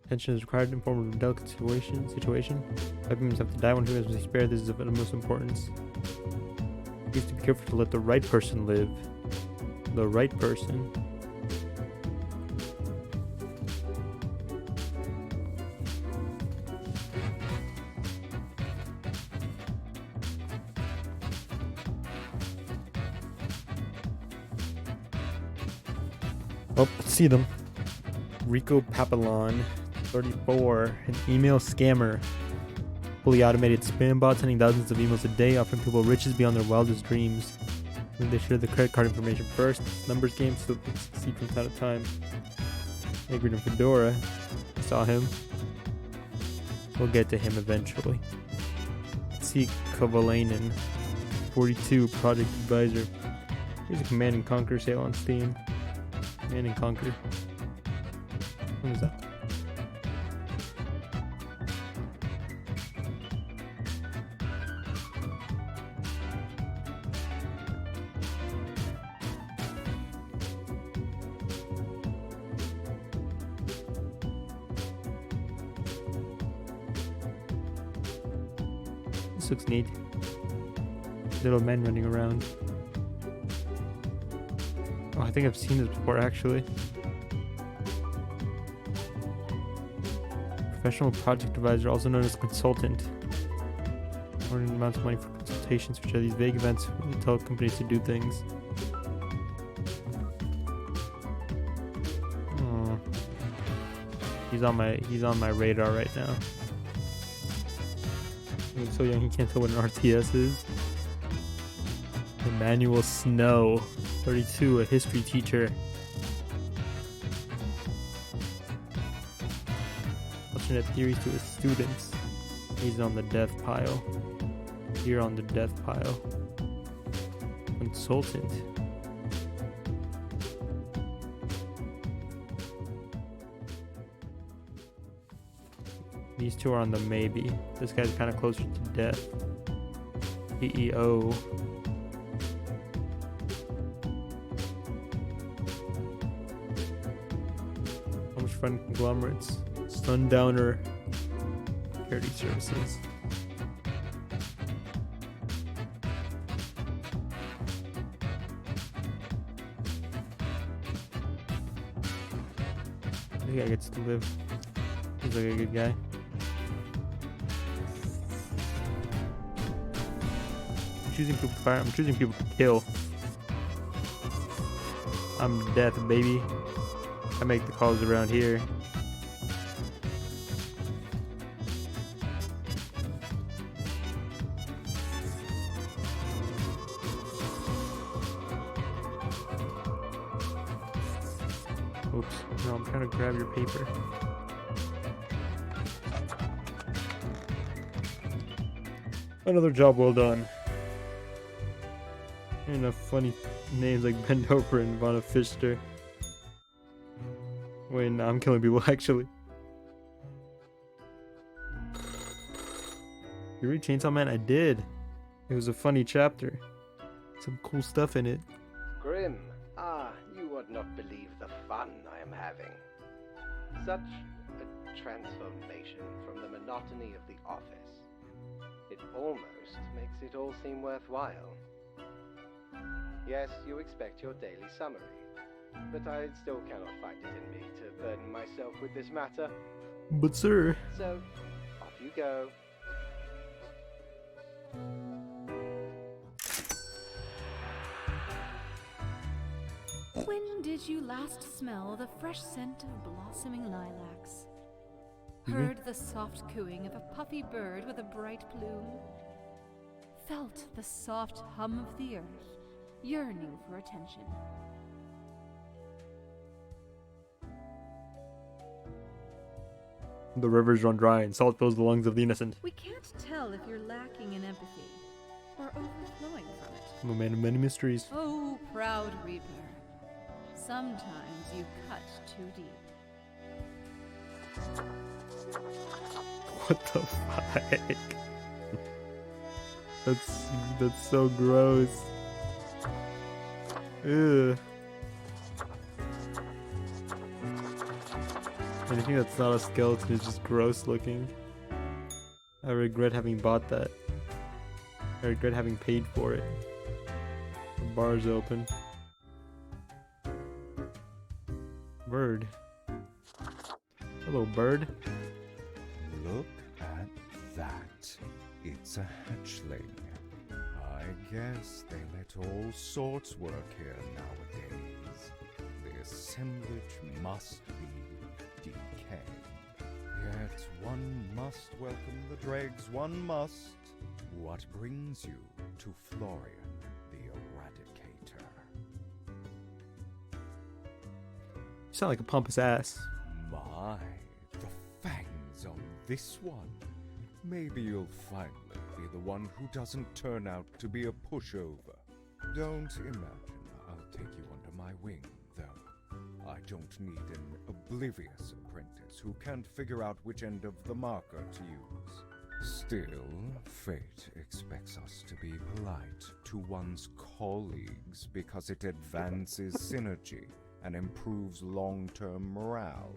Attention is required in form of a delicate situation. Weapons have to die when humans must be spared. This is of utmost importance. Please to be careful to let the right person live. The right person. Oh, let's see them. Rico Papillon, 34, an email scammer. Fully automated spam bot sending thousands of emails a day, offering people riches beyond their wildest dreams. When they share the credit card information first, numbers game so they can succeed from time to time. Agrid and Fedora. I saw him. We'll get to him eventually. Let's see Kovalainen. 42 Project Advisor. Here's a Command and Conquer sale on Steam. Command and Conquer. When was that? This looks neat. Little men running around. Oh, I think I've seen this before actually. Professional project advisor, also known as consultant. Earning amounts of money for consultations, which are these vague events where they tell companies to do things. Oh. He's on my radar right now. He's so young he can't tell what an RTS is. Emmanuel Snow, 32, a history teacher. Alternate theories to his students. He's on the death pile. You're on the death pile. Consultant. These two are on the maybe. This guy's kind of closer to death. CEO. Homage Fund Conglomerates. Sundowner. Charity Services. This guy gets to live. He's like a good guy. Choosing people to fire. I'm choosing people to kill. I'm death, baby. I make the calls around here. Oops. No, I'm trying to grab your paper. Another job well done. Enough funny names like Bendover and Vanna Fister. Wait, no, I'm killing people actually. You read Chainsaw Man? I did. It was a funny chapter. Some cool stuff in it. Grim, you would not believe the fun I am having. Such a transformation from the monotony of the office. It almost makes it all seem worthwhile. Yes, you expect your daily summary, but I still cannot find it in me to burden myself with this matter. But sir... So, off you go. When did you last smell the fresh scent of blossoming lilacs? Heard the soft cooing of a puffy bird with a bright plume? Felt the soft hum of the earth, yearning for attention? The rivers run dry and salt fills the lungs of the innocent. We can't tell if you're lacking in empathy or overflowing from it. I'm a man of many mysteries. Oh, proud Reaper. Sometimes you cut too deep. What the fuck? That's so gross. Ew. Anything that's not a skeleton is just gross looking. I regret having bought that. I regret having paid for it. The bar's open. Bird. Hello, bird. Look at that. It's a hatchling. I guess they let all sorts work here nowadays. The assemblage must be decay. Yet one must welcome the dregs, one must. What brings you to Florian the Eradicator? You sound like a pompous ass. this one, maybe you'll finally be the one who doesn't turn out to be a pushover. Don't imagine I'll take you under my wing, though. I don't need an oblivious apprentice who can't figure out which end of the marker to use. Still, fate expects us to be polite to one's colleagues because it advances synergy and improves long-term morale.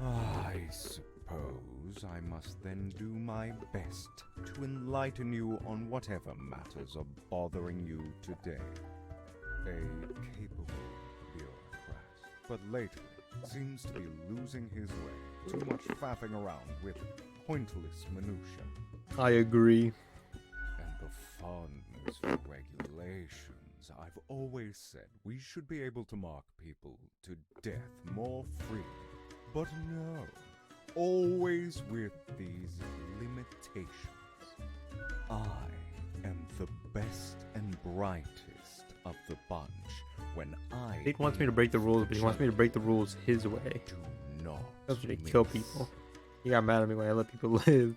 I suppose I must then do my best to enlighten you on whatever matters are bothering you today. A capable bureaucrat, but lately seems to be losing his way. Too much faffing around with pointless minutia. I agree. And the fondness for regulations. I've always said we should be able to mark people to death more freely. But no, always with these limitations. I am the best and brightest of the bunch when I... He wants me to break the rules, but he wants me to break the ruals his way. Do not He wants me to kill people. He got mad at me when I let people live.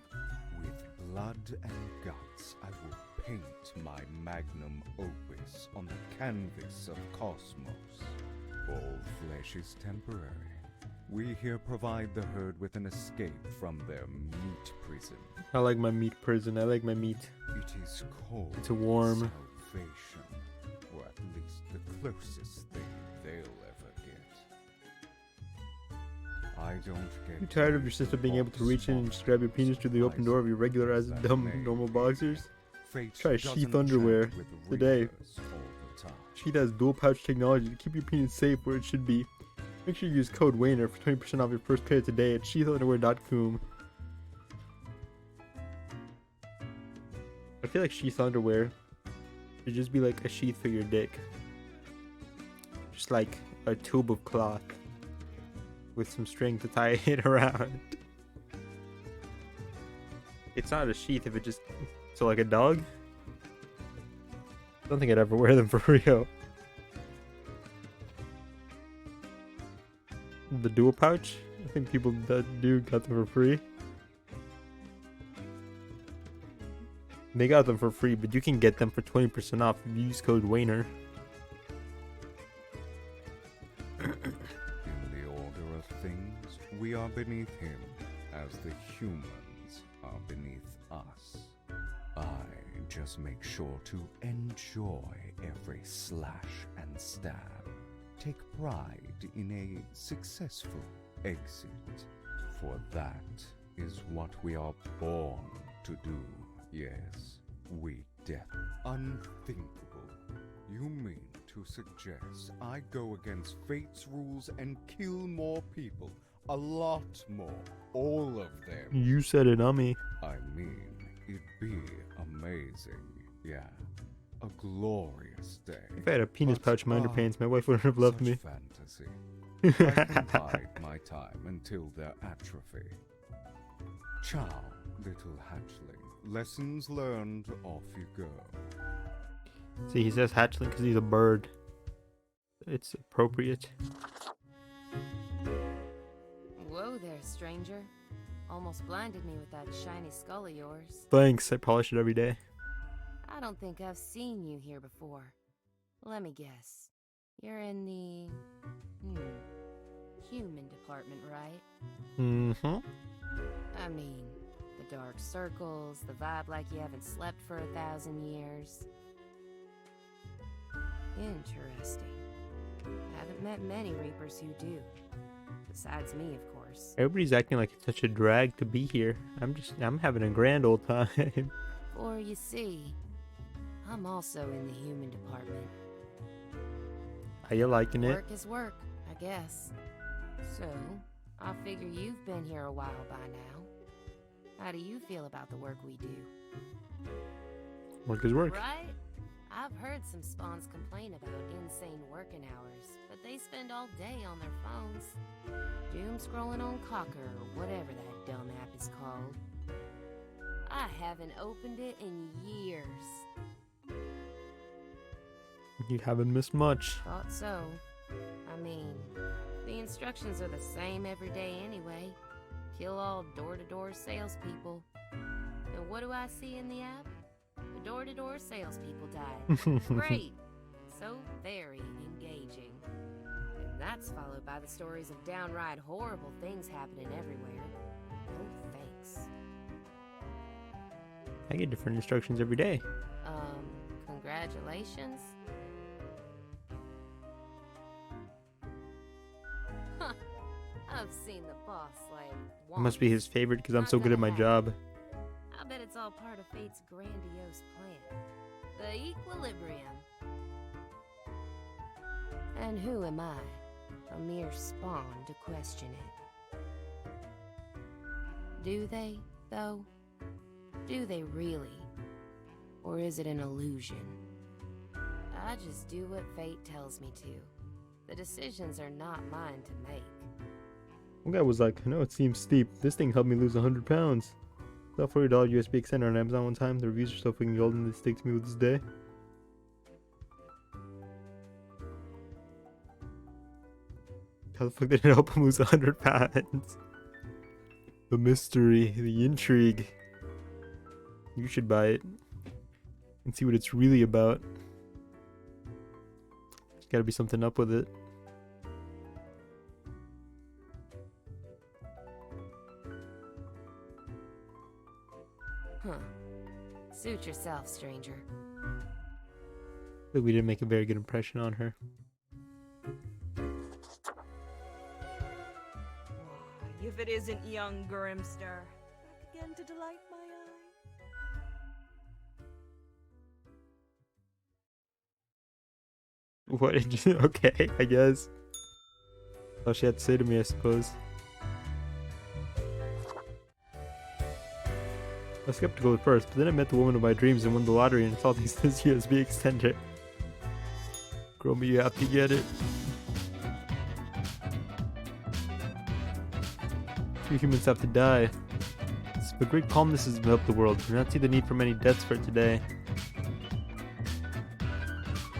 With blood and guts, I will paint my magnum opus on the canvas of cosmos. All flesh is temporary. We here provide the herd with an escape from their meat prison. I like my meat prison. I like my meat. It is called It's warm. salvation, or at least the closest thing they'll ever get. I don't get... You tired of your sister being able to reach in and just grab your penis through the open door of your regular as dumb normal boxers? Try Sheath underwear today. Sheath has dual pouch technology to keep your penis safe where it should be. Make sure you use code WAYNER for 20% off your first pair today at sheathunderwear.com. I feel like Sheath underwear should just be like a sheath for your dick. Just like a tube of cloth with some string to tie it around. It's not a sheath if it just... So like a dog? I don't think I'd ever wear them for real. The dual pouch? I think people that do got them for free. They got them for free, but you can get them for 20% off if you use code WAYNER. In the order of things, we are beneath him, as the humans are beneath us. I just make sure to enjoy every slash and stab. Take pride in a successful exit, for that is what we are born to do. Yes, we death. Unthinkable. You mean to suggest I go against fate's rules and kill more people? A lot more. All of them. You said it, not me. I mean, it'd be amazing. Yeah. A glorious day. If I had a penis pouch in my underpants, my wife wouldn't have loved such me. Fantasy. I can bide my time until their atrophy. Ciao, little hatchling. Lessons learned, off you go. See, he says hatchling because he's a bird. It's appropriate. Whoa there, stranger. Almost blinded me with that shiny skull of yours. Thanks, I polish it every day. I don't think I've seen you here before. Let me guess. You're in the... human department, right? Mm-hmm. I mean, the dark circles, the vibe like you haven't slept for 1,000 years. Interesting. Haven't met many Reapers who do. Besides me, of course. Everybody's acting like it's such a drag to be here. I'm having a grand old time. For you see, I'm also in the human department. Are you liking it? Work is work, I guess. So, I figure you've been here a while by now. How do you feel about the work we do? Work is work. Right? I've heard some spawns complain about insane working hours, but they spend all day on their phones. Doom scrolling on Cocker or whatever that dumb app is called. I haven't opened it in years. You haven't missed much. Thought so. I mean, the instructions are the same every day anyway. Kill all door-to-door salespeople. And what do I see in the app? The door-to-door salespeople died. Great. So very engaging. And that's followed by the stories of downright horrible things happening everywhere. No thanks. I get different instructions every day. Congratulations? Huh. I've seen the boss like It must be his favorite because I'm so good at my job. I bet it's all part of fate's grandiose plan. The equilibrium. And who am I? A mere spawn to question it. Do they, though? Do they really? Or is it an illusion? I just do what fate tells me to. The decisions are not mine to make. One guy was like, I know it seems steep. This thing helped me lose 100 pounds. That $40 USB extender on Amazon one time. The reviews are so fucking golden they stick to me with this day. How the fuck did it help him lose 100 pounds? The mystery, the intrigue. You should buy it and see what it's really about. There's gotta be something up with it. Huh. Suit yourself, stranger. But we didn't make a very good impression on her. If it isn't young Grimster, back again to delight my eye. What did you... Okay, I guess. All she had to say to me, I suppose. I was skeptical at first, but then I met the woman of my dreams and won the lottery and installed this USB extender. Girl, me, you have to get it. Few humans have to die. But great calmness has helped the world. We do not see the need for many deaths for today.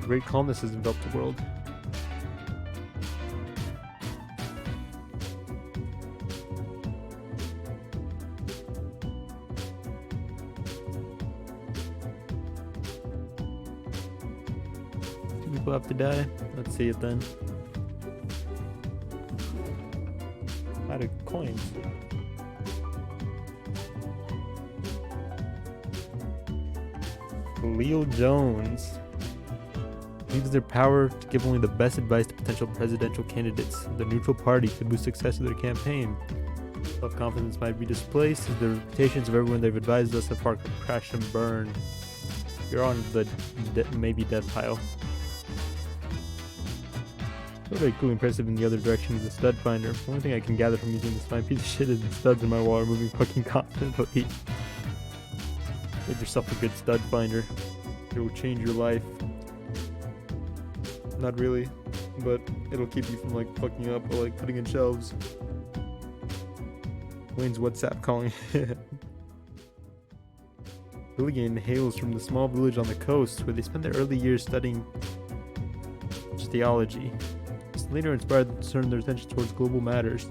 Great calmness has enveloped the world. Do people have to die? Let's see it then. Out of coins. Leo Jones uses their power to give only the best advice to potential presidential candidates. The neutral party could boost success of their campaign. Self-confidence might be displaced as the reputations of everyone they've advised us have far crashed and burned. You're on the maybe death pile. Not very cool, impressive in the other direction is the stud finder. The only thing I can gather from using this fine piece of shit is the studs in my wall are moving fucking constantly. Get yourself a good stud finder. It will change your life. Not really, but it'll keep you from like fucking up or like putting in shelves. Wayne's WhatsApp calling. Billigan hails from the small village on the coast where they spent their early years studying theology. This later inspired them to turn their attention towards global matters.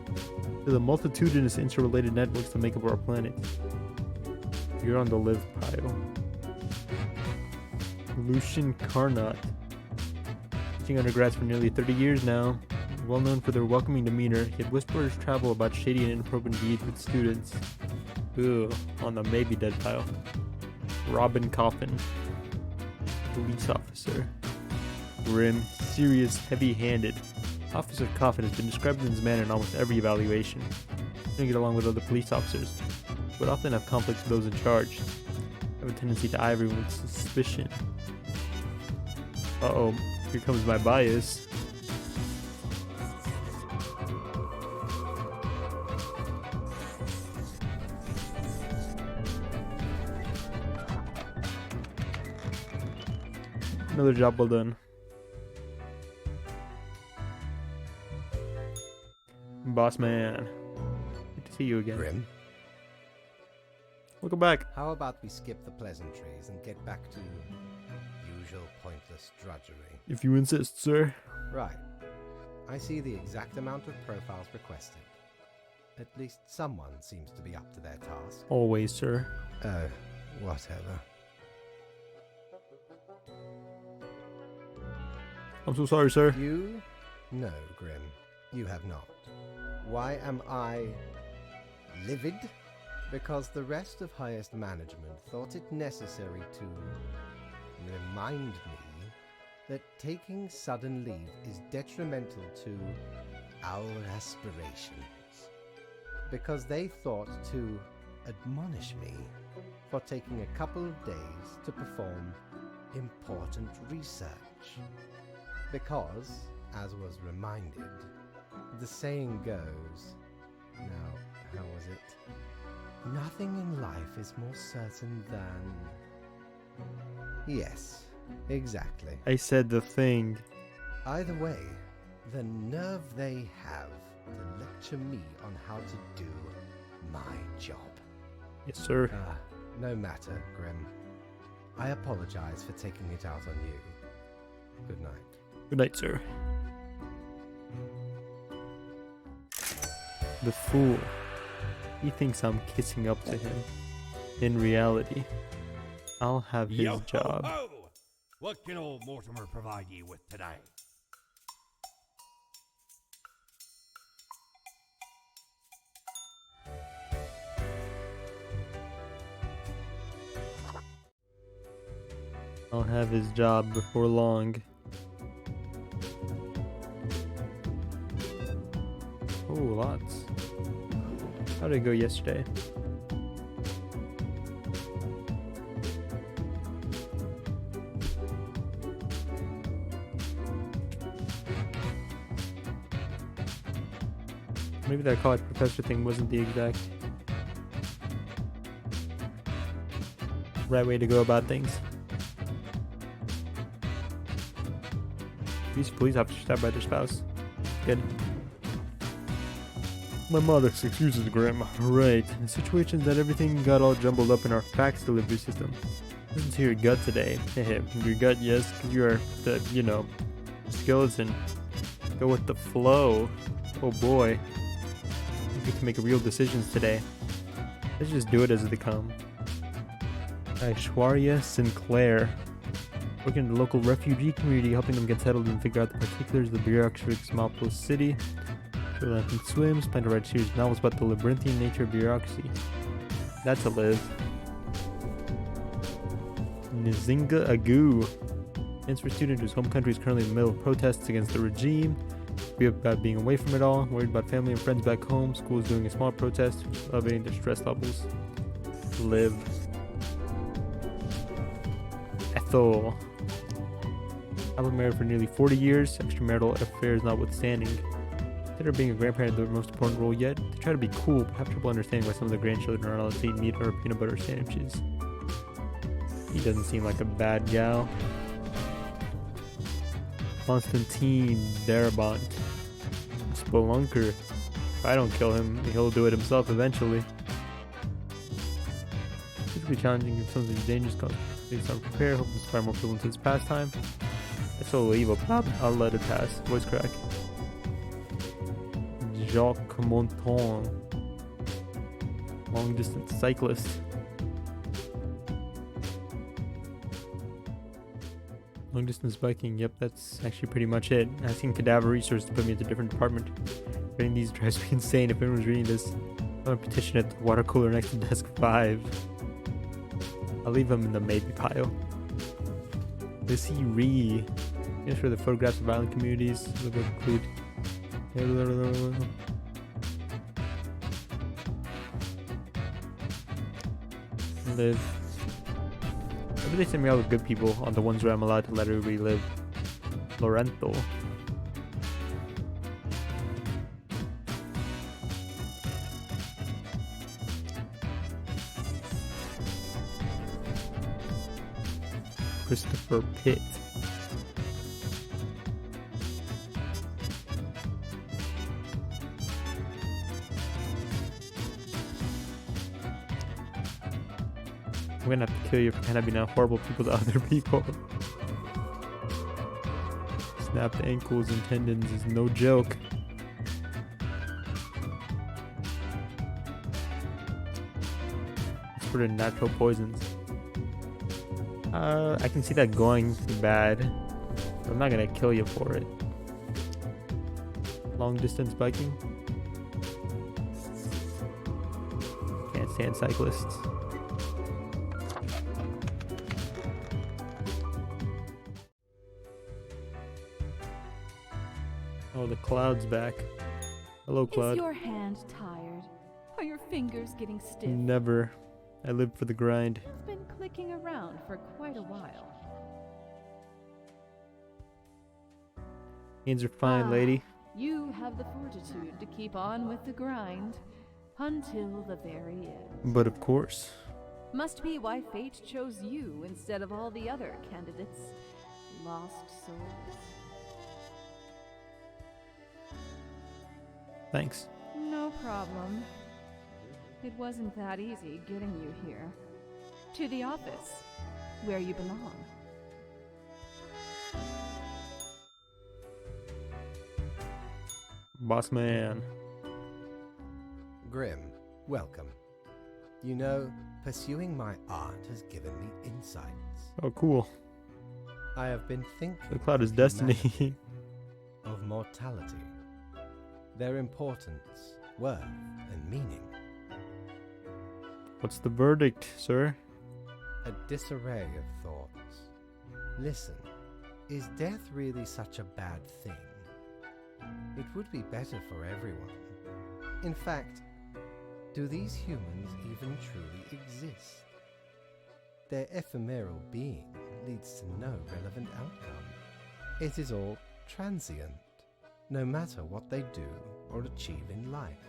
To the multitudinous interrelated networks that make up our planet. You're on the live pile. Lucian Carnot. Teaching undergrads for nearly 30 years now. Well known for their welcoming demeanor, yet whispers travel about shady and inappropriate deeds with students. Ugh, on the maybe dead pile. Robin Coffin. Police officer. Grim, serious, heavy-handed. Officer Coffin has been described in this manner in almost every evaluation. Doing it along with other police officers, but often have conflicts with those in charge. Have a tendency to eye everyone with suspicion. Uh-oh, here comes my bias. Another job well done. Boss man. Good to see you again. Grim, Welcome back. how about we skip the pleasantries and get back to usual pointless drudgery? If you insist, sir. Right. I see the exact amount of profiles requested. At least someone seems to be up to their task. Always, sir. Oh, whatever. I'm so sorry, sir. You? No, Grim. You have not. Why am I livid? Because the rest of highest management thought it necessary to remind me that taking sudden leave is detrimental to our aspirations. Because they thought to admonish me for taking a couple of days to perform important research. Because, as was reminded, the saying goes, now, how was it? Nothing in life is more certain than... Yes, exactly. I said the thing. Either way, the nerve they have to lecture me on how to do my job. Yes, sir. No matter, Grim. I apologize for taking it out on you. Good night. Good night, sir. The fool. He thinks I'm kissing up to him. In reality, I'll have his Yo job. ho! What can old Mortimer provide you with today? I'll have his job before long. Oh, lots. How did it go yesterday? Maybe that college professor thing wasn't the exact right way to go about things. These police officers stopped by their spouse. Good. My modest excuses, Grim. Right. The situation is that everything got all jumbled up in our fax delivery system. Listen to your gut today. Your gut, yes, because you are the, skeleton. Go with the flow. Oh boy. You get to make real decisions today. Let's just do it as they come. Aishwarya Sinclair. Working in the local refugee community, helping them get settled and figure out the particulars of the bureaucracy of Smallpool City. Freelancing swims, plan to write a series of novels about the labyrinthian nature of bureaucracy. That's a live. Nzinga Agu. Answer student whose home country is currently in the middle of protests against the regime. Be about being away from it all, worried about family and friends back home. School is doing a small protest, elevating their stress levels. Live. Ethel. I've been married for nearly 40 years, extramarital affairs notwithstanding. Consider being a grandparent the most important role yet. They try to be cool, but have trouble understanding why some of the grandchildren are not allowed to eat meat or peanut butter sandwiches. He doesn't seem like a bad gal. Constantine Darabont. A spelunker. If I don't kill him, he'll do it himself eventually. Physically challenging himself to dangerous cause. Please don't prepare, hope to inspire more people into this pastime. That's so evil, but I'll let it pass. Voice crack. Jacques Monton. Long distance cyclist. Long distance biking, yep, that's actually pretty much it. Asking Cadaver Resource to put me into a different department. Reading these drives me insane. If anyone's reading this, I'm gonna petition at the water cooler next to desk 5. I'll leave them in the maybe pile. Lissy Ree. Yes, for the photographs of violent communities. Look what include. Live. Maybe they send me all the good people on the ones where I'm allowed to let everybody live. Lorento. Christopher Pitt. I'm gonna have to kill you for kind of being horrible people to other people. Snapped ankles and tendons is no joke. sort of natural poisons. I can see that going bad. I'm not gonna kill you for it. Long distance biking. Can't stand cyclists. Oh, the cloud's back. Hello, Is Cloud. your hand tired? Are your fingers getting stiff? Never. I live for the grind. It's been clicking around for quite a while. Hands are fine, lady. You have the fortitude to keep on with the grind until the very end. But of course. Must be why fate chose you instead of all the other candidates. Lost souls. Thanks. No problem. It wasn't that easy getting you here. To the office, where you belong. Boss man. Grim, welcome. You know, pursuing my art has given me insights. Oh, cool. I have been thinking The cloud is of destiny. humanity, of mortality, their importance, worth, and meaning. What's the verdict, sir? A disarray of thoughts. Listen, is death really such a bad thing? It would be better for everyone. In fact, do these humans even truly exist? Their ephemeral being leads to no relevant outcome. It is all transient, no matter what they do or achieve in life.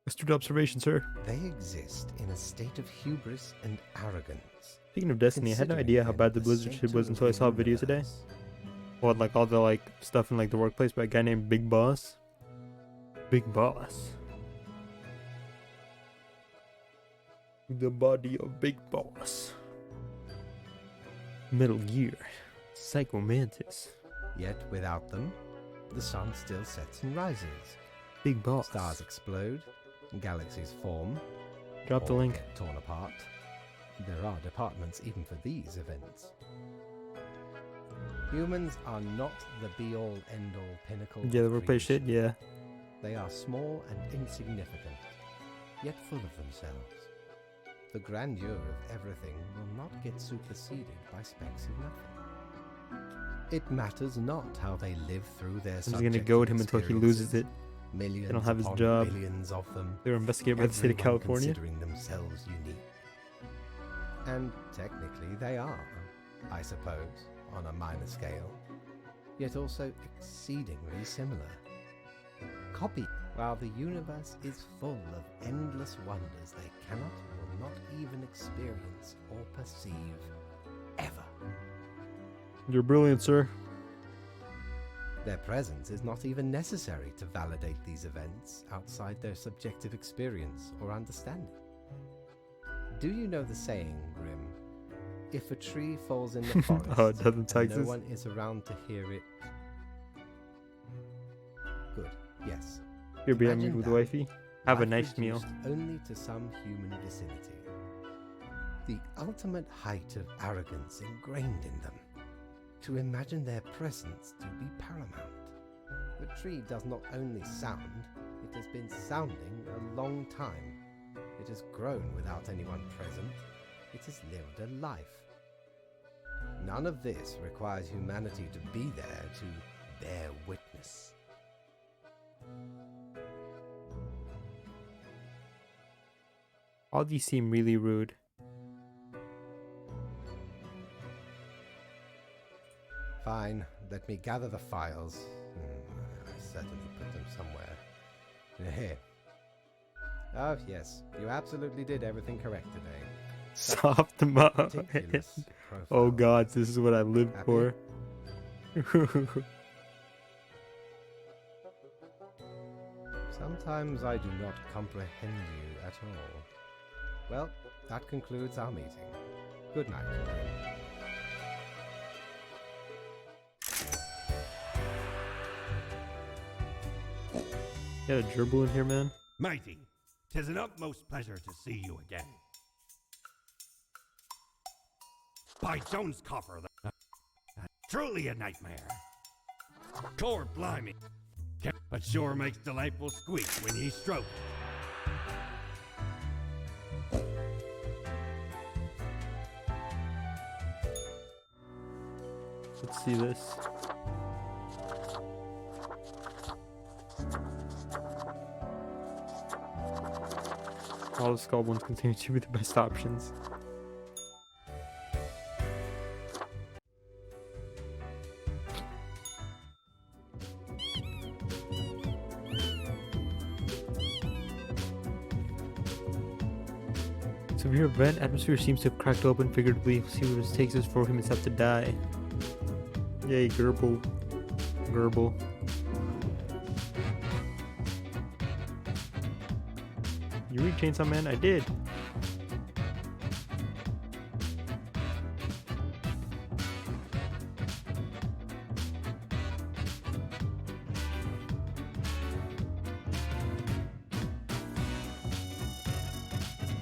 Astute observation, sir. They exist in a state of hubris and arrogance. Speaking of Destiny, I had no idea how bad the Blizzard shit was until I saw a video today. What, like all the like stuff in like the workplace by a guy named Big Boss? Big Boss. The body of Big Boss. Metal Gear. Psycho Mantis. Yet without them, the sun still sets and rises. Big Boss. Stars explode, galaxies form. Drop the or link. get torn apart. There are departments even for these events. Humans are not the be-all, end-all pinnacle. Yeah, the of workplace shit, creation. yeah. They are small and insignificant, yet full of themselves. The grandeur of everything will not get superseded by specks of nothing. It matters not how they live through their I'm just gonna goad him until he loses it. Millions They don't have his upon job. millions of them. They were investigated by the state of everyone California. considering themselves unique. And technically they are, I suppose, on a minor scale, yet also exceedingly similar. Copy, while the universe is full of endless wonders they cannot or not even experience or perceive ever. You're brilliant, sir. Their presence is not even necessary to validate these events outside their subjective experience or understanding. Do you know the saying, Grim? If a tree falls in the forest, Oh, it doesn't and Texas. no one is around to hear it. Good, yes. You're being Imagine with the that. wifey. Have a Life nice meal. reduced only to some human vicinity. The ultimate height of arrogance ingrained in them. To imagine their presence to be paramount. The tree does not only sound, it has been sounding a long time. It has grown without anyone present. It has lived a life. None of this requires humanity to be there to bear witness. All these seem really rude. Fine, let me gather the files. I certainly put them somewhere. Here. Oh, yes, you absolutely did everything correct today. Soft mug. Ridiculous Oh profile. god, this is what I lived Happy? for. Sometimes I do not comprehend you at all. Well, that concludes our meeting. Good night. You got a gerbil in here, man? Mighty, 'Tis an utmost pleasure to see you again. By Jones coffer, that's truly a nightmare. Lord blimey, but sure makes delightful squeak when ye stroke. Let's see this. All the skull ones continue to be the best options. Severe event, atmosphere seems to have cracked open figuratively. We'll see what it takes us for him is up to die. Yay, Gerbil. Gerbil. You read Chainsaw Man? I did.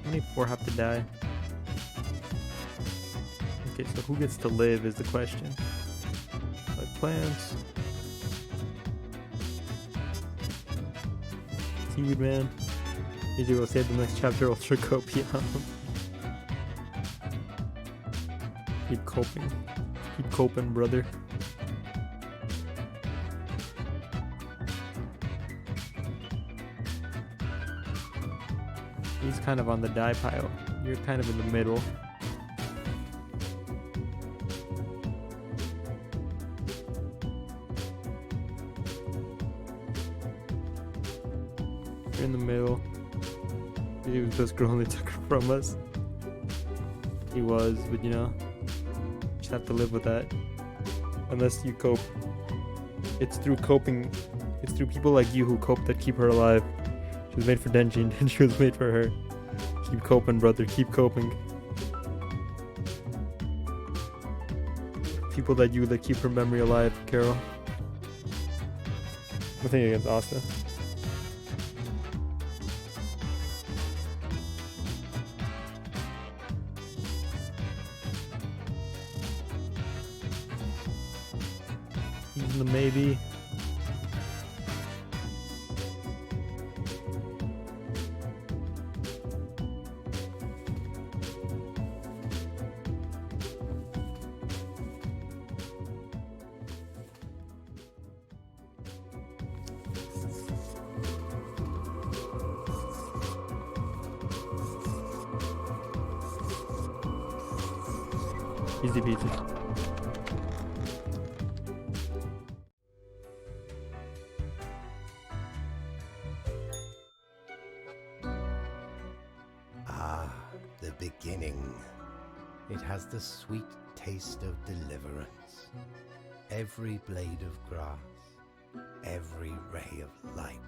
How many four have to die? Okay, so who gets to live is the question. Like plants. Seaweed Man. You will save the next chapter Ultra Copium. Keep coping. Keep coping, brother. He's kind of on the die pile. You're kind of in the middle. You're in the middle. He was this girl and they took her from us. He was, but you know, just have to live with that. Unless you cope. It's through coping. It's through people like you who cope that keep her alive. She was made for Denji and Denji was made for her. Keep coping, brother. Keep coping. People like you that keep her memory alive, Carol. Nothing against Asta. Using the maybe. Easy peasy. Ah, the beginning. It has the sweet taste of deliverance. Every blade of grass, every ray of light.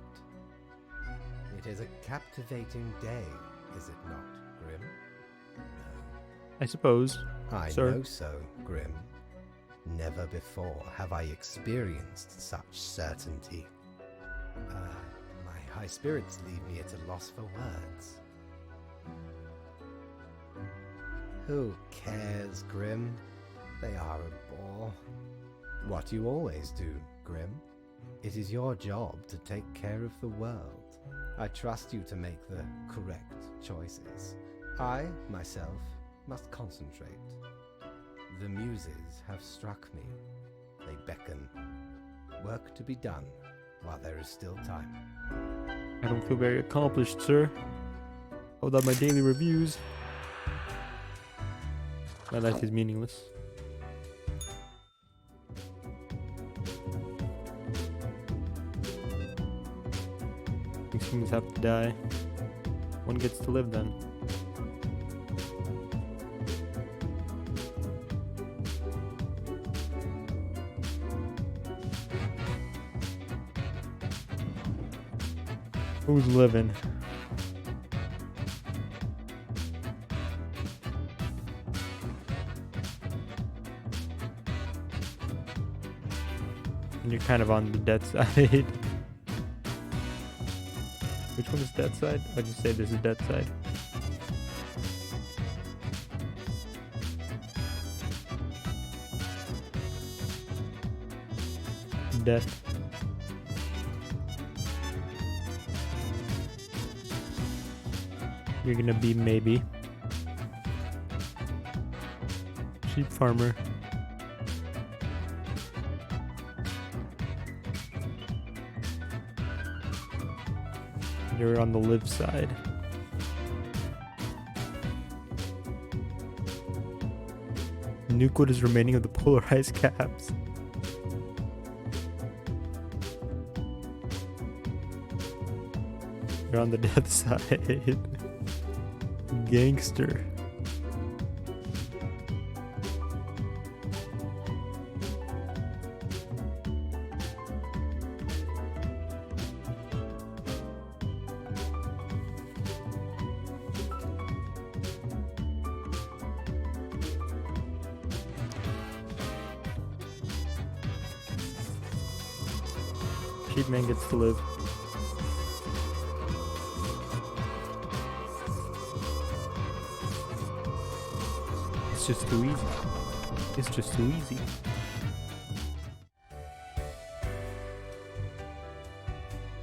It is a captivating day, is it not, Grim? I suppose. I sir. know so, Grim. Never before have I experienced such certainty. My high spirits leave me at a loss for words. Who cares, Grim? They are a bore. What you always do, Grim. It is your job to take care of the world. I trust you to make the correct choices. I, myself, must concentrate. The muses have struck me. They beckon. Work to be done while there is still time. I don't feel very accomplished, sir. Without my daily reviews, my life is meaningless. These humans have to die. One gets to live then. Who's living? And you're kind of on the death side. Which one is that side? I just say this is that side. Death. You're gonna be maybe. Sheep farmer. You're on the live side. Nuke what is remaining of the polarized caps. You're on the death side. Gangster. Sheepman gets to live. It's just too easy. It's just too easy.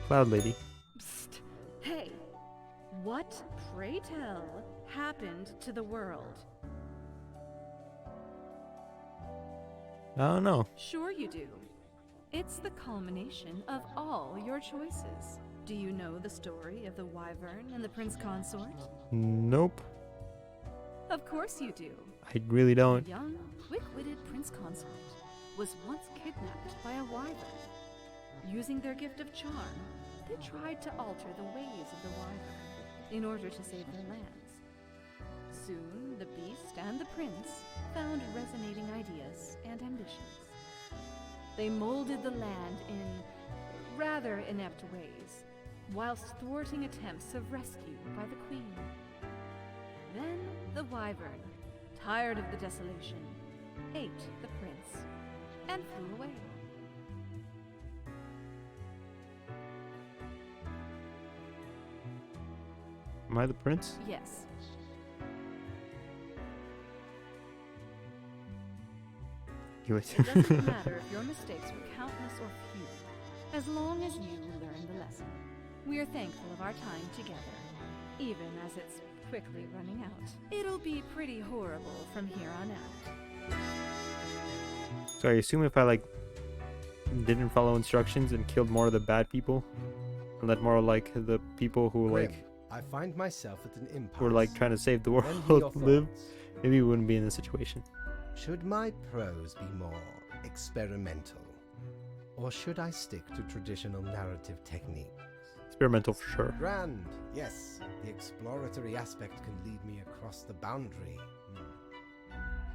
Cloud Lady. Psst. Hey, what, pray tell, happened to the world? I don't know. Sure you do. It's the culmination of all your choices. Do you know the story of the Wyvern and the Prince Consort? Nope. Of course you do. I really don't. The young, quick-witted Prince Consort was once kidnapped by a Wyvern. Using their gift of charm, they tried to alter the ways of the Wyvern in order to save their lands. Soon, the beast and the prince found resonating ideas and ambitions. They molded the land in rather inept ways, whilst thwarting attempts of rescue by the queen. Then the Wyvern, tired of the desolation, ate the prince and flew away. Am I the prince? Yes. You It doesn't matter if your mistakes were countless or few, as long as you learn the lesson. We are thankful of our time together, even as it's quickly running out. It'll be pretty horrible from here on out. So I assume if I like didn't follow instructions and killed more of the bad people, and let more like the people who Grim, like I find myself at an impasse. were like trying to save the Lend me your world live, thoughts. maybe we wouldn't be in this situation. Should my prose be more experimental? Or should I stick to traditional narrative techniques? Experimental for sure. Grand, yes. The exploratory aspect can lead me across the boundary.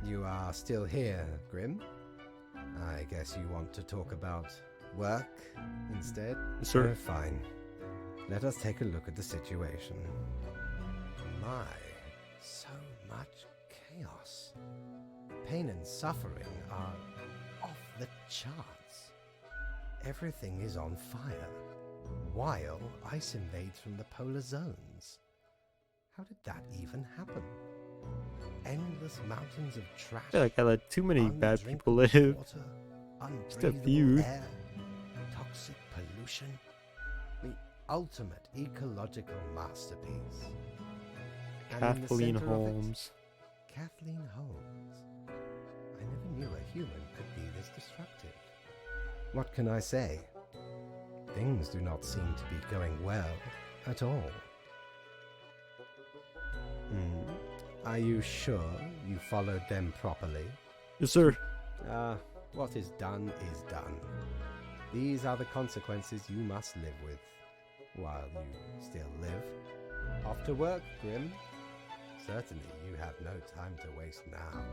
You are still here, Grim? I guess you want to talk about work instead? Sir. Fine. Let us take a look at the situation. My, so much chaos. Pain and suffering are off the charts. Everything is on fire, while ice invades from the polar zones. How did that even happen? Endless mountains of trash. I feel like I let too many bad people undrinkable live. water, Just a unbreathable few. air, toxic pollution. The ultimate ecological masterpiece. And in the Kathleen center of it, Holmes. Kathleen Holmes. I never knew a human could be this destructive. What can I say? Things do not seem to be going well at all. Are you sure you followed them properly? Yes, sir. What is done is done. These are the consequences you must live with, while you still live. Off to work, Grim. Certainly you have no time to waste now.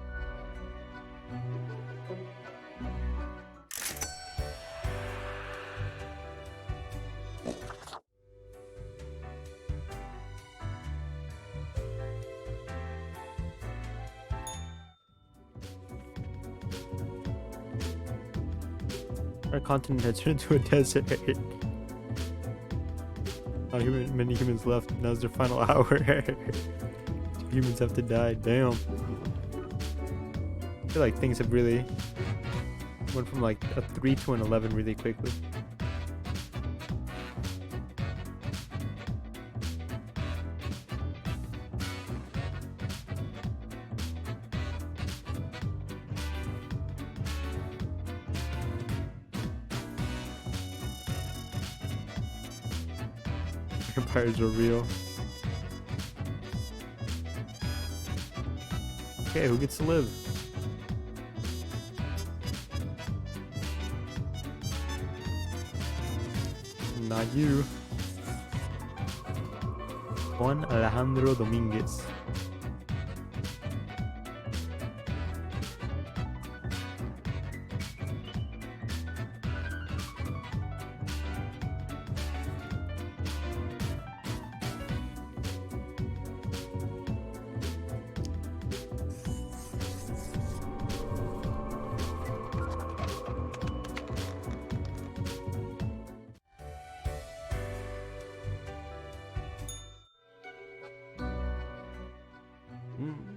Our continent has turned into a desert. Many humans left. Now's their final hour. 2 humans have to die. Damn. I feel like things have really went from like a 3 to an 11 really quickly. Vampires are real. Okay, who gets to live? Not you. Juan Alejandro Dominguez.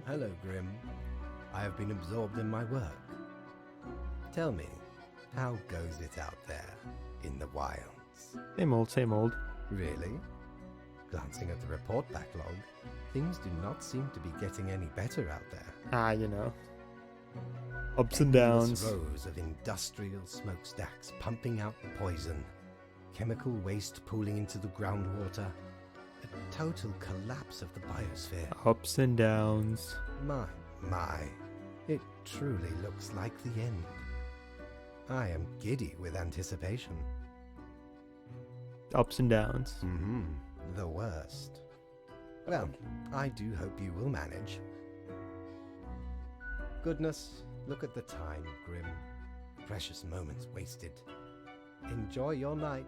Hello, Grim. I have been absorbed in my work. Tell me, how goes it out there in the wilds? Same old, same old. Really? Glancing at the report backlog, things do not seem to be getting any better out there. Ah, you know. Ups and downs. Rows of industrial smokestacks pumping out poison, chemical waste pooling into the groundwater, a total collapse of the biosphere. Ups and downs. My, it truly looks like the end. I am giddy with anticipation. Ups and downs. The worst. Well, I do hope you will manage. Goodness, look at the time, Grim. Precious moments wasted. Enjoy your night.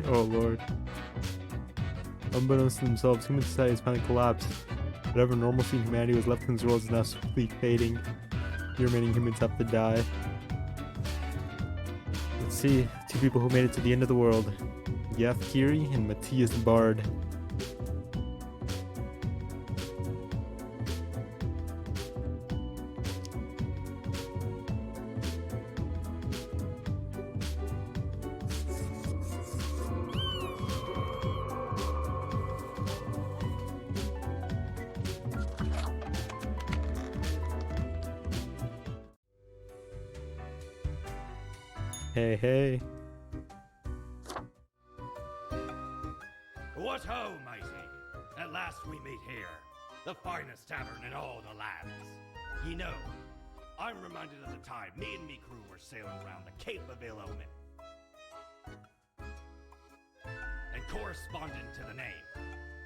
Oh lord. Unbeknownst to themselves, human society has finally collapsed. Whatever normalcy and humanity was left in this world is now swiftly fading. The remaining humans have to die. Let's see, 2 people who made it to the end of the world. Yaf Kiri and Matthias Bard. Hey, hey. What ho, matey! At last we meet here, the finest tavern in all the lands. Ye know, I'm reminded of the time me and me crew were sailing around the Cape of Ill Omen. And corresponding to the name,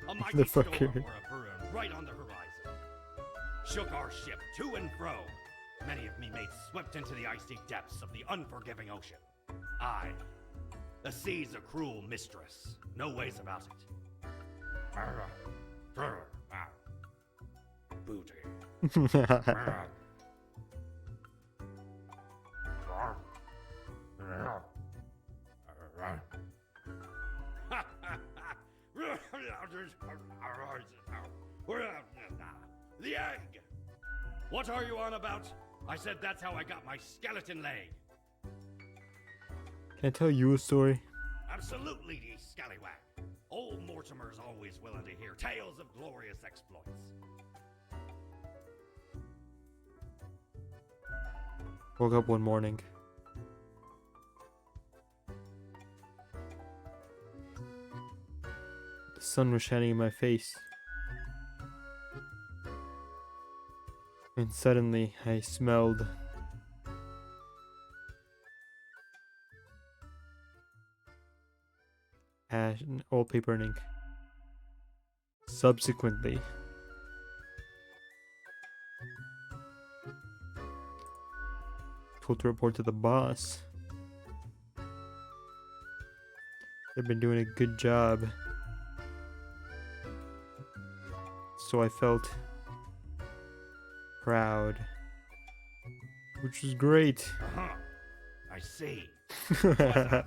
a mighty storm or a burn right on the horizon. Shook our ship to and fro. Many of me mates swept into the icy depths of the unforgiving ocean. Aye, the sea's a cruel mistress, no ways about it. Booty. The egg! What are you on about? I said that's how I got my skeleton leg. Can I tell you a story? Absolutely, ye scallywag. Old Mortimer's always willing to hear tales of glorious exploits. Woke up one morning. The sun was shining in my face. And suddenly I smelled ash and old paper and ink. Subsequently, Told to report to the boss. They've been doing a good job. So I felt proud. Which was great. Uh-huh. I see. 'Twas a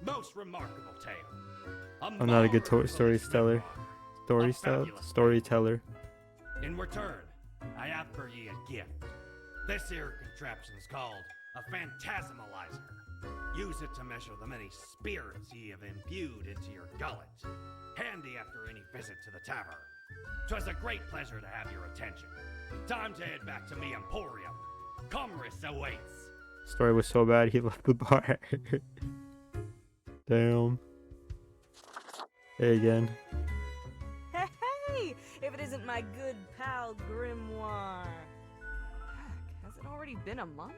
most remarkable tale. I'm not a good storyteller. Storyteller. In return, I have for ye a gift. This here contraption's called a phantasmalizer. Use it to measure the many spirits ye have imbued into your gullet. Handy after any visit to the tavern. 'Twas a great pleasure to have your attention. Time to head back to me emporium. Commerce awaits. Story was so bad he left the bar. Damn. Hey again. Hey, if it isn't my good pal Grimoire. Heck, has it already been a month?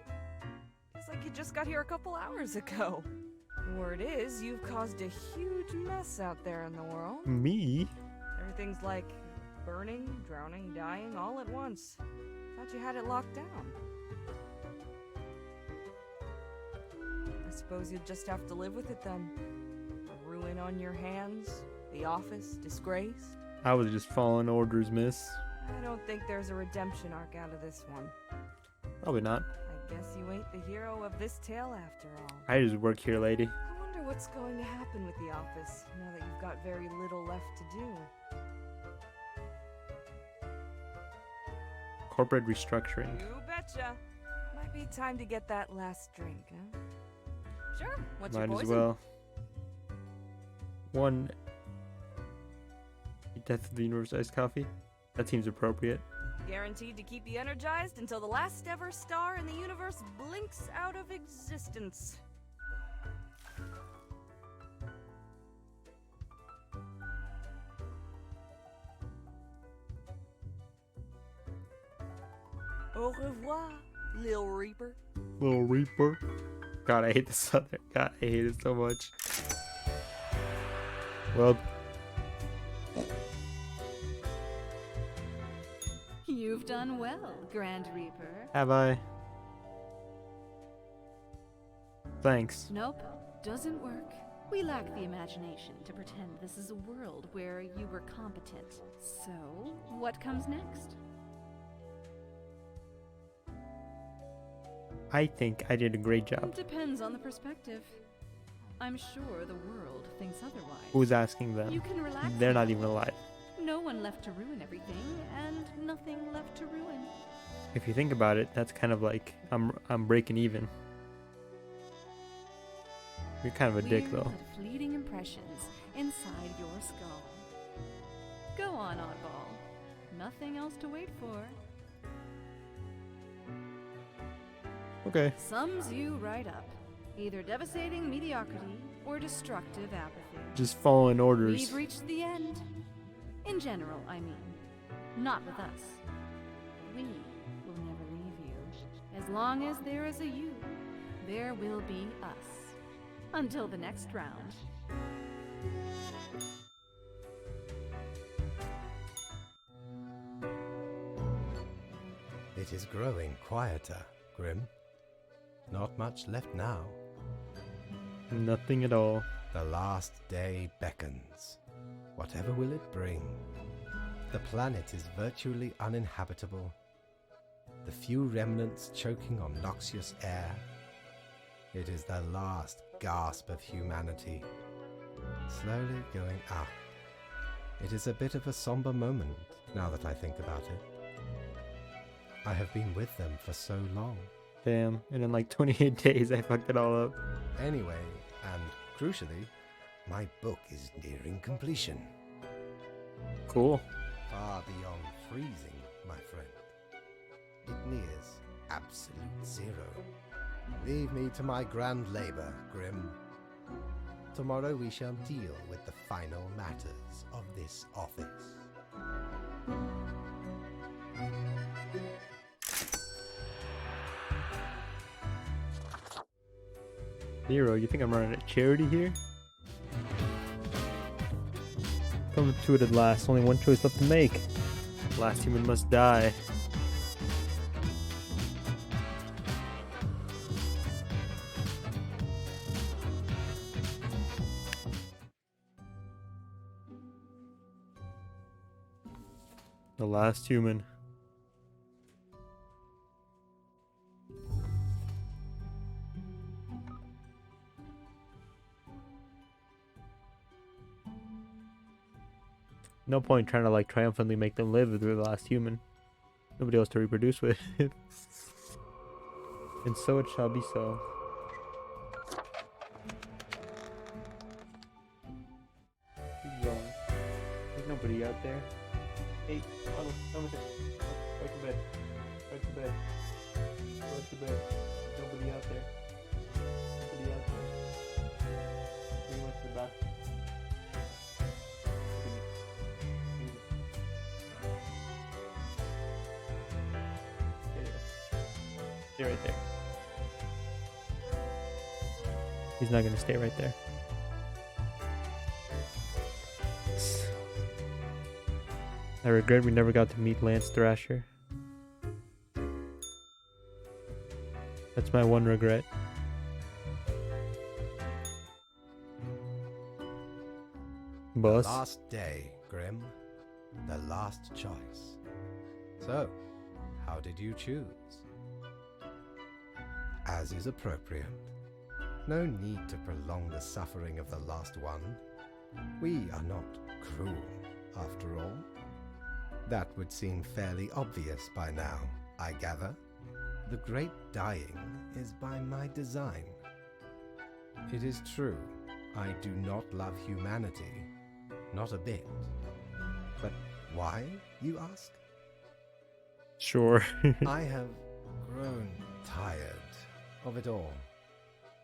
Feels like you just got here a couple hours ago. Word is, you've caused a huge mess out there in the world. Me? Everything's like burning, drowning, dying all at once. Thought you had it locked down. I suppose you'll just have to live with it then. A ruin on your hands, the office disgraced. I was just following orders, miss. I don't think there's a redemption arc out of this one. Probably not. I guess you ain't the hero of this tale after all. I just work here, lady. I wonder what's going to happen with the office now that you've got very little left to do. Corporate restructuring. You betcha. Might be time to get that last drink, huh? Sure. What's Might your as poison? well. One Death of the Universe iced coffee. That seems appropriate. Guaranteed to keep you energized until the last ever star in the universe blinks out of existence. Au revoir, Lil Reaper. Little Reaper. God, I hate this other. God, I hate it so much. Well, You've done well, Grand Reaper. have I? Thanks. Nope, doesn't work. We lack the imagination to pretend this is a world where you were competent. So, what comes next? I think I did a great job. Depends on the perspective. I'm sure the world thinks otherwise. Who's asking them? You can relax. They're not now. even alive. No one left to ruin everything, and nothing left to ruin. If you think about it, that's kind of like I'm breaking even. You're kind of a dick, Weird though. but fleeting impressions inside your skull. Go on, oddball. Nothing else to wait for. Okay. Sums you right up. Either devastating mediocrity or destructive apathy. Just following orders. We've reached the end. In general, I mean. Not with us. We will never leave you. As long as there is a you, there will be us. Until the next round. It is growing quieter, Grim. Not much left now. Nothing at all. The last day beckons. Whatever will it bring? The planet is virtually uninhabitable. The few remnants choking on noxious air. It is the last gasp of humanity. Slowly going out. It is a bit of a somber moment, now that I think about it. I have been with them for so long. Damn. And in like 28 days, I fucked it all up. Anyway, and crucially, my book is nearing completion. Cool. Far beyond freezing, my friend. It nears absolute zero. Leave me to my grand labor, Grim. Tomorrow we shall deal with the final matters of this office. Zero, you think I'm running a charity here? Come to it at last. Only one choice left to make. Last human must die. The last human. No point trying to like triumphantly make them live if they're the last human. Nobody else to reproduce with. And so it shall be so. Keep going. There's nobody out there. Hey, come to bed. Go to bed. Go to bed. There's nobody out there. Nobody out there. We went to the bathroom. Stay right there. He's not gonna stay right there. I regret we never got to meet Lance Thrasher. That's my one regret. Boss. The last day, Grim. The last choice. So, how did you choose? As is appropriate. No need to prolong the suffering of the last one. We are not cruel, after all. That would seem fairly obvious by now, I gather. The great dying is by my design. It is true, I do not love humanity. Not a bit. But why, you ask? Sure. I have grown tired of it all.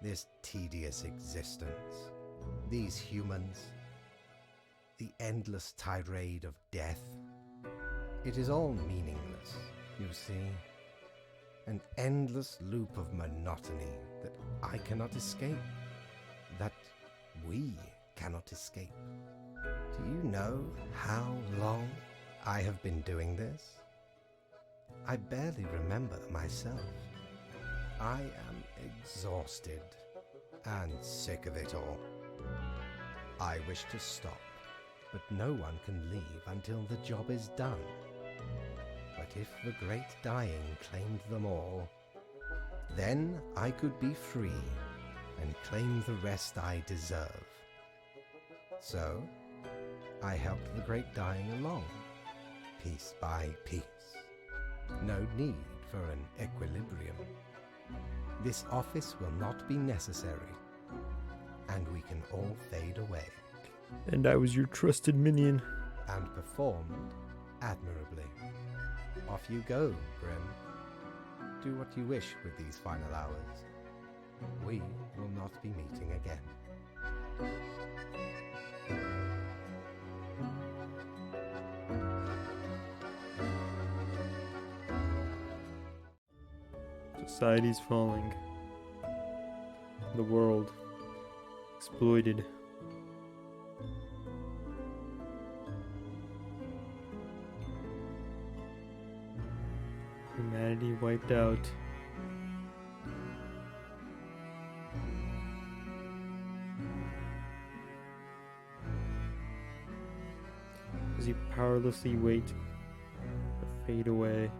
This tedious existence. These humans. The endless tirade of death. It is all meaningless, you see. An endless loop of monotony that I cannot escape. That we cannot escape. Do you know how long I have been doing this? I barely remember myself. I am exhausted and sick of it all. I wish to stop, but no one can leave until the job is done. But if the great dying claimed them all, then I could be free and claim the rest I deserve. So, I helped the great dying along, piece by piece. No need for an equilibrium. This office will not be necessary, and we can all fade away. And I was your trusted minion. And performed admirably. Off you go, Grim. Do what you wish with these final hours. We will not be meeting again. Society's falling. The world exploited. Humanity wiped out. As you powerlessly wait to fade away.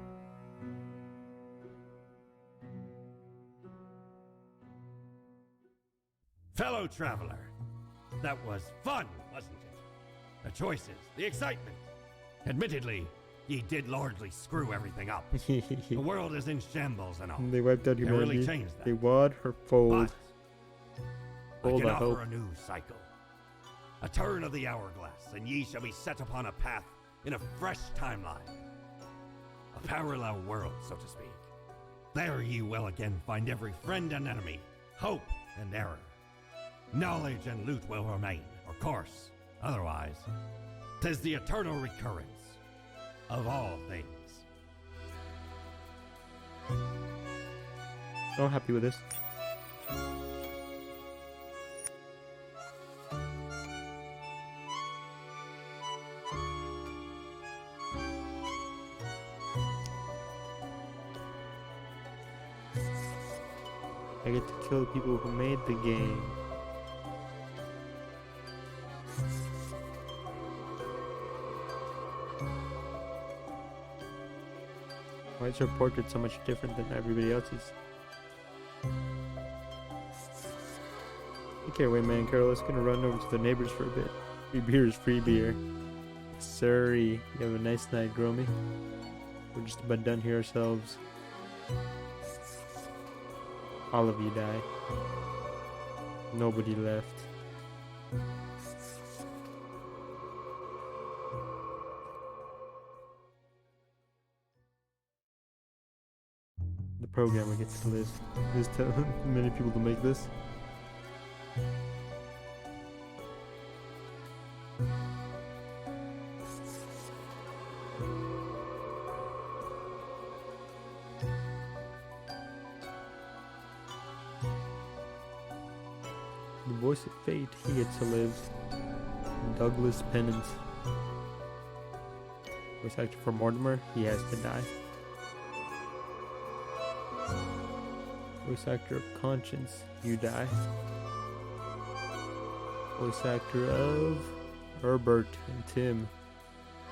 Fellow traveler, that was fun, wasn't it? The choices, the excitement. Admittedly, ye did largely screw everything up. The world is in shambles and all. They wiped out Can't humanity. really change that. They wad her fold. But I Fold, can I hope. offer a new cycle. A turn of the hourglass, and ye shall be set upon a path in a fresh timeline. A parallel world, so to speak. There ye will again find every friend and enemy, hope and error. Knowledge and loot will remain, of course. Otherwise, 'tis the eternal recurrence of all things. So happy with this. I get to kill the people who made the game. Why is her portrait so much different than everybody else's? Take care, away, man, Carlos. Gonna run over to the neighbors for a bit. Free beer is free beer. Sorry. You have a nice night, Gromy. We're just about done here ourselves. All of you die. Nobody left. The programmer gets to live. There's too many people to make this. The voice of fate, he gets to live. Douglas Pennant. Voice actor for Mortimer, he has to die. Voice actor of Conscience, you die. Voice actor of Herbert and Tim,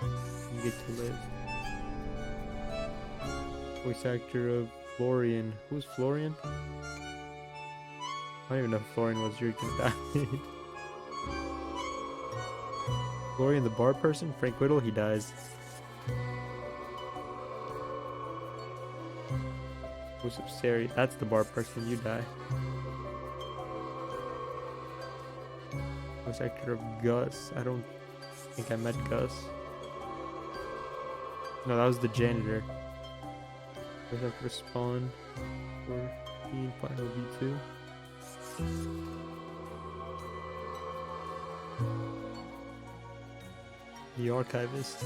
you get to live. Voice actor of Florian, who's Florian? I don't even know if Florian was here, can die. Florian the bar person, Frank Whittle, he dies. Voice of Sari, that's the bar person, you die. Voice actor of Gus, I don't think I met Gus. No, that was the janitor. Voice actor of Spawn for Final V2. The archivist.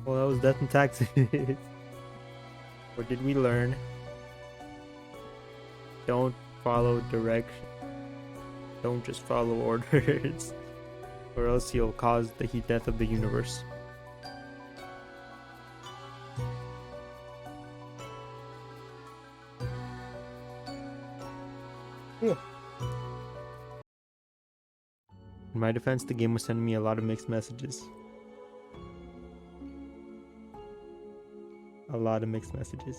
Well, that was Death and Taxes. What did we learn? Don't follow direction. Don't just follow orders. Or else you'll cause the heat death of the universe. In my defense, the game was sending me a lot of mixed messages. A lot of mixed messages.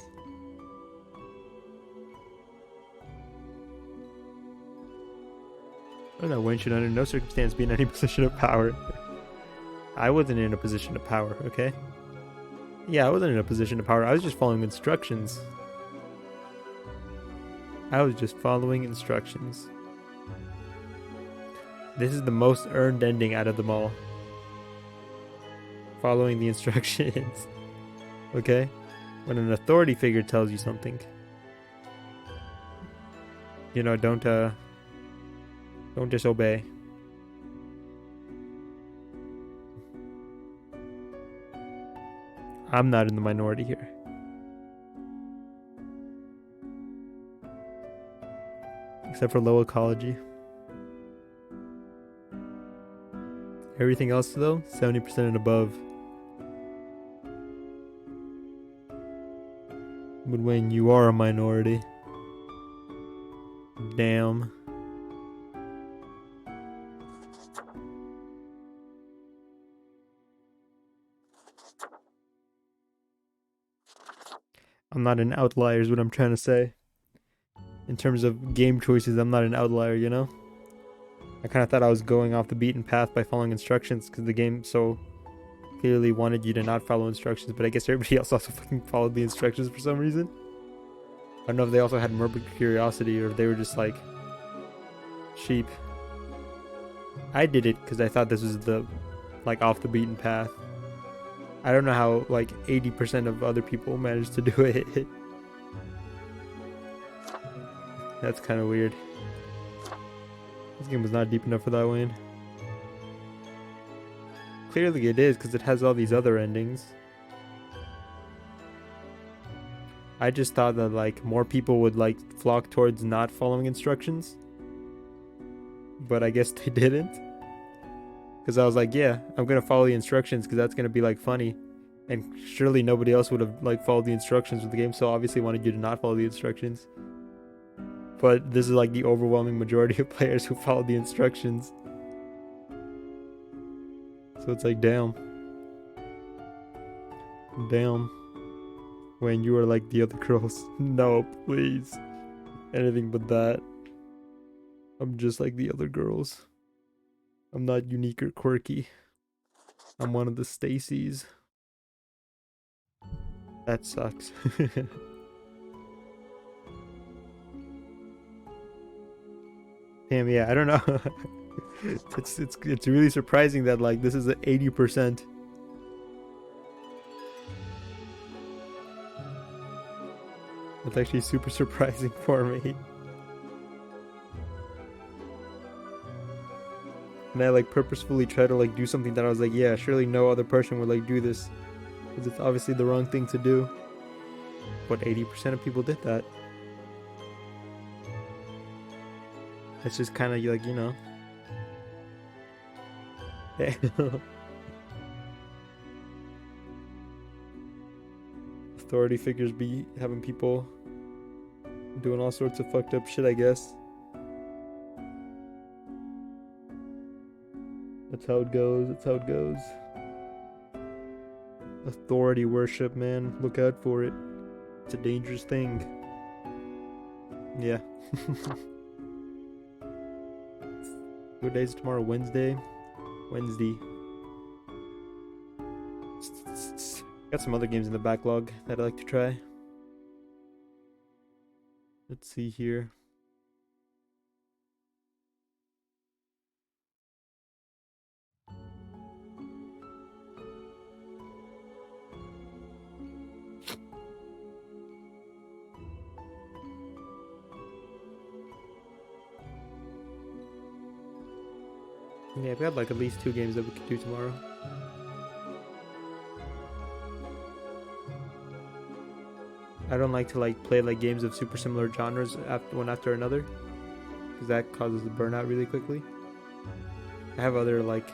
I don't know, Wayne should under no circumstance be in any position of power. I wasn't in a position of power, okay? Yeah, I wasn't in a position of power. I was just following instructions. I was just following instructions. This is the most earned ending out of them all. Following the instructions. Okay? When an authority figure tells you something, you know, don't disobey. I'm not in the minority here. Except for low ecology. Everything else though, 70% and above. But when you are a minority, damn. I'm not an outlier is what I'm trying to say. In terms of game choices, I'm not an outlier, you know? I kind of thought I was going off the beaten path by following instructions because the game so clearly wanted you to not follow instructions, but I guess everybody else also fucking followed the instructions for some reason. I don't know if they also had morbid curiosity or if they were just like sheep. I did it because I thought this was the like off the beaten path. I don't know how like 80% of other people managed to do it. That's kind of weird. This game was not deep enough for that, Wayne. Clearly it is, because it has all these other endings. I just thought that like more people would like flock towards not following instructions. But I guess they didn't. Because I was like, yeah, I'm going to follow the instructions because that's going to be like funny. And surely nobody else would have like followed the instructions of the game, so obviously wanted you to not follow the instructions. But this is like the overwhelming majority of players who followed the instructions. So it's like, damn. Damn. When you are like the other girls. No, please. Anything but that. I'm just like the other girls. I'm not unique or quirky. I'm one of the Stacys. That sucks. Damn, yeah, I don't know. it's really surprising that like this is an 80%. That's actually super surprising for me. And I like purposefully try to like do something that I was like, yeah, surely no other person would like do this, because it's obviously the wrong thing to do. But 80% of people did that. It's just kind of like, you know. Yeah. Authority figures be having people doing all sorts of fucked up shit, I guess. That's how it goes. That's how it goes. Authority worship, man. Look out for it. It's a dangerous thing. Yeah. What day is it tomorrow? Wednesday? Wednesday. Got some other games in the backlog that I like to try. Let's see here. Yeah, we got like at least 2 games that we could do tomorrow. I don't like to like play like games of super similar genres one after another, because that causes the burnout really quickly. I have other like,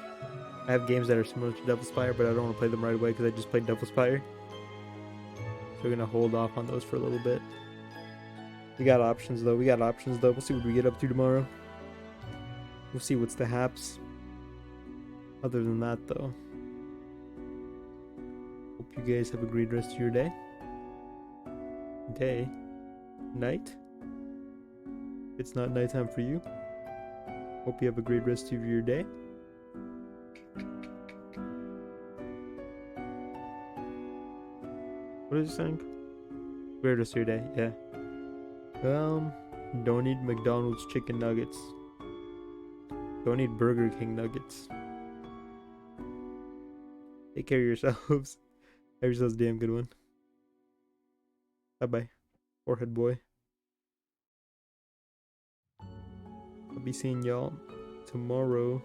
I have games that are similar to Devil Spire, but I don't want to play them right away because I just played Devil Spire. So we're gonna hold off on those for a little bit. We got options though. We'll see what we get up to tomorrow. We'll see what's the haps. Other than that though, hope you guys have a great rest of your day. Night. It's not nighttime for you. Hope you have a great rest of your day. What is it saying? Great rest of your day, yeah. Don't eat McDonald's chicken nuggets. Don't eat Burger King nuggets. Take care of yourselves. Have yourselves a damn good one. Bye bye, forehead boy. I'll be seeing y'all tomorrow.